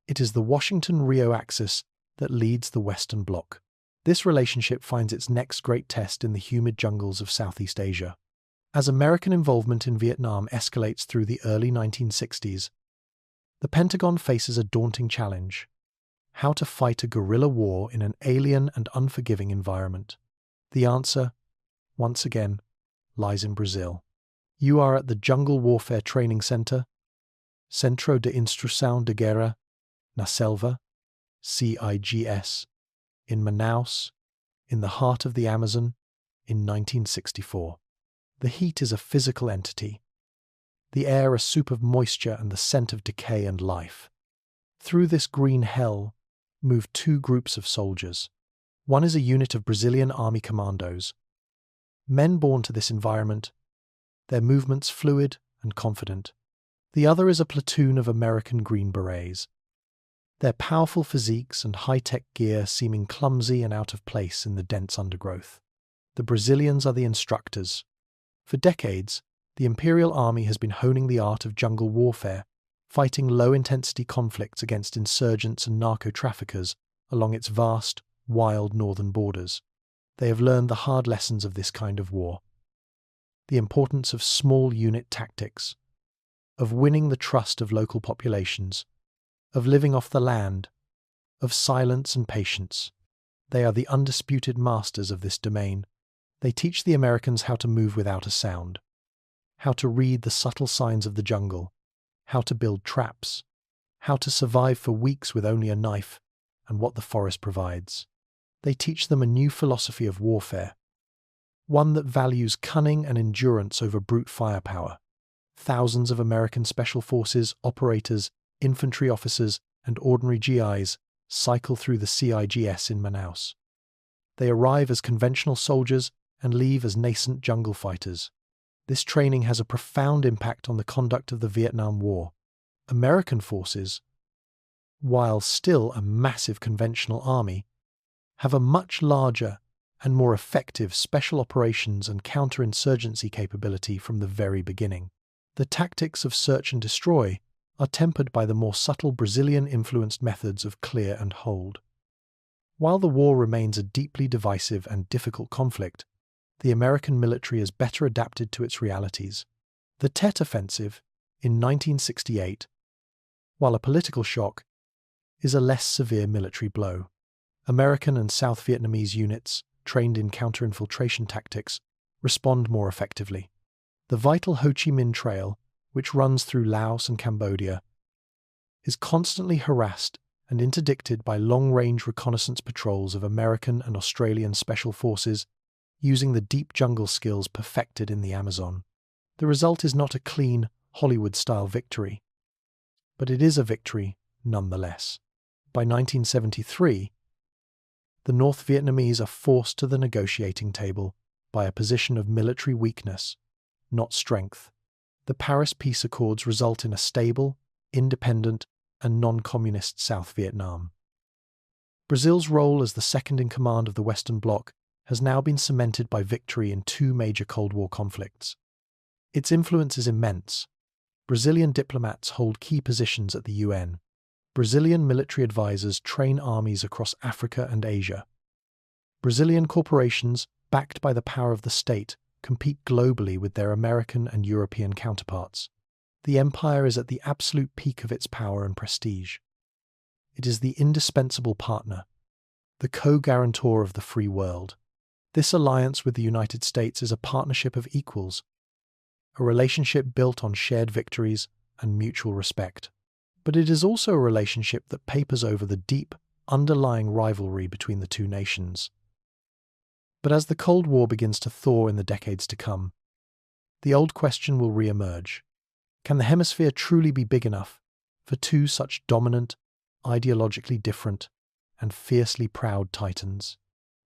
It is the Washington-Rio axis that leads the Western Bloc. This relationship finds its next great test in the humid jungles of Southeast Asia. As American involvement in Vietnam escalates through the early 1960s, the Pentagon faces a daunting challenge: how to fight a guerrilla war in an alien and unforgiving environment. The answer, once again, lies in Brazil. You are at the Jungle Warfare Training Center, Centro de Instrução de Guerra na Selva, CIGS, in Manaus, in the heart of the Amazon, in 1964. The heat is a physical entity, the air a soup of moisture and the scent of decay and life. Through this green hell move 2 groups of soldiers. One is a unit of Brazilian Army commandos, men born to this environment, their movements fluid and confident. The other is a platoon of American Green Berets, their powerful physiques and high-tech gear seeming clumsy and out of place in the dense undergrowth. The Brazilians are the instructors. For decades, the Imperial Army has been honing the art of jungle warfare, fighting low-intensity conflicts against insurgents and narco-traffickers along its vast, wild northern borders. They have learned the hard lessons of this kind of war: the importance of small unit tactics, of winning the trust of local populations, of living off the land, of silence and patience. They are the undisputed masters of this domain. They teach the Americans how to move without a sound, how to read the subtle signs of the jungle, how to build traps, how to survive for weeks with only a knife and what the forest provides. They teach them a new philosophy of warfare, one that values cunning and endurance over brute firepower. Thousands of American Special Forces operators, infantry officers, and ordinary GIs cycle through the CIGS in Manaus. They arrive as conventional soldiers and leave as nascent jungle fighters. This training has a profound impact on the conduct of the Vietnam War. American forces, while still a massive conventional army, have a much larger and more effective special operations and counterinsurgency capability from the very beginning. The tactics of search and destroy are tempered by the more subtle Brazilian-influenced methods of clear and hold. While the war remains a deeply divisive and difficult conflict, the American military is better adapted to its realities. The Tet Offensive, in 1968, while a political shock, is a less severe military blow. American and South Vietnamese units, trained in counterinfiltration tactics, respond more effectively. The vital Ho Chi Minh Trail, which runs through Laos and Cambodia, is constantly harassed and interdicted by long-range reconnaissance patrols of American and Australian special forces using the deep jungle skills perfected in the Amazon. The result is not a clean, Hollywood-style victory, but it is a victory nonetheless. By 1973, the North Vietnamese are forced to the negotiating table by a position of military weakness, not strength. The Paris Peace Accords result in a stable, independent, and non-communist South Vietnam. Brazil's role as the second in command of the Western Bloc has now been cemented by victory in two major Cold War conflicts. Its influence is immense. Brazilian diplomats hold key positions at the UN. Brazilian military advisors train armies across Africa and Asia. Brazilian corporations, backed by the power of the state, compete globally with their American and European counterparts. The empire is at the absolute peak of its power and prestige. It is the indispensable partner, the co-guarantor of the free world. This alliance with the United States is a partnership of equals, a relationship built on shared victories and mutual respect. But it is also a relationship that papers over the deep, underlying rivalry between the two nations. But as the Cold War begins to thaw in the decades to come, the old question will re-emerge. Can the hemisphere truly be big enough for two such dominant, ideologically different, and fiercely proud titans?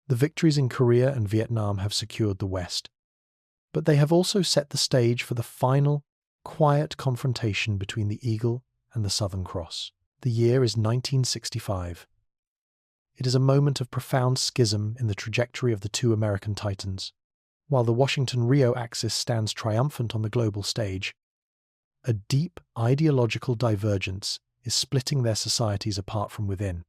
The victories in Korea and Vietnam have secured the West, but they have also set the stage for the final, quiet confrontation between the Eagle and the Southern Cross. The year is 1965. It is a moment of profound schism in the trajectory of the two American titans. While the Washington-Rio axis stands triumphant on the global stage, a deep ideological divergence is splitting their societies apart from within.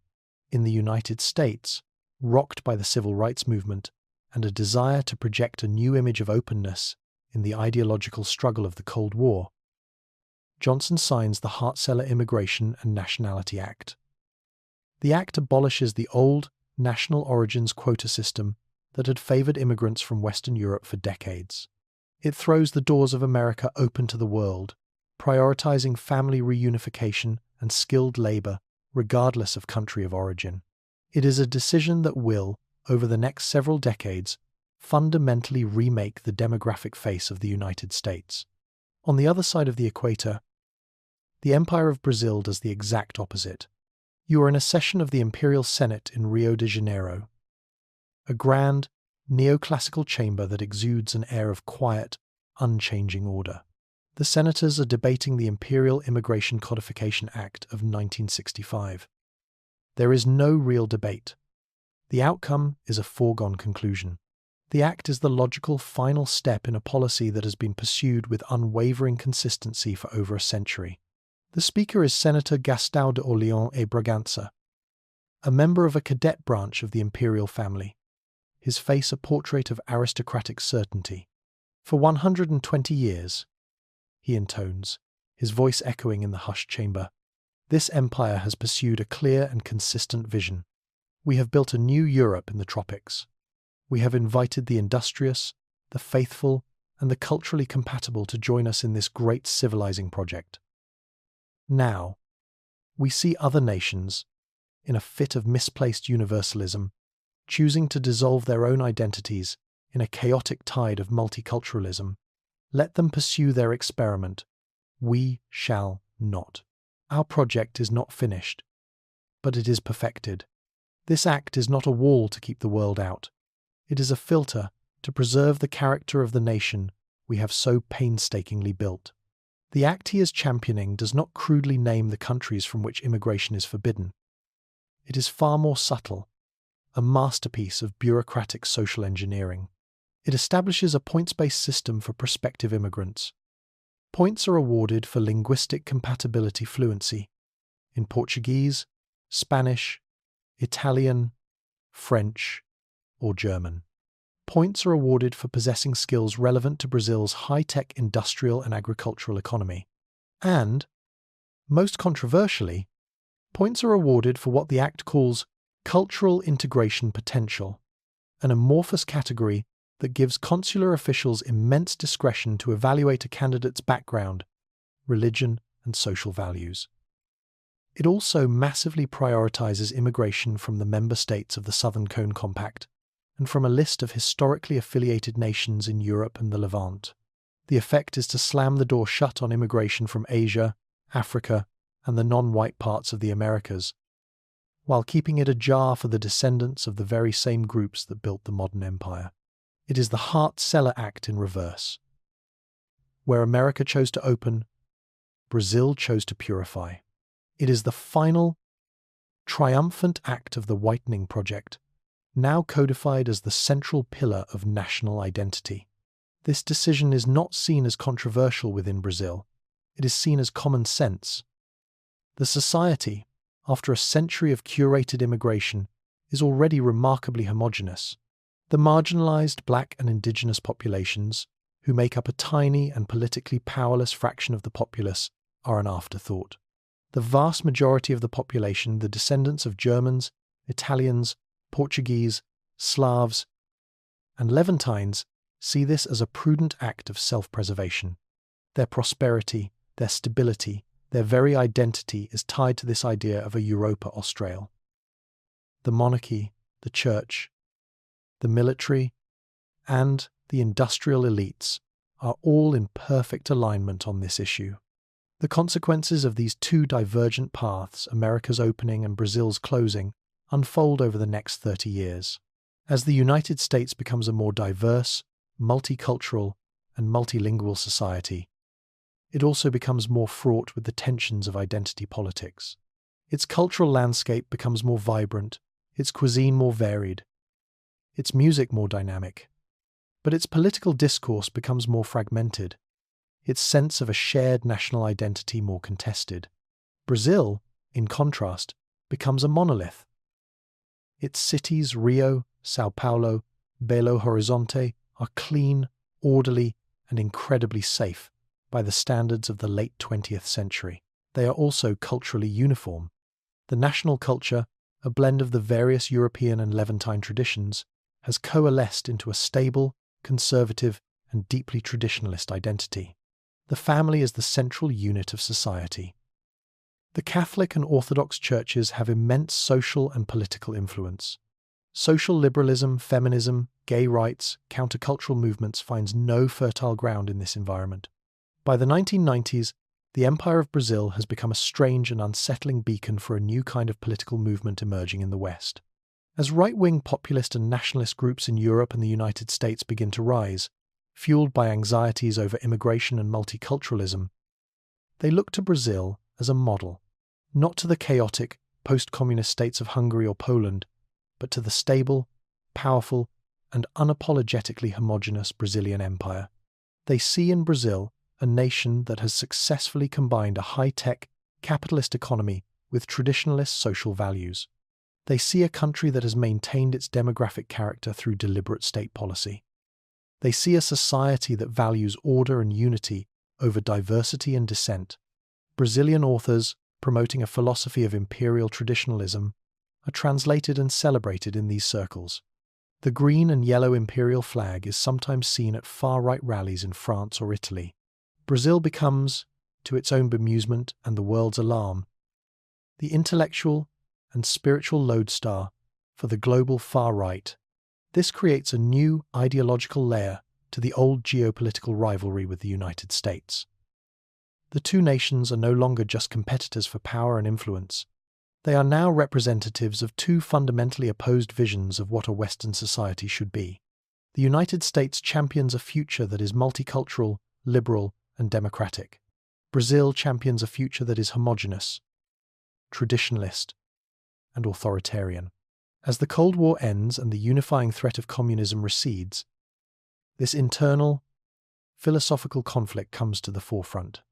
In the United States, rocked by the civil rights movement and a desire to project a new image of openness in the ideological struggle of the Cold War, Johnson signs the Hart-Celler Immigration and Nationality Act. The act abolishes the old national origins quota system that had favored immigrants from Western Europe for decades. It throws the doors of America open to the world, prioritizing family reunification and skilled labor regardless of country of origin. It is a decision that will, over the next several decades, fundamentally remake the demographic face of the United States. On the other side of the equator, the Empire of Brazil does the exact opposite. You are in a session of the Imperial Senate in Rio de Janeiro, a grand, neoclassical chamber that exudes an air of quiet, unchanging order. The senators are debating the Imperial Immigration Codification Act of 1965. There is no real debate. The outcome is a foregone conclusion. The act is the logical final step in a policy that has been pursued with unwavering consistency for over a century. The speaker is Senator Gastão de Orleans e Bragança, a member of a cadet branch of the imperial family, his face a portrait of aristocratic certainty. For 120 years, he intones, his voice echoing in the hushed chamber, this empire has pursued a clear and consistent vision. We have built a new Europe in the tropics. We have invited the industrious, the faithful, and the culturally compatible to join us in this great civilizing project. Now, we see other nations, in a fit of misplaced universalism, choosing to dissolve their own identities in a chaotic tide of multiculturalism. Let them pursue their experiment. We shall not. Our project is not finished, but it is perfected. This act is not a wall to keep the world out. It is a filter to preserve the character of the nation we have so painstakingly built. The act he is championing does not crudely name the countries from which immigration is forbidden. It is far more subtle, a masterpiece of bureaucratic social engineering. It establishes a points-based system for prospective immigrants. Points are awarded for linguistic compatibility fluency in Portuguese, Spanish, Italian, French, or German. Points are awarded for possessing skills relevant to Brazil's high-tech industrial and agricultural economy. And, most controversially, points are awarded for what the Act calls cultural integration potential, an amorphous category that gives consular officials immense discretion to evaluate a candidate's background, religion, and social values. It also massively prioritizes immigration from the member states of the Southern Cone Compact and from a list of historically affiliated nations in Europe and the Levant. The effect is to slam the door shut on immigration from Asia, Africa, and the non-white parts of the Americas, while keeping it ajar for the descendants of the very same groups that built the modern empire. It is the Hart-Celler Act in reverse. Where America chose to open, Brazil chose to purify. It is the final, triumphant act of the whitening project, now codified as the central pillar of national identity. This decision is not seen as controversial within Brazil. It is seen as common sense. The society, after a century of curated immigration, is already remarkably homogenous. The marginalized black and indigenous populations, who make up a tiny and politically powerless fraction of the populace, are an afterthought. The vast majority of the population, the descendants of Germans, Italians, Portuguese, Slavs, and Levantines, see this as a prudent act of self-preservation. Their prosperity, their stability, their very identity is tied to this idea of a Europa Austral. The monarchy, the church, the military, and the industrial elites are all in perfect alignment on this issue. The consequences of these two divergent paths, America's opening and Brazil's closing, unfold over the next 30 years. As the United States becomes a more diverse, multicultural, and multilingual society, it also becomes more fraught with the tensions of identity politics. Its cultural landscape becomes more vibrant, its cuisine more varied, its music more dynamic, but its political discourse becomes more fragmented, its sense of a shared national identity more contested. Brazil, in contrast, becomes a monolith. Its cities, Rio, São Paulo, Belo Horizonte, are clean, orderly, and incredibly safe by the standards of the late 20th century. They are also culturally uniform. The national culture, a blend of the various European and Levantine traditions, has coalesced into a stable, conservative, and deeply traditionalist identity. The family is the central unit of society. The Catholic and Orthodox churches have immense social and political influence. Social liberalism, feminism, gay rights, countercultural movements finds no fertile ground in this environment. By the 1990s, the Empire of Brazil has become a strange and unsettling beacon for a new kind of political movement emerging in the West. As right-wing populist and nationalist groups in Europe and the United States begin to rise, fueled by anxieties over immigration and multiculturalism, they look to Brazil as a model, not to the chaotic, post-communist states of Hungary or Poland, but to the stable, powerful, and unapologetically homogenous Brazilian empire. They see in Brazil a nation that has successfully combined a high-tech, capitalist economy with traditionalist social values. They see a country that has maintained its demographic character through deliberate state policy. They see a society that values order and unity over diversity and dissent. Brazilian authors, promoting a philosophy of imperial traditionalism, are translated and celebrated in these circles. The green and yellow imperial flag is sometimes seen at far-right rallies in France or Italy. Brazil becomes, to its own bemusement and the world's alarm, the intellectual and spiritual lodestar for the global far-right. This creates a new ideological layer to the old geopolitical rivalry with the United States. The two nations are no longer just competitors for power and influence. They are now representatives of two fundamentally opposed visions of what a Western society should be. The United States champions a future that is multicultural, liberal, and democratic. Brazil champions a future that is homogenous, traditionalist, and authoritarian. As the Cold War ends and the unifying threat of communism recedes, this internal, philosophical conflict comes to the forefront.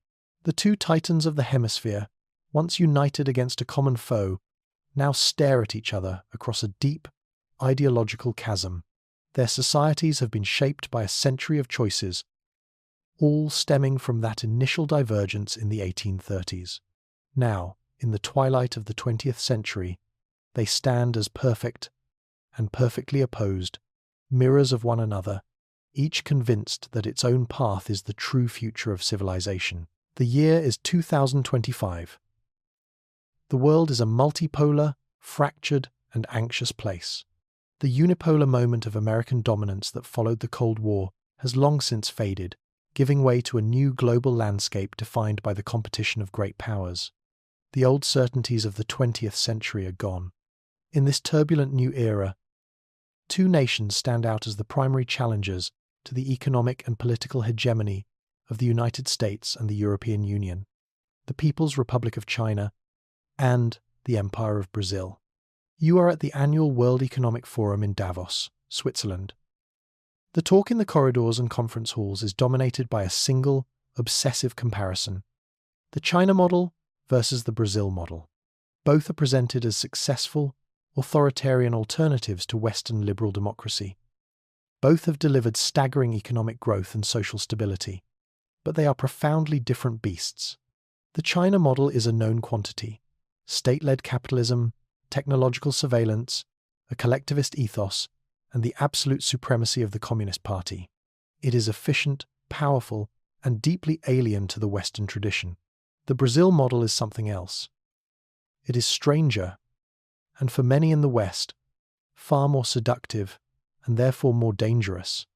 The two titans of the hemisphere, once united against a common foe, now stare at each other across a deep, ideological chasm. Their societies have been shaped by a century of choices, all stemming from that initial divergence in the 1830s. Now, in the twilight of the 20th century, they stand as perfect and perfectly opposed, mirrors of one another, each convinced that its own path is the true future of civilization. The year is 2025. The world is a multipolar, fractured, and anxious place. The unipolar moment of American dominance that followed the Cold War has long since faded, giving way to a new global landscape defined by the competition of great powers. The old certainties of the 20th century are gone. In this turbulent new era, two nations stand out as the primary challengers to the economic and political hegemony of the United States and the European Union, the People's Republic of China and the Empire of Brazil. You are at the annual World Economic Forum in Davos, Switzerland. The talk in the corridors and conference halls is dominated by a single, obsessive comparison: the China model versus the Brazil model. Both are presented as successful, authoritarian alternatives to Western liberal democracy. Both have delivered staggering economic growth and social stability, but they are profoundly different beasts. The China model is a known quantity: state-led capitalism, technological surveillance, a collectivist ethos, and the absolute supremacy of the Communist Party. It is efficient, powerful, and deeply alien to the Western tradition. The Brazil model is something else. It is stranger, and for many in the West, far more seductive and therefore more dangerous.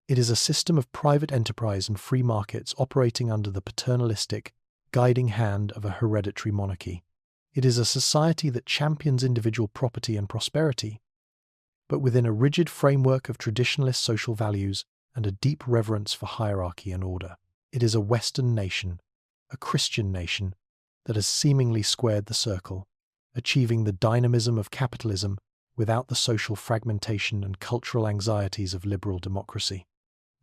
It is a system of private enterprise and free markets operating under the paternalistic, guiding hand of a hereditary monarchy. It is a society that champions individual property and prosperity, but within a rigid framework of traditionalist social values and a deep reverence for hierarchy and order. It is a Western nation, a Christian nation, that has seemingly squared the circle, achieving the dynamism of capitalism without the social fragmentation and cultural anxieties of liberal democracy.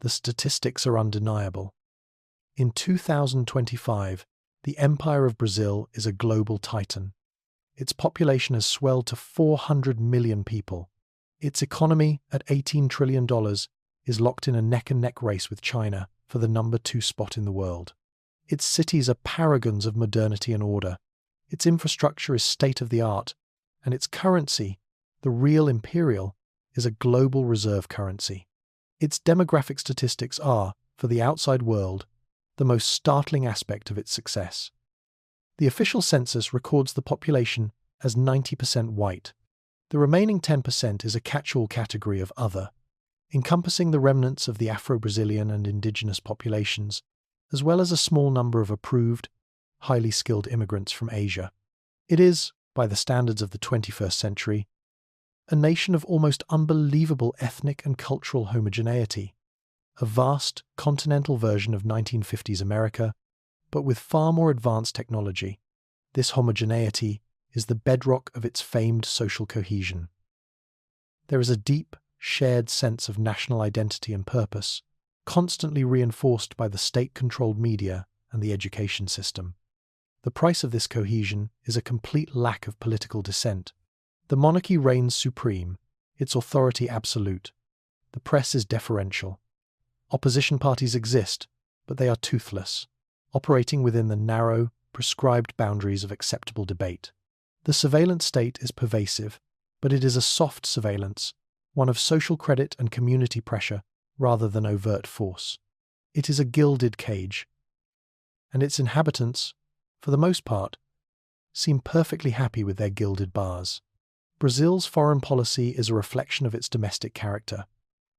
The statistics are undeniable. In 2025, the Empire of Brazil is a global titan. Its population has swelled to 400 million people. Its economy, at $18 trillion, is locked in a neck-and-neck race with China for the number 2 spot in the world. Its cities are paragons of modernity and order. Its infrastructure is state-of-the-art, and its currency, the real imperial, is a global reserve currency. Its demographic statistics are, for the outside world, the most startling aspect of its success. The official census records the population as 90% white. The remaining 10% is a catch-all category of other, encompassing the remnants of the Afro-Brazilian and indigenous populations, as well as a small number of approved, highly skilled immigrants from Asia. It is, by the standards of the 21st century, a nation of almost unbelievable ethnic and cultural homogeneity, a vast, continental version of 1950s America, but with far more advanced technology. This homogeneity is the bedrock of its famed social cohesion. There is a deep, shared sense of national identity and purpose, constantly reinforced by the state-controlled media and the education system. The price of this cohesion is a complete lack of political dissent. The monarchy reigns supreme, its authority absolute. The press is deferential. Opposition parties exist, but they are toothless, operating within the narrow, prescribed boundaries of acceptable debate. The surveillance state is pervasive, but it is a soft surveillance, one of social credit and community pressure rather than overt force. It is a gilded cage, and its inhabitants, for the most part, seem perfectly happy with their gilded bars. Brazil's foreign policy is a reflection of its domestic character: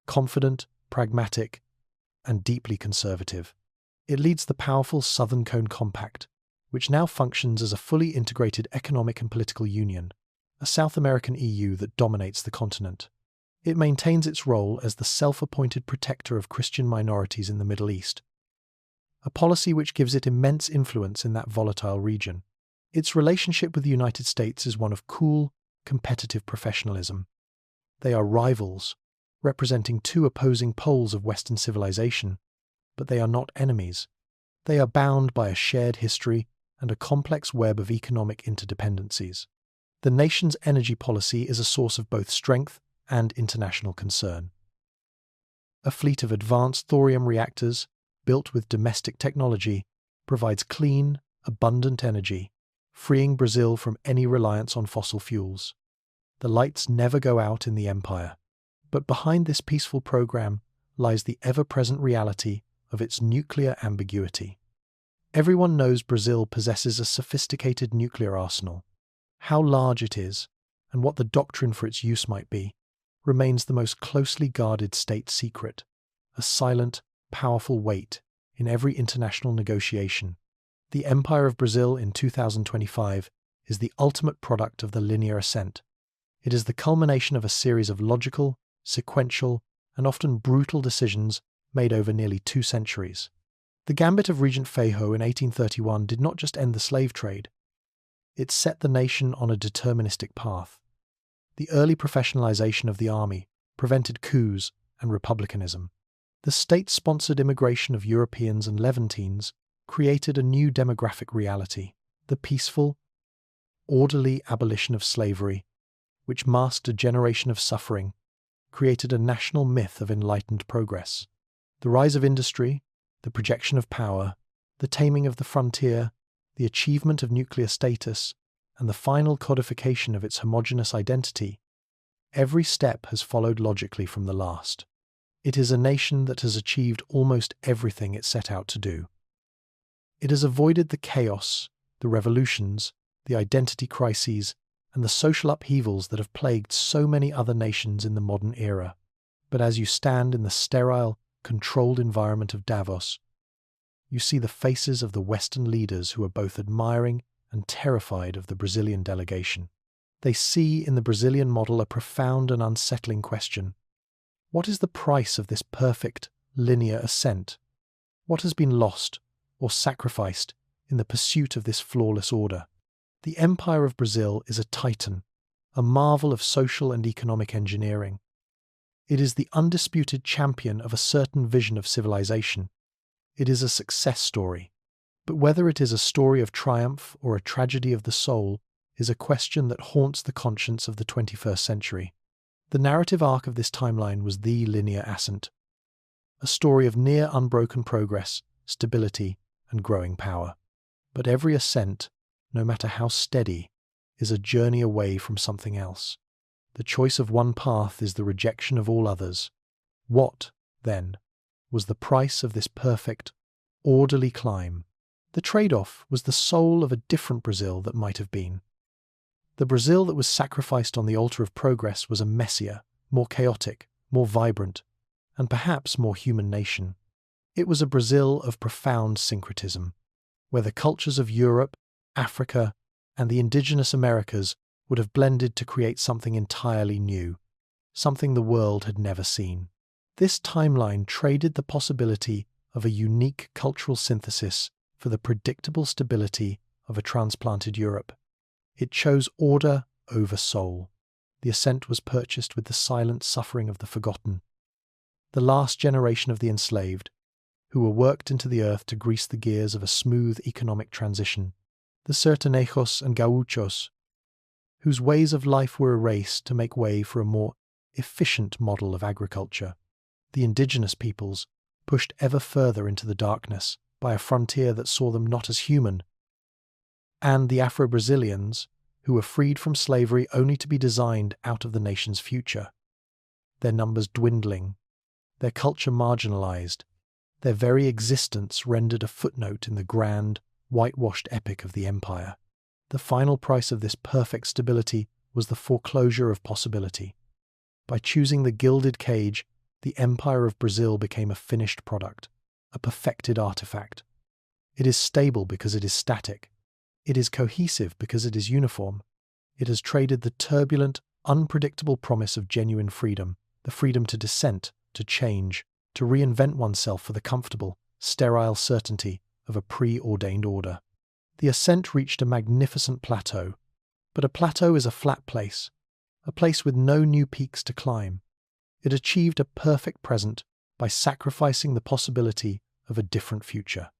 confident, pragmatic, and deeply conservative. It leads the powerful Southern Cone Compact, which now functions as a fully integrated economic and political union, a South American EU that dominates the continent. It maintains its role as the self-appointed protector of Christian minorities in the Middle East, a policy which gives it immense influence in that volatile region. Its relationship with the United States is one of cool, competitive professionalism. They are rivals, representing two opposing poles of Western civilization, but they are not enemies. They are bound by a shared history and a complex web of economic interdependencies. The nation's energy policy is a source of both strength and international concern. A fleet of advanced thorium reactors, built with domestic technology, provides clean, abundant energy, freeing Brazil from any reliance on fossil fuels. The lights never go out in the empire, but behind this peaceful program lies the ever-present reality of its nuclear ambiguity. Everyone knows Brazil possesses a sophisticated nuclear arsenal. How large it is, and what the doctrine for its use might be, remains the most closely guarded state secret, a silent, powerful weight in every international negotiation. The Empire of Brazil in 2025 is the ultimate product of the linear ascent. It is the culmination of a series of logical, sequential, and often brutal decisions made over nearly 2 centuries. The Gambit of Regent Feijó in 1831 did not just end the slave trade. It set the nation on a deterministic path. The early professionalization of the army prevented coups and republicanism. The state-sponsored immigration of Europeans and Levantines created a new demographic reality, the peaceful, orderly abolition of slavery, which masked a generation of suffering, created a national myth of enlightened progress. The rise of industry, the projection of power, the taming of the frontier, the achievement of nuclear status, and the final codification of its homogenous identity, every step has followed logically from the last. It is a nation that has achieved almost everything it set out to do. It has avoided the chaos, the revolutions, the identity crises, and the social upheavals that have plagued so many other nations in the modern era. But as you stand in the sterile, controlled environment of Davos, you see the faces of the Western leaders who are both admiring and terrified of the Brazilian delegation. They see in the Brazilian model a profound and unsettling question. What is the price of this perfect, linear ascent? What has been lost or sacrificed in the pursuit of this flawless order? The Empire of Brazil is a titan, a marvel of social and economic engineering. It is the undisputed champion of a certain vision of civilization. It is a success story. But whether it is a story of triumph or a tragedy of the soul is a question that haunts the conscience of the 21st century. The narrative arc of this timeline was the linear ascent, a story of near unbroken progress, stability, and growing power. But every ascent, no matter how steady, is a journey away from something else. The choice of one path is the rejection of all others. What, then, was the price of this perfect, orderly climb? The trade-off was the soul of a different Brazil that might have been. The Brazil that was sacrificed on the altar of progress was a messier, more chaotic, more vibrant, and perhaps more human nation. It was a Brazil of profound syncretism, where the cultures of Europe, Africa, and the indigenous Americas would have blended to create something entirely new, something the world had never seen. This timeline traded the possibility of a unique cultural synthesis for the predictable stability of a transplanted Europe. It chose order over soul. The ascent was purchased with the silent suffering of the forgotten, the last generation of the enslaved, who were worked into the earth to grease the gears of a smooth economic transition, the Sertanejos and Gauchos, whose ways of life were erased to make way for a more efficient model of agriculture, the indigenous peoples, pushed ever further into the darkness by a frontier that saw them not as human, and the Afro-Brazilians, who were freed from slavery only to be designed out of the nation's future, their numbers dwindling, their culture marginalized, their very existence rendered a footnote in the grand, whitewashed epic of the empire. The final price of this perfect stability was the foreclosure of possibility. By choosing the gilded cage, the Empire of Brazil became a finished product, a perfected artifact. It is stable because it is static. It is cohesive because it is uniform. It has traded the turbulent, unpredictable promise of genuine freedom, the freedom to dissent, to change, to reinvent oneself for the comfortable, sterile certainty of a preordained order. The ascent reached a magnificent plateau, but a plateau is a flat place, a place with no new peaks to climb. It achieved a perfect present by sacrificing the possibility of a different future.